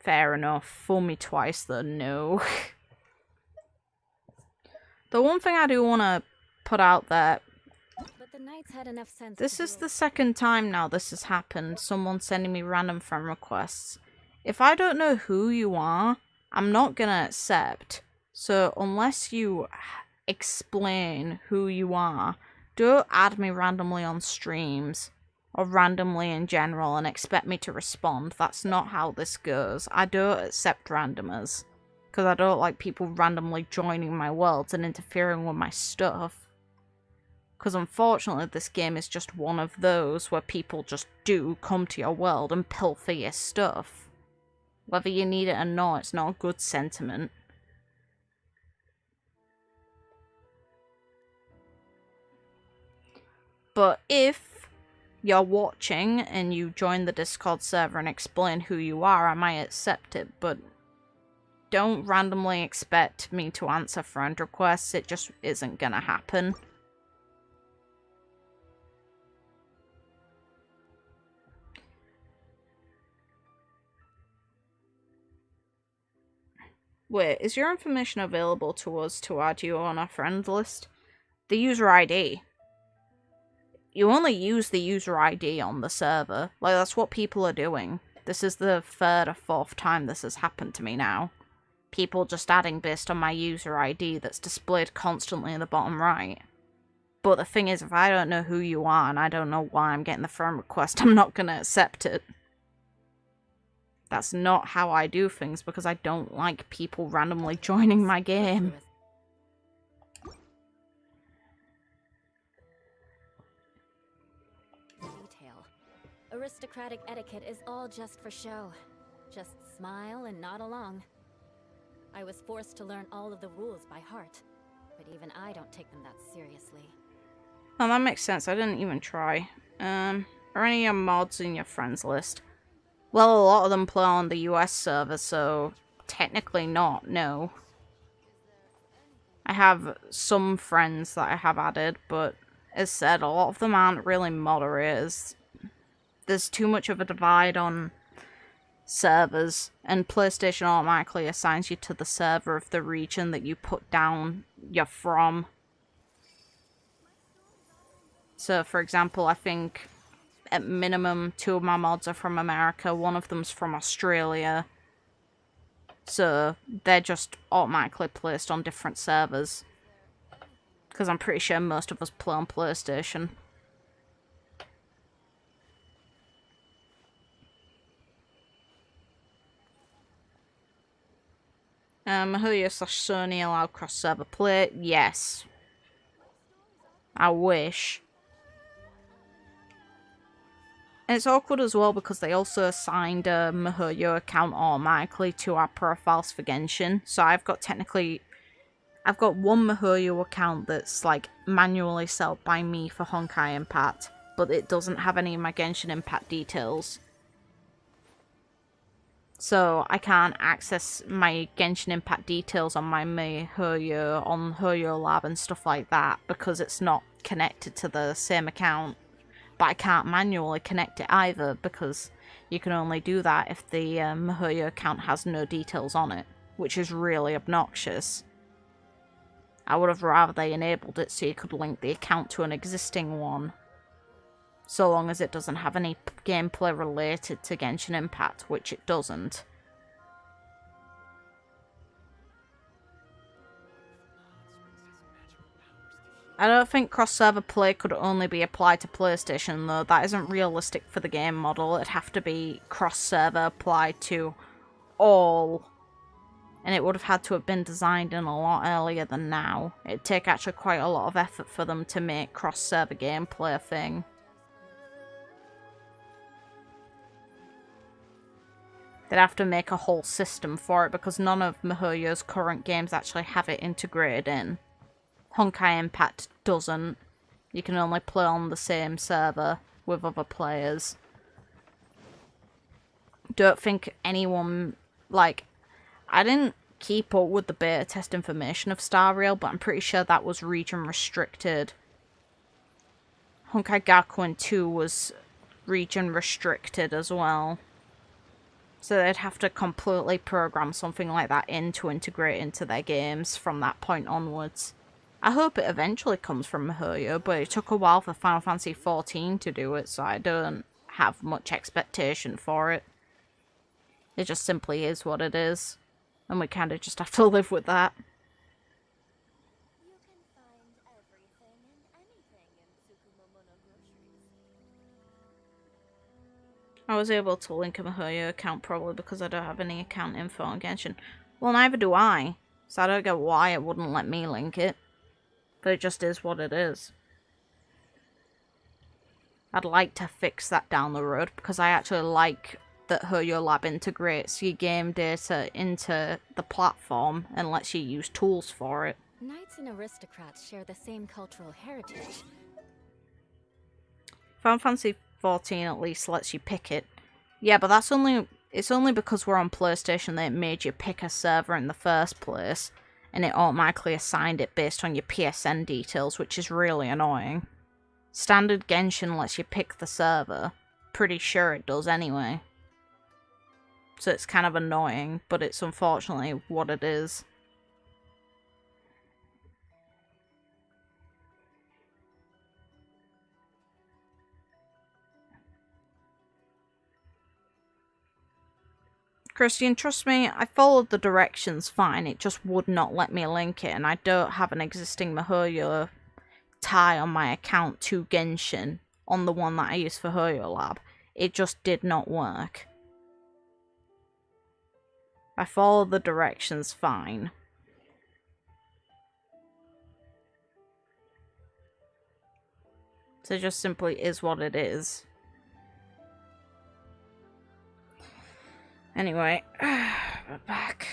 Fair enough. Fool me twice, though, no. The one thing I do want to put out there, But the Knights had enough sense this to is do the second time now this has happened. Someone sending me random friend requests. If I don't know who you are, I'm not gonna accept. So unless you explain who you are, don't add me randomly on streams or randomly in general and expect me to respond. That's not how this goes. I don't accept randomers because I don't like people randomly joining my worlds and interfering with my stuff. Because unfortunately this game is just one of those where people just do come to your world and pilfer your stuff. Whether you need it or not, it's not a good sentiment. But if you're watching and you join the Discord server and explain who you are, I might accept it, but don't randomly expect me to answer friend requests. It just isn't gonna happen. Wait, is your information available to us to add you on our friend list? The user ID. You only use the user ID on the server. Like, that's what people are doing. This is the third or fourth time this has happened to me now. People just adding based on my user ID that's displayed constantly in the bottom right. But the thing is, if I don't know who you are and I don't know why I'm getting the friend request, I'm not gonna accept it. That's not how I do things because I don't like people randomly joining my game. Detail. Aristocratic etiquette is all just for show. Just smile and nod along. I was forced to learn all of the rules by heart, but even I don't take them that seriously. Oh, that makes sense. I didn't even try. Are any of your mods in your friends list? Well, a lot of them play on the US server, so technically not, no. I have some friends that I have added, but as said, a lot of them aren't really moderators. There's too much of a divide on servers, and PlayStation automatically assigns you to the server of the region that you put down you're from. So, for example, I think at minimum 2 of my mods are from America, one of them's from Australia. So, they're just automatically placed on different servers. Because I'm pretty sure most of us play on PlayStation. Mahuya / Sony allow cross-server play? Yes. I wish. And it's awkward as well because they also assigned a Mahuya account automatically to our profiles for Genshin. So I've got one Mahuya account that's like manually set up by me for Honkai Impact, but it doesn't have any of my Genshin Impact details. So I can't access my Genshin Impact details on my Mahuya, on Hoyo Lab and stuff like that because it's not connected to the same account. But I can't manually connect it either because you can only do that if the Mahuya account has no details on it, which is really obnoxious. I would have rather they enabled it so you could link the account to an existing one, so long as it doesn't have any gameplay related to Genshin Impact, which it doesn't. I don't think cross-server play could only be applied to PlayStation though. That isn't realistic for the game model. It'd have to be cross-server applied to all. And it would have had to have been designed in a lot earlier than now. It'd take actually quite a lot of effort for them to make cross-server gameplay a thing. They'd have to make a whole system for it because none of Mahuya's current games actually have it integrated in. Honkai Impact doesn't. You can only play on the same server with other players. Don't think anyone, like, I didn't keep up with the beta test information of Star Rail, but I'm pretty sure that was region restricted. Honkai Gakuen 2 was region restricted as well. So they'd have to completely program something like that in to integrate into their games from that point onwards. I hope it eventually comes from Mahuya, but it took a while for Final Fantasy XIV to do it, so I don't have much expectation for it. It just simply is what it is, and we kind of just have to live with that. You can find everything and anything in Tsukumomona groceries. I was able to link a Mahuya account probably because I don't have any account info on Genshin. Well, neither do I, so I don't get why it wouldn't let me link it. But it just is what it is. I'd like to fix that down the road because I actually like that Hoyo Lab integrates your game data into the platform and lets you use tools for it. Knights and aristocrats share the same cultural heritage. Final Fantasy XIV at least lets you pick it. Yeah, but it's only because we're on PlayStation that it made you pick a server in the first place. And it automatically assigned it based on your PSN details, which is really annoying. Standard Genshin lets you pick the server. Pretty sure it does anyway. So it's kind of annoying, but it's unfortunately what it is. Christian, trust me, I followed the directions fine, it just would not let me link it, and I don't have an existing Mahuya tie on my account to Genshin on the one that I use for Hoyo Lab. It just did not work. I followed the directions fine. So it just simply is what it is. Anyway, we're back.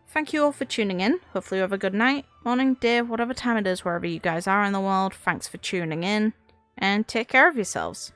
Thank you all for tuning in. Hopefully you have a good night, morning, day, whatever time it is, wherever you guys are in the world. Thanks for tuning in, and take care of yourselves.